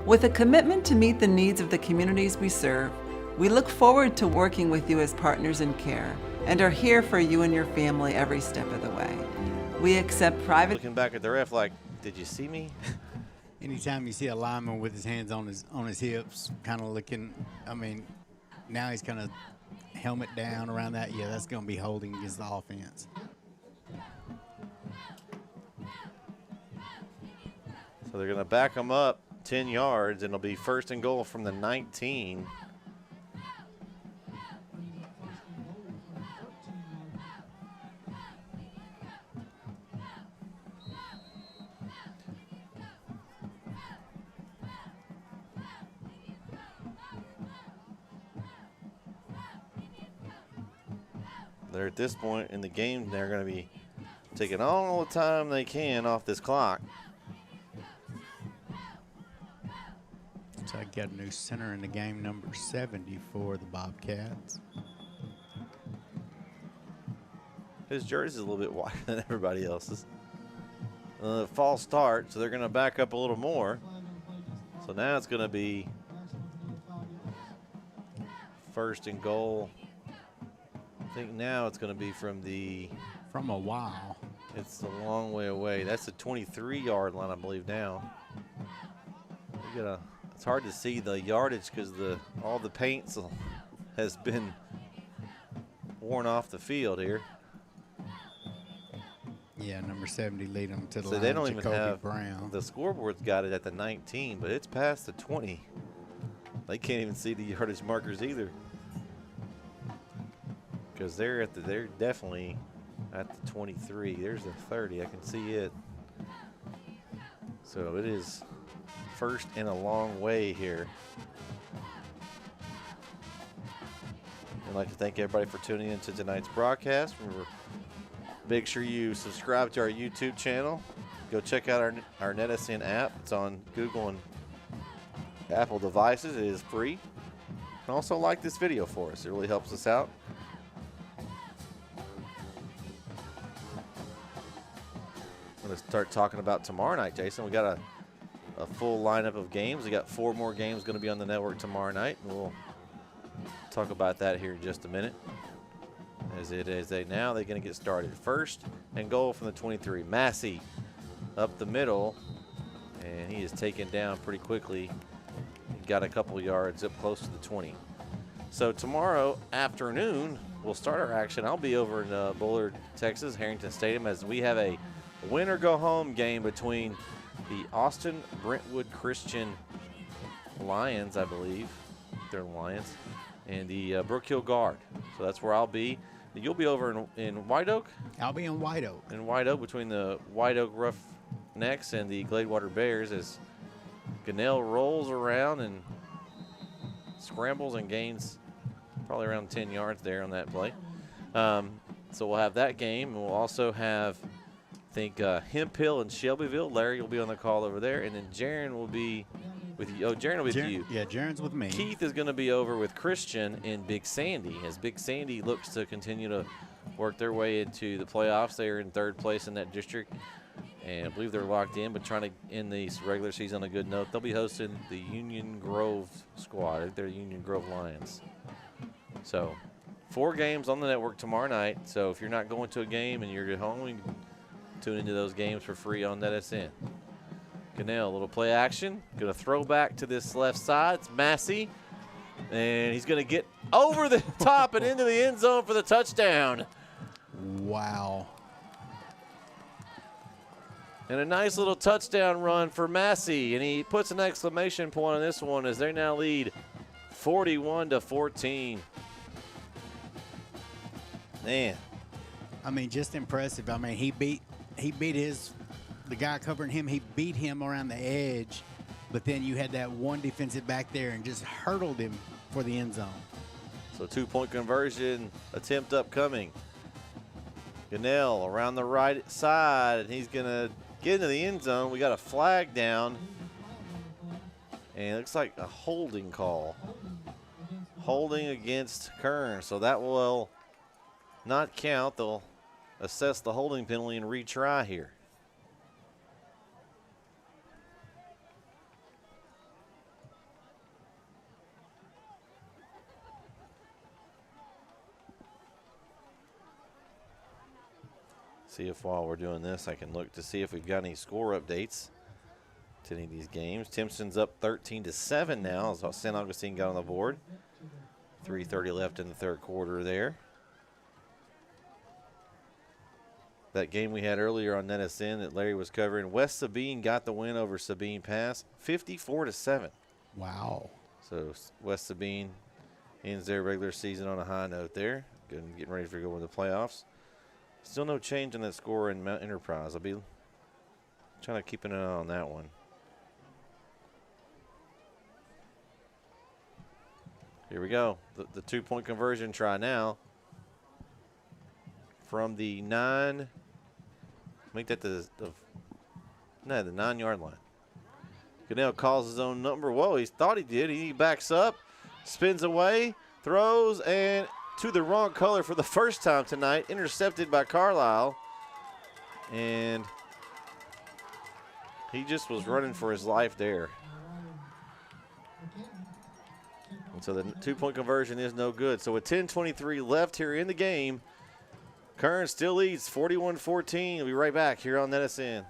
G: With a commitment to meet the needs of the communities we serve, we look forward to working with you as partners in care and are here for you and your family every step of the way. We accept private...
C: Looking back at the ref like, did you see me?
D: Anytime you see a lineman with his hands on his hips, kind of looking, I mean, now he's kind of helmet down around that. Yeah, that's going to be holding against the offense.
C: So they're going to back them up 10 yards, and it'll be 1st and goal from the 19. They're at this point in the game, they're going to be taking all the time they can off this clock.
D: So I got a new center in the game, number 70 for the Bobcats.
C: His jersey is a little bit wider than everybody else's. False start, so they're going to back up a little more. So now it's going to be 1st and goal. I think now it's going to be
D: from a while.
C: It's a long way away. That's the 23-yard line, I believe, now. It's hard to see the yardage because all the paint has been worn off the field here.
D: Yeah, number 70 lead them to the
C: So
D: line.
C: they don't even
D: Jacoby
C: have
D: Brown.
C: the scoreboard's got it at the 19, but it's past the 20. They can't even see the yardage markers either. Because they're definitely at the 23. There's the 30. I can see it. So it is 1st and a long way here. I'd like to thank everybody for tuning in to tonight's broadcast. Remember, make sure you subscribe to our YouTube channel. Go check out our NetSN app. It's on Google and Apple devices. It is free. And also like this video for us. It really helps us out. I'm going to start talking about tomorrow night, Jason. We got a full lineup of games. We got 4 more games going to be on the network tomorrow night, and we'll talk about that here in just a minute. Now they're going to get started. First and goal from the 23. Massey up the middle, and he is taken down pretty quickly. He got a couple yards up close to the 20. So tomorrow afternoon, we'll start our action. I'll be over in Bullard, Texas, Harrington Stadium, as we have a win-or-go-home game between the Austin Brentwood Christian Lions, I believe. They're Lions. And the Brook Hill Guard. So that's where I'll be. You'll be over in White Oak?
D: I'll be in White Oak.
C: In White Oak, between the White Oak Roughnecks and the Gladewater Bears, as Gunnell rolls around and scrambles and gains probably around 10 yards there on that play. So we'll have that game, and we'll also have, I think, Hemp Hill and Shelbyville. Larry will be on the call over there, and then Jaron will be with you. Oh, Jaron will be with you.
D: Yeah, Jaron's with me.
C: Keith is going to be over with Christian in Big Sandy, as Big Sandy looks to continue to work their way into the playoffs. They are in third place in that district, and I believe they're locked in, but trying to end the regular season on a good note. They'll be hosting the Union Grove squad. They're the Union Grove Lions. So 4 games on the network tomorrow night. So if you're not going to a game and you're at home, you can tune into those games for free on NetSN. Gunnell, a little play action. Going to throw back to this left side. It's Massey. And he's going to get over the top and into the end zone for the touchdown.
D: Wow.
C: And a nice little touchdown run for Massey. And he puts an exclamation point on this one as they now lead 41-14. Man.
D: I mean, just impressive. I mean, he beat the guy covering him. He beat him around the edge, but then you had that one defensive back there and just hurdled him for the end zone.
C: So 2-point conversion attempt upcoming. Gunnell around the right side, and he's going to get into the end zone. We got a flag down, and it looks like a holding call. Holding against Kerens, so that will not count. They'll assess the holding penalty and retry here. See if while we're doing this, I can look to see if we've got any score updates to any of these games. Timpson's up 13-7 now as St. Augustine got on the board. 3:30 left in the third quarter there. That game we had earlier on NetSN that Larry was covering, West Sabine got the win over Sabine Pass, 54-7.
D: Wow.
C: So West Sabine ends their regular season on a high note there. Getting ready for going to the playoffs. Still no change in that score in Mount Enterprise. I'll be trying to keep an eye on that one. Here we go. The 2-point conversion try now. From the 9, make that the 9-yard line. Gunnell calls his own number. Whoa, he thought he did. He backs up, spins away, throws, and to the wrong color for the first time tonight. Intercepted by Carlisle. And he just was running for his life there. And so the 2-point conversion is no good. So with 10:23 left here in the game, Kerens still leads 41-14. We'll be right back here on NetSN.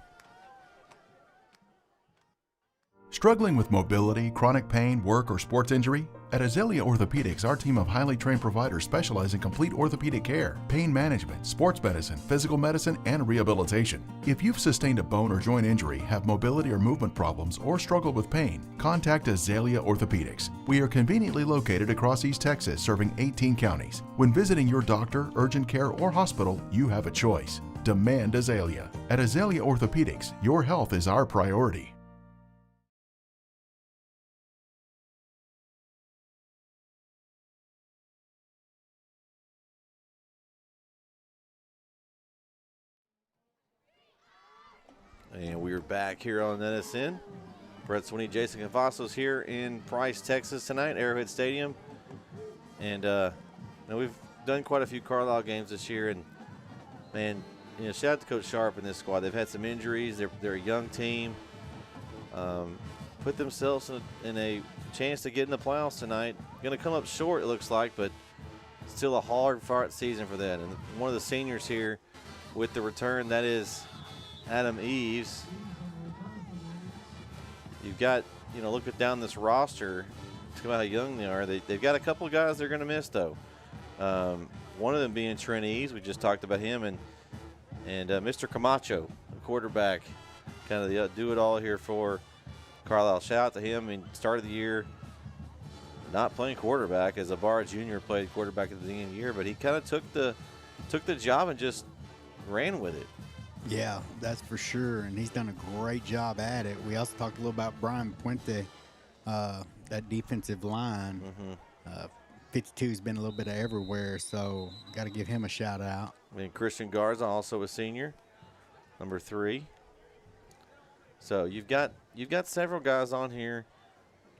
F: Struggling with mobility, chronic pain, work, or sports injury? At Azalea Orthopedics, our team of highly trained providers specialize in complete orthopedic care, pain management, sports medicine, physical medicine, and rehabilitation. If you've sustained a bone or joint injury, have mobility or movement problems, or struggle with pain, contact Azalea Orthopedics. We are conveniently located across East Texas, serving 18 counties. When visiting your doctor, urgent care, or hospital, you have a choice. Demand Azalea. At Azalea Orthopedics, your health is our priority.
C: And we're back here on NetSN. Brett Swinney, Jason Cavazos here in Price, Texas tonight, Arrowhead Stadium. And we've done quite a few Carlisle games this year. And, man, shout out to Coach Sharp and this squad. They've had some injuries. They're a young team. Put themselves in a chance to get in the playoffs tonight. Going to come up short, it looks like, but still a hard-fought season for them. And one of the seniors here with the return, that is Adam Eves. You've got, look at down this roster. Think about how young they are. They've got a couple of guys they're going to miss, though. One of them being Trent Eves. We just talked about him. And Mr. Camacho, the quarterback, kind of the do-it-all here for Carlisle. Shout out to him. I mean, started the year not playing quarterback, as Ibarra Jr. played quarterback at the beginning of the year, but he kind of took the job and just ran with it.
D: Yeah, that's for sure, and he's done a great job at it. We also talked a little about Brian Puente, that defensive line. 52's been a little bit of everywhere, so got to give him a shout out.
C: And Christian Garza, also a senior, number 3. So you've got several guys on here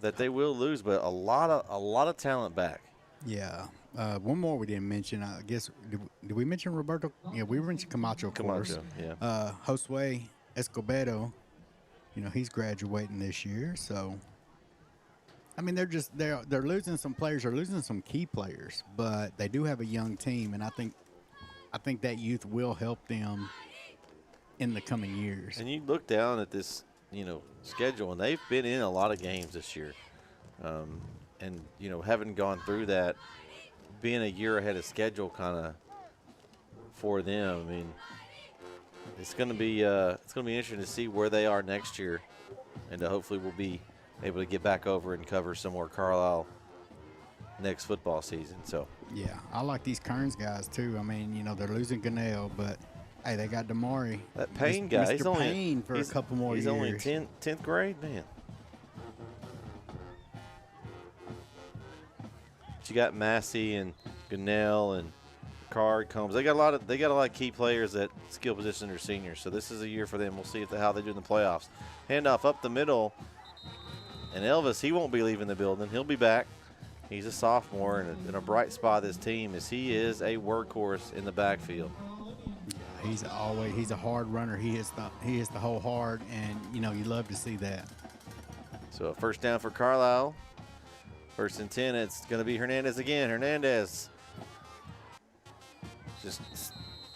C: that they will lose, but a lot of talent back.
D: Yeah. One more we didn't mention. I guess did we mention Roberto? Yeah, we mentioned Camacho, of course.
C: Yeah.
D: Josue Escobedo, he's graduating this year. So, I mean, they're losing some players. They're losing some key players, but they do have a young team, and I think that youth will help them in the coming years.
C: And you look down at this, schedule, and they've been in a lot of games this year, and having gone through that, being a year ahead of schedule, kind of for them. I mean, it's going to be interesting to see where they are next year, and hopefully we'll be able to get back over and cover some more Carlisle next football season. So
D: yeah, I like these Kerens guys too. I mean, they're losing Ganell, but hey, they got Damari.
C: That Payne guy, he's only
D: Payne for a couple more years.
C: He's only 10th grade, man. But you got Massey and Ganell and Card Combs. They got a lot of key players that skill position are seniors. So this is a year for them. We'll see how they do in the playoffs. Handoff up the middle, and Elvis, he won't be leaving the building. He'll be back. He's a sophomore and a bright spot of this team, as he is a workhorse in the backfield.
D: He's a hard runner. He hits the hole hard, and you love to see that.
C: So a first down for Carlisle. 1st and 10. It's going to be Hernandez again. Hernandez just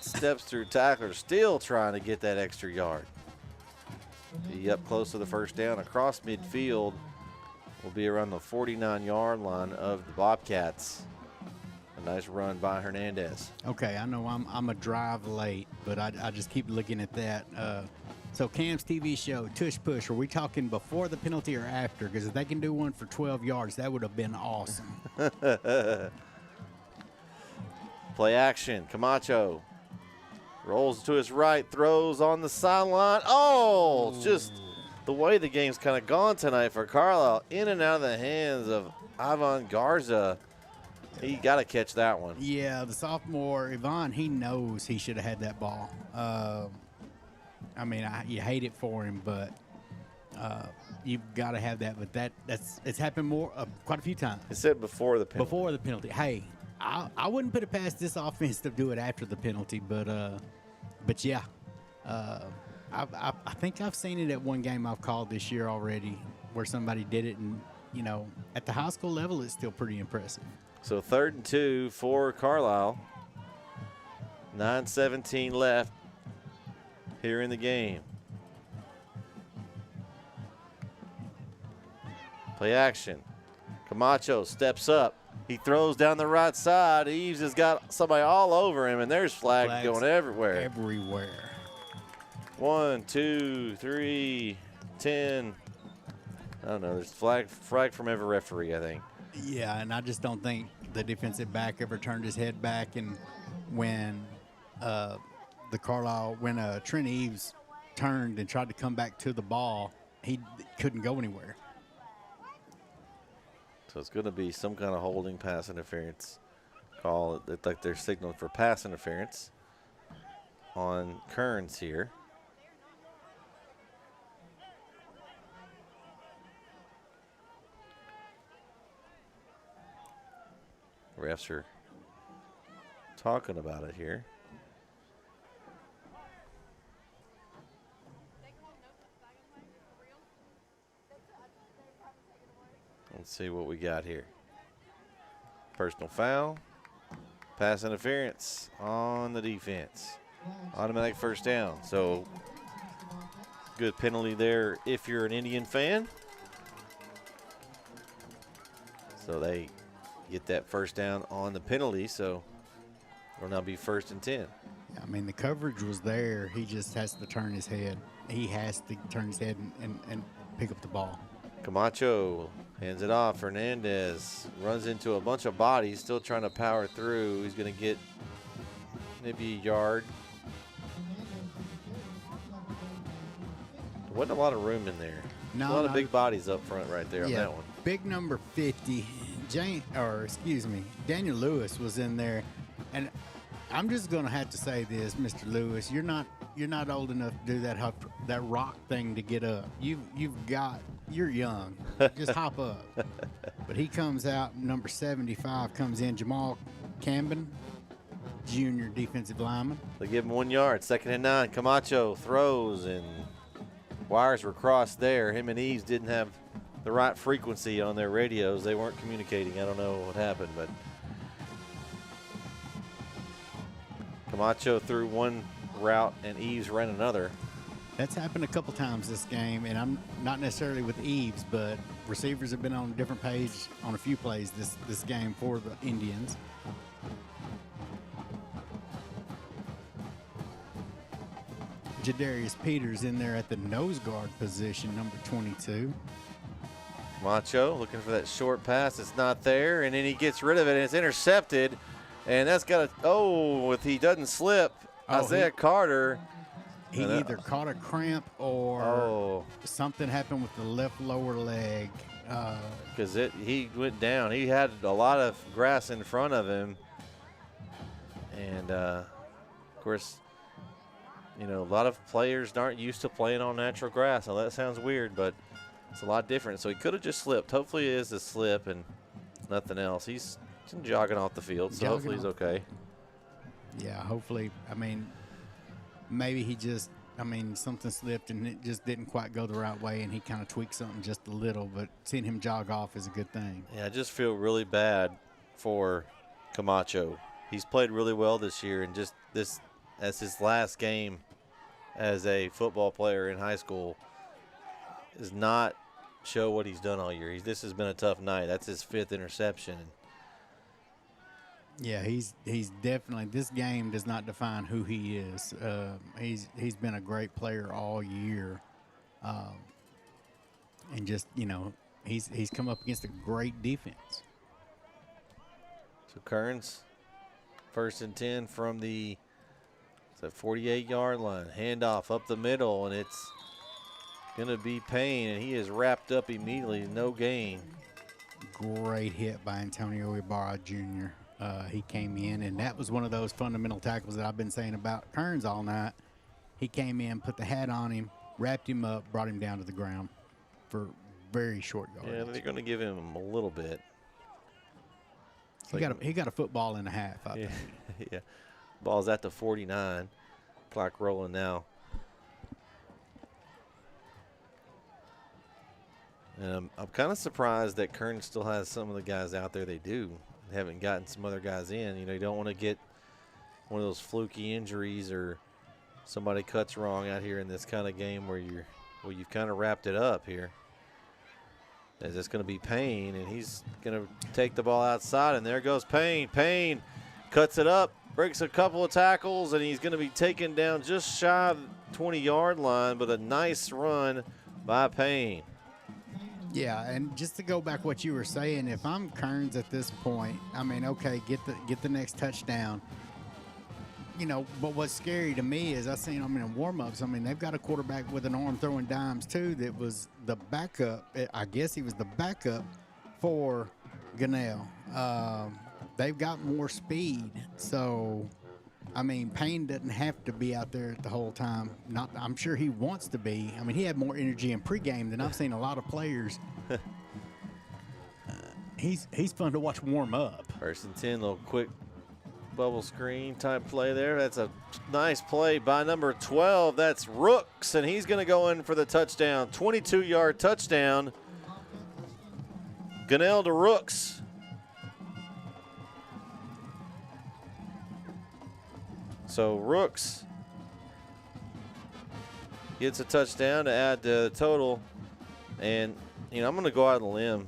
C: steps through tacklers, still trying to get that extra yard. He up close to the first down across midfield. Will be around the 49-yard line of the Bobcats. A nice run by Hernandez.
D: Okay, I know I'm a drive late, but I just keep looking at that. So Cam's TV show, Tush Push, are we talking before the penalty or after? Because if they can do one for 12 yards, that would have been awesome.
C: Play action. Camacho rolls to his right, throws on the sideline. Oh, it's just the way the game's kind of gone tonight for Carlisle. In and out of the hands of Ivan Garza. He got to catch that one.
D: Yeah, the sophomore, Ivan, he knows he should have had that ball. I mean, you hate it for him, but you've got to have that. But it's happened quite a few times.
C: It said before the penalty.
D: Before the penalty. Hey, I wouldn't put it past this offense to do it after the penalty, but yeah, I think I've seen it at one game I've called this year already where somebody did it, and at the high school level, it's still pretty impressive.
C: So 3rd and 2 for Carlisle. 9:17 left here in the game. Play action. Camacho steps up. He throws down the right side. Eves has got somebody all over him, and there's flags going everywhere.
D: Everywhere.
C: 1, 2, 3, 10. I don't know. There's flag from every referee, I think.
D: Yeah, and I just don't think the defensive back ever turned his head back. And when Trent Eves turned and tried to come back to the ball, he couldn't go anywhere.
C: So it's going to be some kind of holding pass interference call. It's like they're signaling for pass interference on Kerens here. Refs are talking about it here. Let's see what we got here. Personal foul. Pass interference on the defense. Automatic first down. So good penalty there if you're an Indian fan. So they get that first down on the penalty, so it'll now be 1st and 10.
D: I mean, the coverage was there. He just has to turn his head. He has to turn his head and pick up the ball.
C: Camacho hands it off. Fernandez runs into a bunch of bodies, still trying to power through. He's going to get maybe a yard. There wasn't a lot of room in there.
D: No,
C: a lot of big bodies up front right there on that one.
D: Big number 50, Daniel Lewis was in there, and I'm just gonna have to say this, Mr. Lewis, you're not old enough to do that rock thing to get up. You're young. Just hop up. But he comes out, number 75 comes in, Jamal Camben, junior defensive lineman.
C: They give him 1 yard, 2nd and 9. Camacho throws, and wires were crossed there. Him and Eves didn't have the right frequency on their radios. They weren't communicating. I don't know what happened, but Camacho threw one route and Eves ran another.
D: That's happened a couple times this game, and I'm not necessarily with Eves, but receivers have been on a different page on a few plays this game for the Indians. Jadarius Peters in there at the nose guard position, number 22.
C: Camacho looking for that short pass. It's not there, and then he gets rid of it, and it's intercepted. And that's got if he doesn't slip, Isaiah Carter.
D: He either caught a cramp or something happened with the left lower leg.
C: Because he went down. He had a lot of grass in front of him. And, of course, a lot of players aren't used to playing on natural grass. Now, that sounds weird, but it's a lot different. So he could have just slipped. Hopefully it is a slip and nothing else. He's jogging off the field, so hopefully he's okay.
D: Yeah, hopefully. I mean, maybe he just, something slipped and it just didn't quite go the right way, and he kind of tweaked something just a little, but seeing him jog off is a good thing.
C: Yeah, I just feel really bad for Camacho. He's played really well this year, and just this as his last game as a football player in high school does not show what he's done all year. This has been a tough night. That's his 5th interception.
D: Yeah, he's definitely, this game does not define who he is. He's been a great player all year, and just he's come up against a great defense.
C: So Kerens, 1st and 10 from the 48-yard line. Handoff up the middle, and it's going to be Payne, and he is wrapped up immediately. No gain.
D: Great hit by Antonio Ibarra Jr. He came in, and that was one of those fundamental tackles that I've been saying about Kerens all night. He came in, put the hat on him, wrapped him up, brought him down to the ground for very short yardage.
C: Yeah, they're going to give him a little bit.
D: He got a football and a half, I think.
C: Yeah. Ball's at the 49. Clock rolling now. I'm kind of surprised that Kerns still has some of the guys out there. They do. They haven't gotten some other guys in. You don't want to get one of those fluky injuries or somebody cuts wrong out here in this kind of game where you've kind of wrapped it up here. As it's going to be Payne, and he's going to take the ball outside, and there goes Payne. Payne cuts it up, breaks a couple of tackles, and he's going to be taken down just shy of the 20-yard line, but a nice run by Payne.
D: Yeah, and just to go back what you were saying, if I'm Kerns at this point, okay, get the next touchdown. But what's scary to me is I seen them in warm-ups. They've got a quarterback with an arm throwing dimes too that was the backup. I guess he was the backup for Gunnell. They've got more speed, so Payne doesn't have to be out there the whole time. I'm sure he wants to be. He had more energy in pregame than I've seen a lot of players. He's fun to watch warm up. 1st and
C: 10, little quick bubble screen type play there. That's a nice play by number 12. That's Rooks, and he's going to go in for the touchdown. 22-yard touchdown. Gunnell to Rooks. So Rooks gets a touchdown to add to the total. And, you know, I'm going to go out on a limb,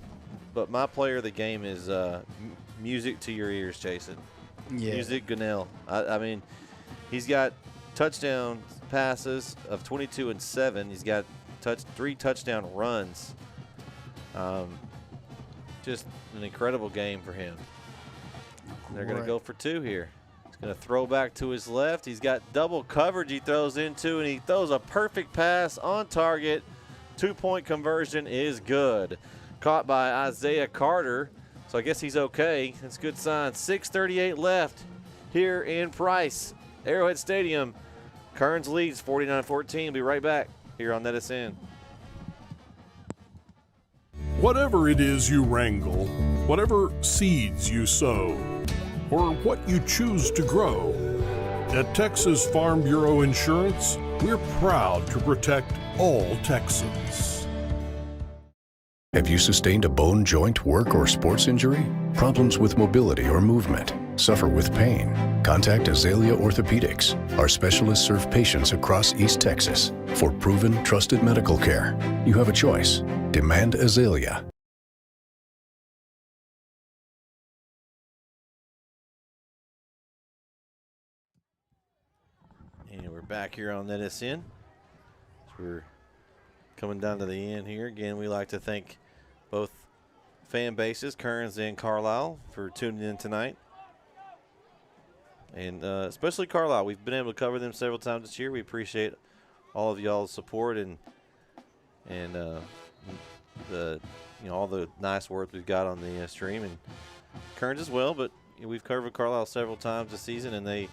C: but my player of the game is music to your ears, Jason.
D: Yeah.
C: Music Gunnell. I mean, he's got touchdown passes of 22 and 7. He's got 3 touchdown runs. Just an incredible game for him. They're going to go for 2 here. He's going to throw back to his left. He's got double coverage he throws into, and he throws a perfect pass on target. 2-point conversion is good. Caught by Isaiah Carter, so I guess he's okay. That's a good sign. 6:38 left here in Price, Arrowhead Stadium. Kerens leads 49-14. Be right back here on NetSN.
K: Whatever it is you wrangle, whatever seeds you sow, or what you choose to grow, at Texas Farm Bureau Insurance, we're proud to protect all Texans.
H: Have you sustained a bone, joint, work, or sports injury? Problems with mobility or movement? Suffer with pain? Contact Azalea Orthopedics. Our specialists serve patients across East Texas. For proven, trusted medical care, you have a choice. Demand Azalea.
C: And we're back here on NetSN. We're coming down to the end here. Again, we like to thank both fan bases, Kerens and Carlisle, for tuning in tonight. And especially Carlisle. We've been able to cover them several times this year. We appreciate all of y'all's support and the all the nice words we've got on the stream, and Kerens as well. But we've covered Carlisle several times this season, and they've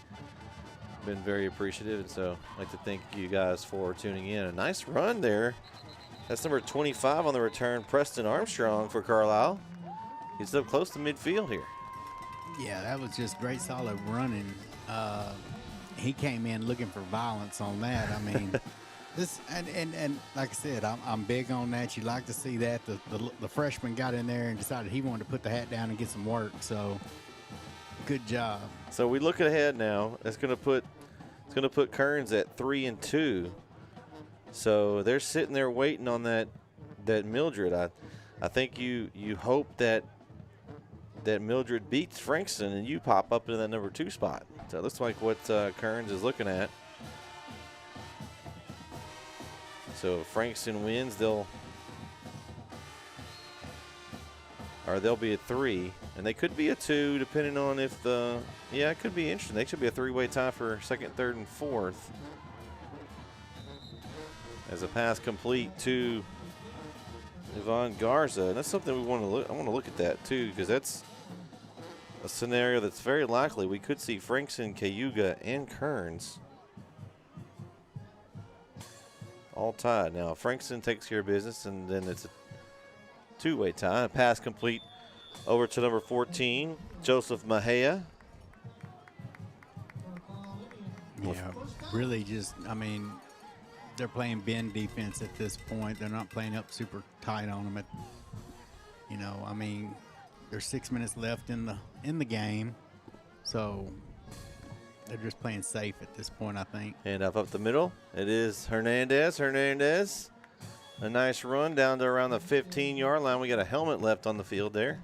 C: been very appreciative. And so I'd like to thank you guys for tuning in. A nice run there. That's number 25 on the return, Preston Armstrong for Carlisle. He's up close to midfield here.
D: Yeah, that was just great, solid running. He came in looking for violence on that. I mean, this and like I said, I'm big on that. You like to see that. The freshman got in there and decided he wanted to put the hat down and get some work. So, good job.
C: So we look ahead now. It's going to put Kerens at 3-2. So they're sitting there waiting on that Mildred. I think you hope that Mildred beats Frankston and you pop up into that number 2 spot. So it looks like what Kerens is looking at. So if Frankston wins, they'll be a 3, and they could be a 2 depending on if it could be interesting. They should be a 3-way tie for 2nd, 3rd, and 4th. As a pass complete to Yvonne Garza. And that's something we want to look. I want to look at that too, because that's a scenario that's very likely. We could see Frankston, Cayuga, and Kerens all tied. Now, Frankston takes care of business, and then it's a 2-way tie. A pass complete over to number 14, Joseph Mahea.
D: Yeah, really just, I mean, they're playing bend defense at this point. They're not playing up super tight on them. I mean, there's 6 minutes left in the game, so they're just playing safe at this point, I think.
C: And up the middle, it is Hernandez. Hernandez, a nice run down to around the 15-yard line. We got a helmet left on the field there.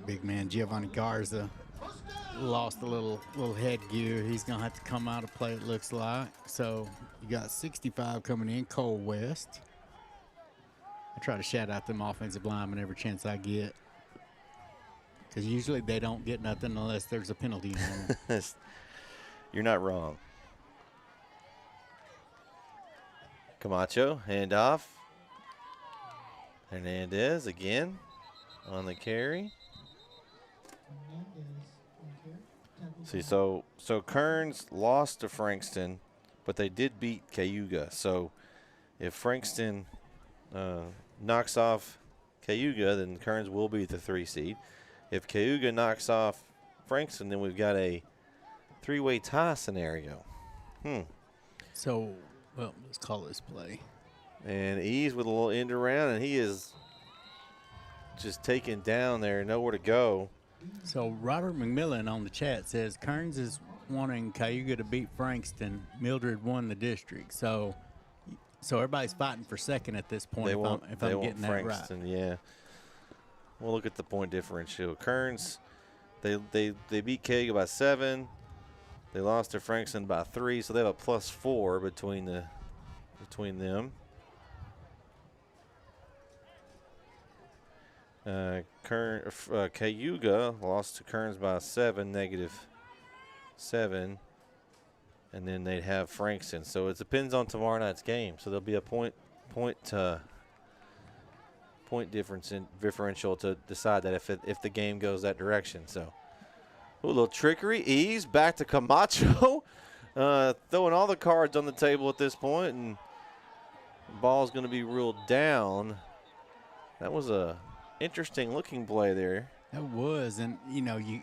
D: Big man Giovanni Garza lost a little headgear. He's gonna have to come out of play, it looks like. So you got 65 coming in, Cole West. I try to shout out them offensive linemen every chance I get, because usually they don't get nothing unless there's a penalty on them.
C: You're not wrong. Camacho, handoff. Hernandez again on the carry. See, so Kerens lost to Frankston, but they did beat Cayuga. So if Frankston knocks off Cayuga, then Kerens will be the 3 seed. If Cayuga knocks off Frankston, then we've got a 3-way tie scenario.
D: So, well, let's call this play.
C: And Ease with a little end around, and he is just taken down there, nowhere to go.
D: So Robert McMillan on the chat says Kerens is wanting Cayuga to beat Frankston. Mildred won the district. So everybody's fighting for second at this point. If I'm getting that right.
C: Frankston, yeah. We'll look at the point differential. Kerens, they beat Cayuga by 7. They lost to Frankston by 3, so they have a +4 between them. Cayuga lost to Kerens by 7, -7, and then they'd have Frankston. So it depends on tomorrow night's game. So there'll be a point differential to decide that if the game goes that direction. So a little trickery, ease back to Camacho, throwing all the cards on the table at this point, and the ball's going to be ruled down. That was a interesting looking play there.
D: That was, and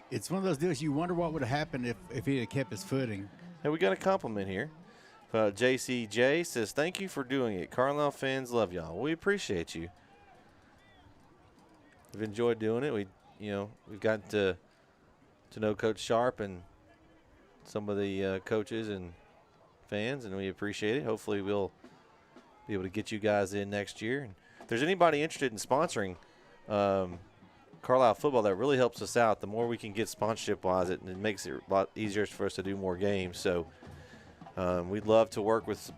D: it's one of those deals you wonder what would have happened if he had kept his footing.
C: Hey, we got a compliment here. JCJ says, "Thank you for doing it. Carlisle fans love y'all." We appreciate you. We've enjoyed doing it. We've gotten to know Coach Sharp and some of the coaches and fans, and we appreciate it. Hopefully we'll be able to get you guys in next year. And if there's anybody interested in sponsoring Carlisle football, that really helps us out. The more we can get sponsorship-wise, it makes it a lot easier for us to do more games. So we'd love to work with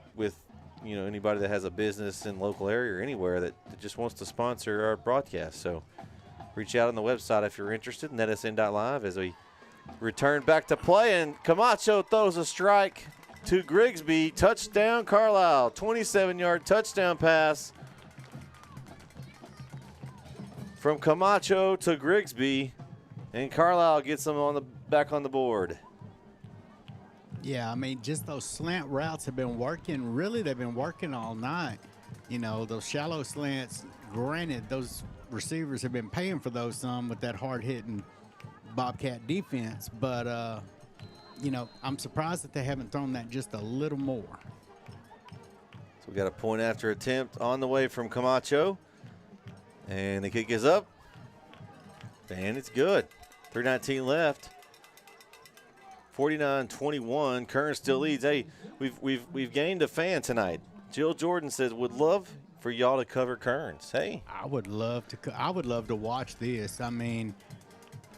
C: anybody that has a business in the local area or anywhere that just wants to sponsor our broadcast. So reach out on the website if you're interested, netsn.live, as we return back to play. And Camacho throws a strike to Grigsby. Touchdown, Carlisle. 27-yard touchdown pass from Camacho to Grigsby, and Carlisle gets them back on the board.
D: Yeah, I mean, just those slant routes have been working. Really, they've been working all night. Those shallow slants, granted, those receivers have been paying for those some with that hard-hitting Bobcat defense. But, I'm surprised that they haven't thrown that just a little more.
C: So we got a point after attempt on the way from Camacho. And the kick is up. And it's good. 3:19 left. 49-21. Kerens still leads. Hey, we've gained a fan tonight. Jill Jordan says, "Would love for y'all to cover Kerens." Hey,
D: I would love to watch this. I mean,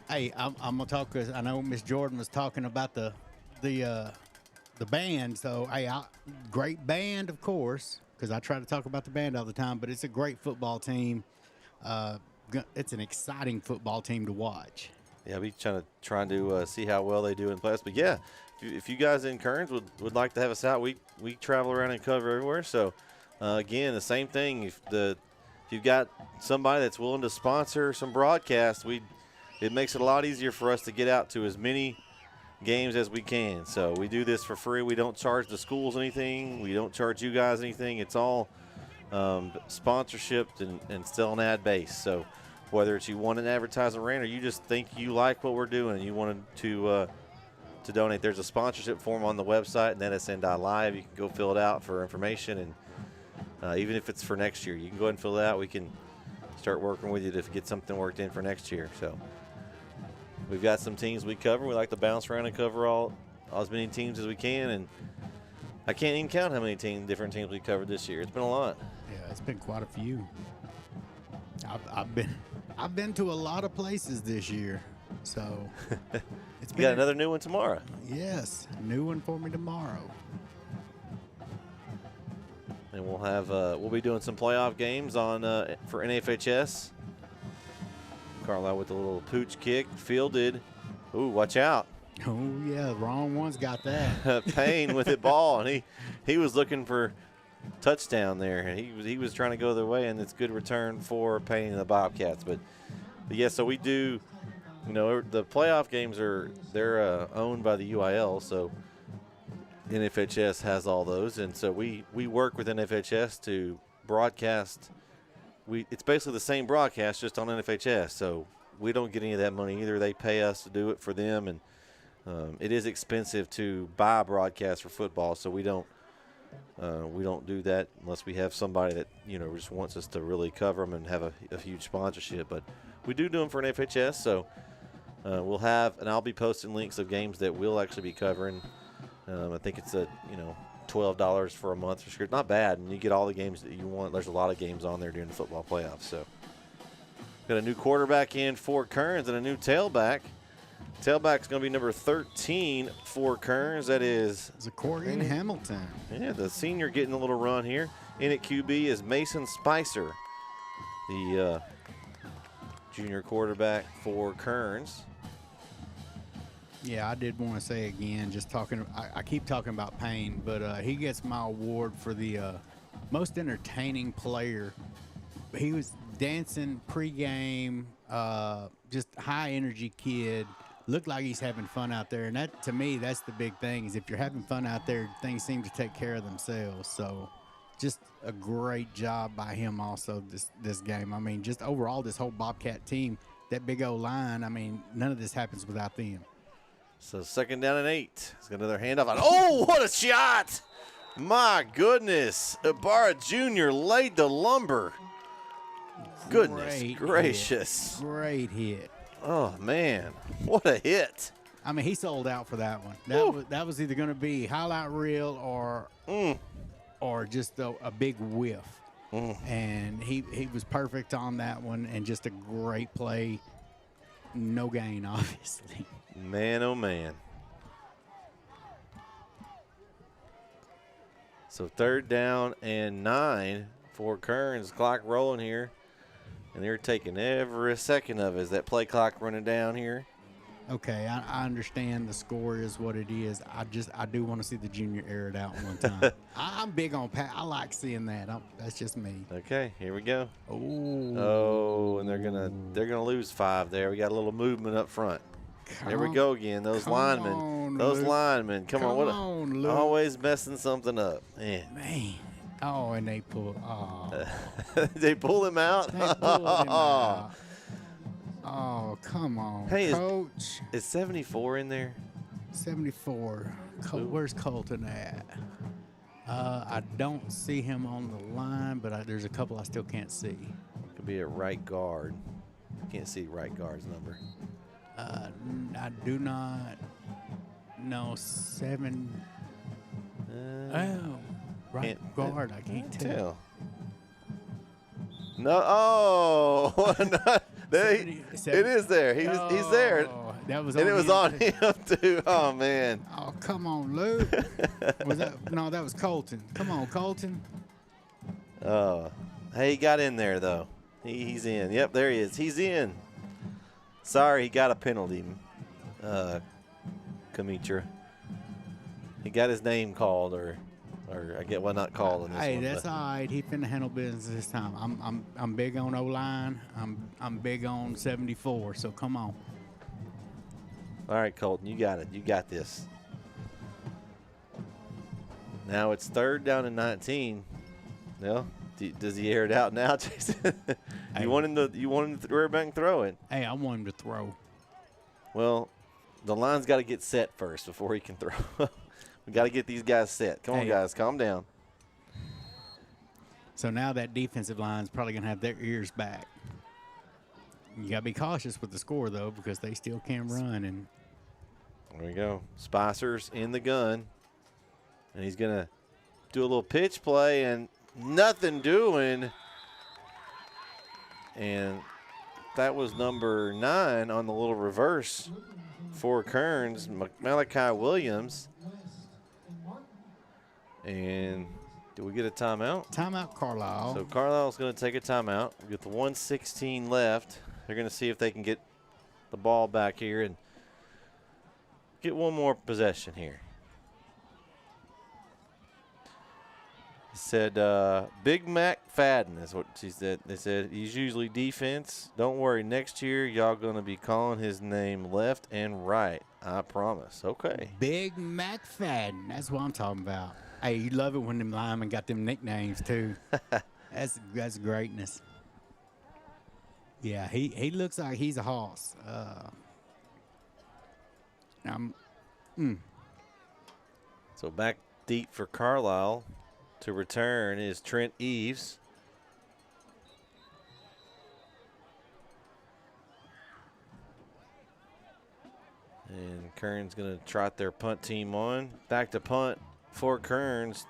D: hey, I'm gonna talk, because I know Miss Jordan was talking about the band. So hey, great band, of course, because I try to talk about the band all the time. But it's a great football team. It's an exciting football team to watch.
C: Yeah, we trying to see how well they do in class. But yeah, if you guys in Kerens would like to have us out, we travel around and cover everywhere. So again, the same thing. If you've got somebody that's willing to sponsor some broadcasts, it makes it a lot easier for us to get out to as many games as we can. So we do this for free. We don't charge the schools anything. We don't charge you guys anything. It's all sponsorship and still an ad base. So whether it's you want an advertising rant or you just think you like what we're doing and you wanted to donate, there's a sponsorship form on the website, netsn.live. You can go fill it out for information, and even if it's for next year, you can go ahead and fill it out. We can start working with you to get something worked in for next year. So we've got some teams we cover. We like to bounce around and cover all as many teams as we can, and I can't even count how many different teams we covered this year. It's been a lot.
D: Yeah, it's been quite a few. I've been to a lot of places this year, so
C: it's got another new one tomorrow.
D: Yes, a new one for me tomorrow.
C: And we'll be doing some playoff games for NFHS. Carlisle with a little pooch kick, fielded. Ooh, watch out!
D: Oh yeah, the wrong one's got that.
C: Payne with the ball, and he was looking for touchdown there, and he was trying to go their way, and it's good return for Payne and the Bobcats. But yeah, so we do, the playoff games they're owned by the UIL, so NFHS has all those, and so we work with NFHS to broadcast. It's basically the same broadcast just on NFHS, so we don't get any of that money either. They pay us to do it for them, and it is expensive to buy a broadcast for football, so we don't do that unless we have somebody that just wants us to really cover them and have a huge sponsorship. But we do them for an FHS, so We'll have, and I'll be posting links of games that we'll actually be covering. I think it's $12 for a month subscription. Not bad, and you get all the games that you want. There's a lot of games on there during the football playoffs. So, got a new quarterback in for Kerens and a new tailback. Tailback's going to be number 13 for Kerens. That is
D: Zacharian Hamilton.
C: Yeah, the senior getting a little run here. In at QB is Mason Spicer, the junior quarterback for Kerens.
D: Yeah, I did want to say again, just talking, I keep talking about Payne, but he gets my award for the most entertaining player. He was dancing pregame, just high energy kid. Looked like he's having fun out there, and that, to me, that's the big thing, is if you're having fun out there, things seem to take care of themselves. So just a great job by him also this game. I mean, just overall, this whole Bobcat team, that big old line, I mean, none of this happens without them.
C: So 2nd down and 8. It's got another handoff. Oh, what a shot! My goodness. Ibarra Jr. laid the lumber. Goodness gracious.
D: Great hit.
C: Oh, man. What a hit.
D: I mean, he sold out for that one. That was either going to be highlight reel or just a big whiff. And he was perfect on that one, and just a great play. No gain, obviously.
C: Man, oh, man. So 3rd down and 9 for Kerens. Clock rolling here. And they're taking every second of it as that play clock running down here.
D: Okay, I understand the score is what it is. I do want to see the junior air it out one time. I'm big on I like seeing that. That's just me.
C: Okay, here we go.
D: Oh,
C: and they're gonna lose 5 there. We got a little movement up front. There we go again. Those linemen. Come on,
D: Luke.
C: Always messing something up. Man.
D: Oh, and they pull. Oh.
C: They pull him out.
D: They pulled him out. Oh, come on,
C: hey,
D: Coach.
C: Is 74 in there?
D: 74. Where's Colton at? I don't see him on the line, but there's a couple I still can't see.
C: Could be a right guard. Can't see right guard's number.
D: I do not know 7. Right guard, I can't tell.
C: No, oh, it is there. He's there.
D: That was
C: and
D: on
C: it was
D: him.
C: on him too. Oh man.
D: Oh, come on, Luke. That was Colton. Come on, Colton.
C: Hey, he got in there though. He's in. Yep, there he is. He's in. Sorry, he got a penalty. Kamitra. He got his name called, or I get not called in this one.
D: Hey, that's all right. He finna handle business this time. I'm big on O-line. I'm big on 74. So come on.
C: All right, Colton, you got it. You got this. Now it's 3rd down and 19. Well, does he air it out now, Jason? You want him to rear back and throw it?
D: Hey, I want him to throw.
C: Well, the line's got to get set first before he can throw. We got to get these guys set. Come on, guys, calm down.
D: So now that defensive line's probably going to have their ears back. You got to be cautious with the score, though, because they still can run. And
C: there we go. Spicer's in the gun. And he's going to do a little pitch play and nothing doing. And that was number 9 on the little reverse for Kerens, Malachi Williams. And do we get a timeout?
D: Timeout, Carlisle.
C: So Carlisle's going to take a timeout. With the 1:16 left, they're going to see if they can get the ball back here and get one more possession here. He said, Big Mac Fadden is what she said. They said he's usually defense. Don't worry, next year y'all going to be calling his name left and right. I promise. Okay.
D: Big Mac Fadden. That's what I'm talking about. Hey, you love it when them linemen got them nicknames too. That's greatness. Yeah, he looks like he's a hoss.
C: So back deep for Carlisle to return is Trent Eves. And Kerens going to trot their punt team on. Back to punt for Kerens.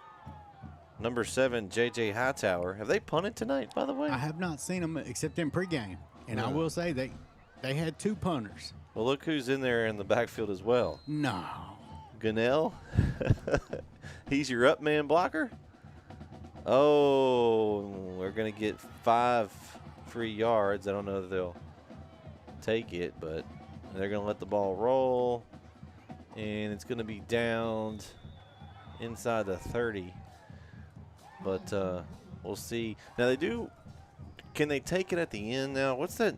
C: Number 7, J.J. Hightower. Have they punted tonight, by the way?
D: I have not seen them except in pregame. And I will say they had 2 punters.
C: Well, look who's in there in the backfield as well.
D: No.
C: Gunnell. He's your up man blocker. Oh, we're going to get 5 free yards. I don't know if they'll take it, but they're going to let the ball roll. And it's going to be downed inside the 30. But we'll see. Now they do. Can they take it at the end now? What's that?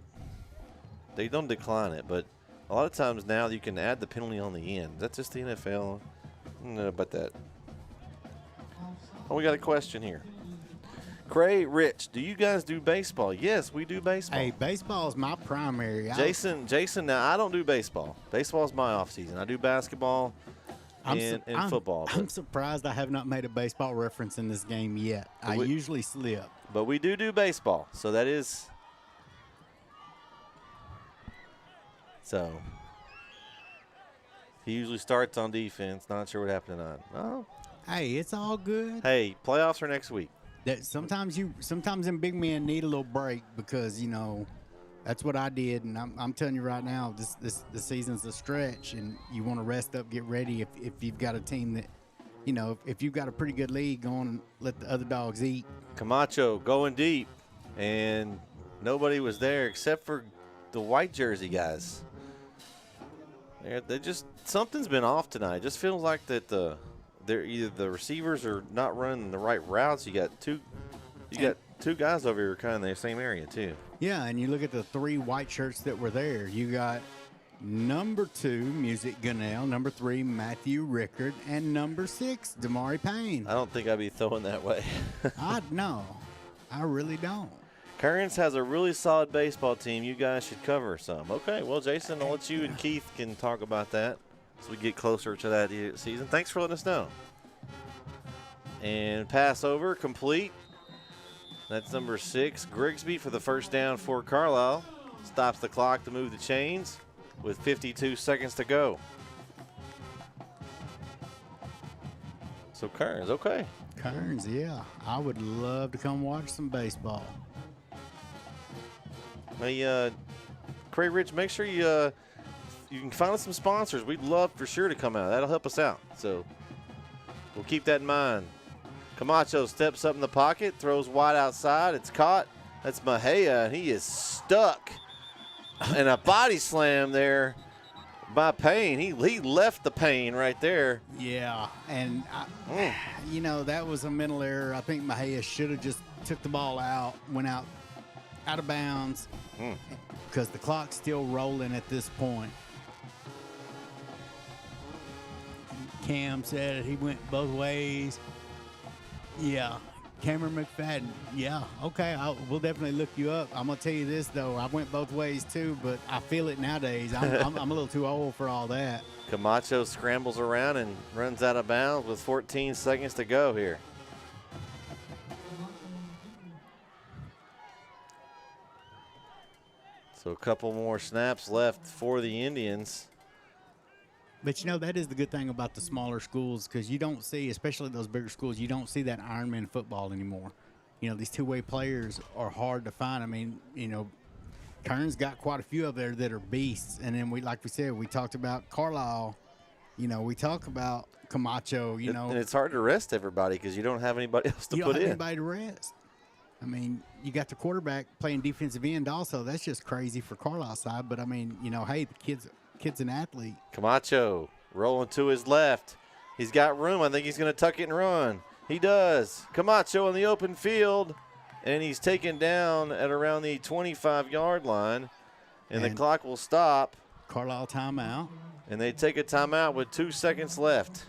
C: They don't decline it, but a lot of times now you can add the penalty on the end. That's just the NFL. I don't know about that. Oh, we got a question here. Cray, Rich, do you guys do baseball? Yes, we do baseball.
D: Hey, baseball is my primary.
C: Jason, now I don't do baseball. Baseball is my off season. I do basketball and football.
D: I'm surprised I have not made a baseball reference in this game yet. I usually slip.
C: But we do baseball, so that is. So he usually starts on defense. Not sure what happened tonight. Oh.
D: Hey, it's all good.
C: Hey, playoffs are next week.
D: Sometimes them big men need a little break because that's what I did, and I'm telling you right now, this season's a stretch, and you want to rest up, get ready. If you've got a team that, if you've got a pretty good league, go on and let the other dogs eat.
C: Camacho going deep, and nobody was there except for the white jersey guys. They just something's been off tonight. It just feels like that they're either the receivers are not running the right routes. You got two guys over here kind of in the same area too.
D: Yeah, and you look at the 3 white shirts that were there. You got number 2, Music Gunnell, number 3, Matthew Rickard, and number 6, Damari Payne.
C: I don't think I'd be throwing that way.
D: No, I really don't.
C: Kerens has a really solid baseball team. You guys should cover some. Okay, well, Jason, I'll let you and Keith can talk about that as we get closer to that season. Thanks for letting us know. And pass over, complete. That's number 6, Grigsby for the first down for Carlisle. Stops the clock to move the chains with 52 seconds to go. So Kerens, okay.
D: Kerens, yeah. I would love to come watch some baseball.
C: Hey, Cray Rich, make sure you can find us some sponsors. We'd love for sure to come out. That'll help us out. So we'll keep that in mind. Camacho steps up in the pocket, throws wide outside. It's caught. That's Mahia, and he is stuck. And a body slam there by Payne. He left the Payne right there.
D: Yeah, and that was a mental error. I think Mahia should have just took the ball out, went out of bounds, because the clock's still rolling at this point. Cam said he went both ways. Yeah, Cameron McFadden. Yeah, okay, we'll definitely look you up. I'm gonna tell you this though, I went both ways too, but I feel it nowadays. I'm a little too old for all that.
C: Camacho scrambles around and runs out of bounds with 14 seconds to go here. So a couple more snaps left for the Indians.
D: But, that is the good thing about the smaller schools, because you don't see, especially those bigger schools, you don't see that Ironman football anymore. These two-way players are hard to find. I mean, Kerens got quite a few of there that are beasts. And then, like we said, we talked about Carlisle. We talk about Camacho,
C: And it's hard to rest everybody because you don't have anybody else to put in.
D: You don't have anybody to rest. I mean, you got the quarterback playing defensive end also. That's just crazy for Carlisle's side. But, I mean, hey, the kid's an athlete.
C: Camacho rolling to his left. He's got room. I think he's going to tuck it and run. He does. Camacho in the open field, and he's taken down at around the 25-yard line, and the clock will stop.
D: Carlisle timeout.
C: And they take a timeout with 2 seconds left.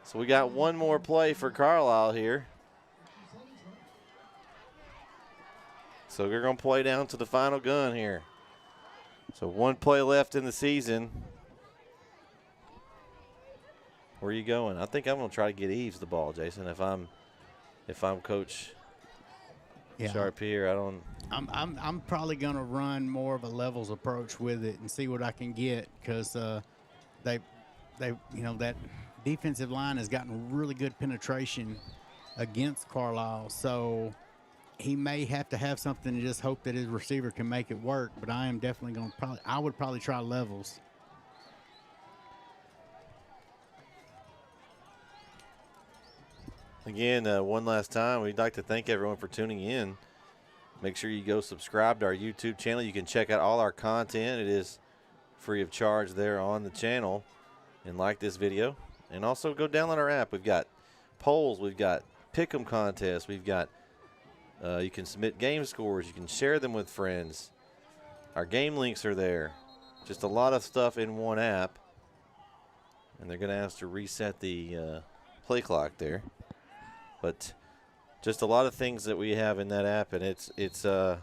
C: So we got one more play for Carlisle here. So they're going to play down to the final gun here. So one play left in the season. Where are you going? I think I'm going to try to get Eves the ball, Jason. If I'm Coach Sharp here, I don't.
D: I'm probably going to run more of a levels approach with it and see what I can get, because they that defensive line has gotten really good penetration against Carlisle, so he may have to have something to just hope that his receiver can make it work. But I am definitely going to I would probably try levels.
C: Again, one last time, we'd like to thank everyone for tuning in. Make sure you go subscribe to our YouTube channel. You can check out all our content. It is free of charge there on the channel. And like this video. And also go download our app. We've got polls. We've got pick'em contests. We've got you can submit game scores. You can share them with friends. Our game links are there. Just a lot of stuff in one app. And they're going to ask to reset the play clock there. But just a lot of things that we have in that app, and it's we're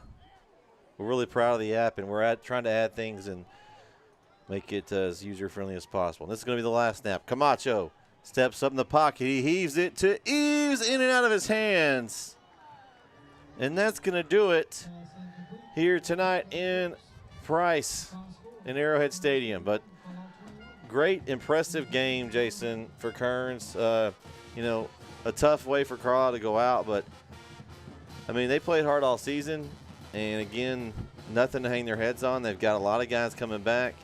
C: really proud of the app, and we're trying to add things and make it as user-friendly as possible. And this is going to be the last snap. Camacho steps up in the pocket. He heaves it to Eves, in and out of his hands. And that's going to do it here tonight in Price in Arrowhead Stadium. But great, impressive game, Jason, for Kerens. A tough way for Carlisle to go out, but, I mean, they played hard all season. And, again, nothing to hang their heads on. They've got a lot of guys coming back.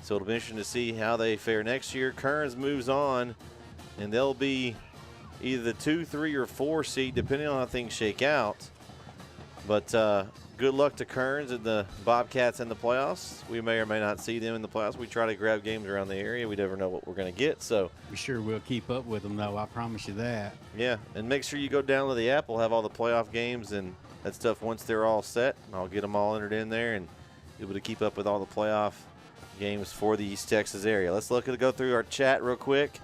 C: So it'll be interesting to see how they fare next year. Kerens moves on, and they'll be either the 2, 3, or 4 seed, depending on how things shake out. But good luck to Kerens and the Bobcats in the playoffs. We may or may not see them in the playoffs. We try to grab games around the area. We never know what we're going to get. So
D: We sure will keep up with them, though. I promise you that.
C: yeah, and make sure you go download the app. We'll have all the playoff games and that stuff once they're all set. I'll get them all entered in there and be able to keep up with all the playoff games for the East Texas area. Let's go through our chat real quick.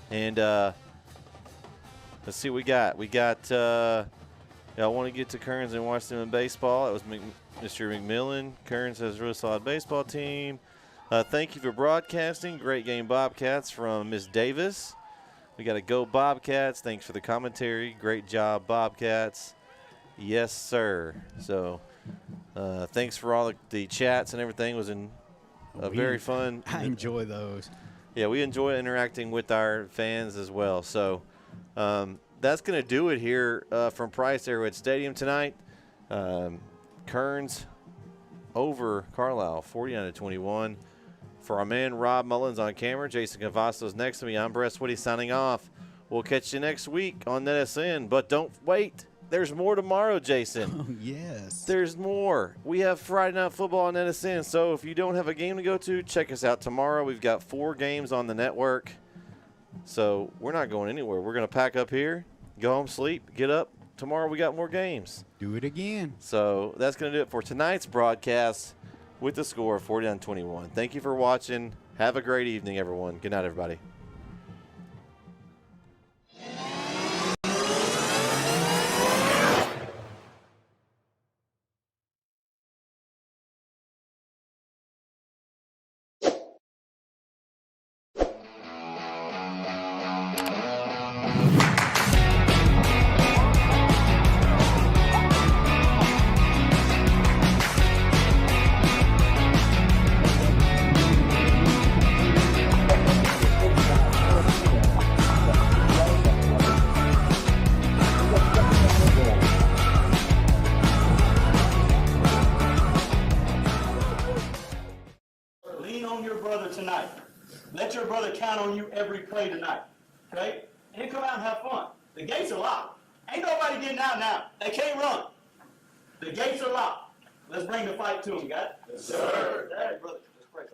C: And let's see what we got. We got I want to get to Kerens and watch them in baseball. That was Mr. McMillan. Kerens has a really solid baseball team. Thank you for broadcasting. Great game, Bobcats, from Miss Davis. We got to go Bobcats. Thanks for the commentary. Great job, Bobcats. Yes, sir. So thanks for all the chats and everything. It was very fun.
D: I enjoy those.
C: Yeah, we enjoy interacting with our fans as well. So that's going to do it here from Price Arrowhead Stadium tonight. Kerens over Carlisle, 49-21. For our man Rob Mullins on camera, Jason Cavasso's next to me. I'm Brett Switty signing off. We'll catch you next week on NetSN. But don't wait. There's more tomorrow, Jason.
D: Oh, yes.
C: There's more. We have Friday Night Football on NetSN. So if you don't have a game to go to, check us out tomorrow. We've got 4 games on the network. So we're not going anywhere. We're going to pack up here, go home, sleep, get up. Tomorrow we got more games.
D: Do it again.
C: So that's going to do it for tonight's broadcast with the score of 49-21. Thank you for watching. Have a great evening, everyone. Good night, everybody.
A: Lean on your brother tonight. Let your brother count on you every play tonight. Okay? And then come out and have fun. The gates are locked. Ain't nobody getting out now. They can't run. The gates are locked. Let's bring the fight to them, guys. Yes, sir. All right, brother. Let's pray.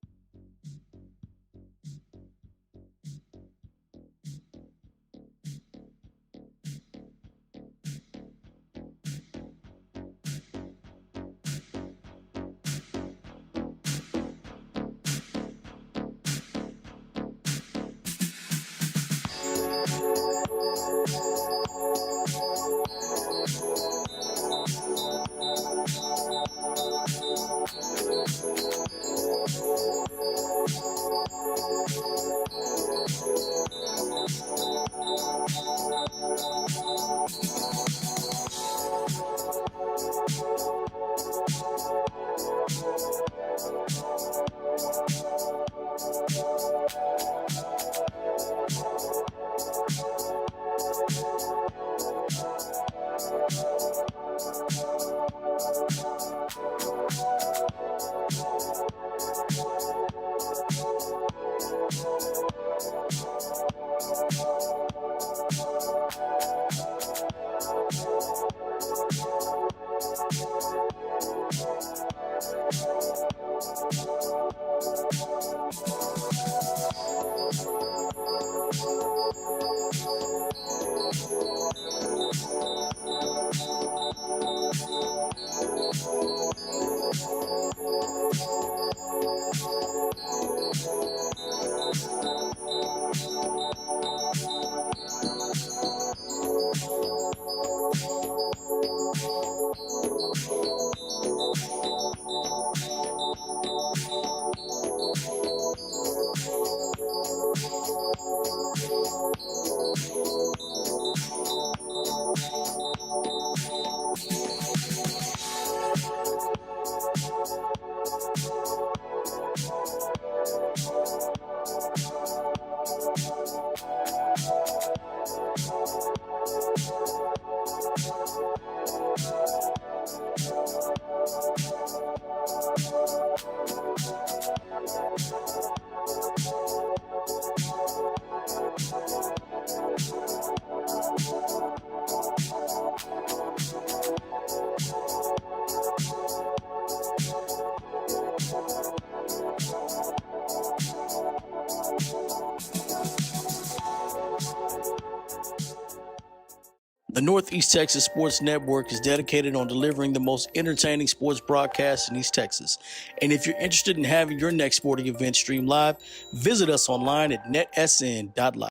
B: The Northeast Texas Sports Network is dedicated on delivering the most entertaining sports broadcasts in East Texas. And if you're interested in having your next sporting event streamed live, visit us online at netsn.live.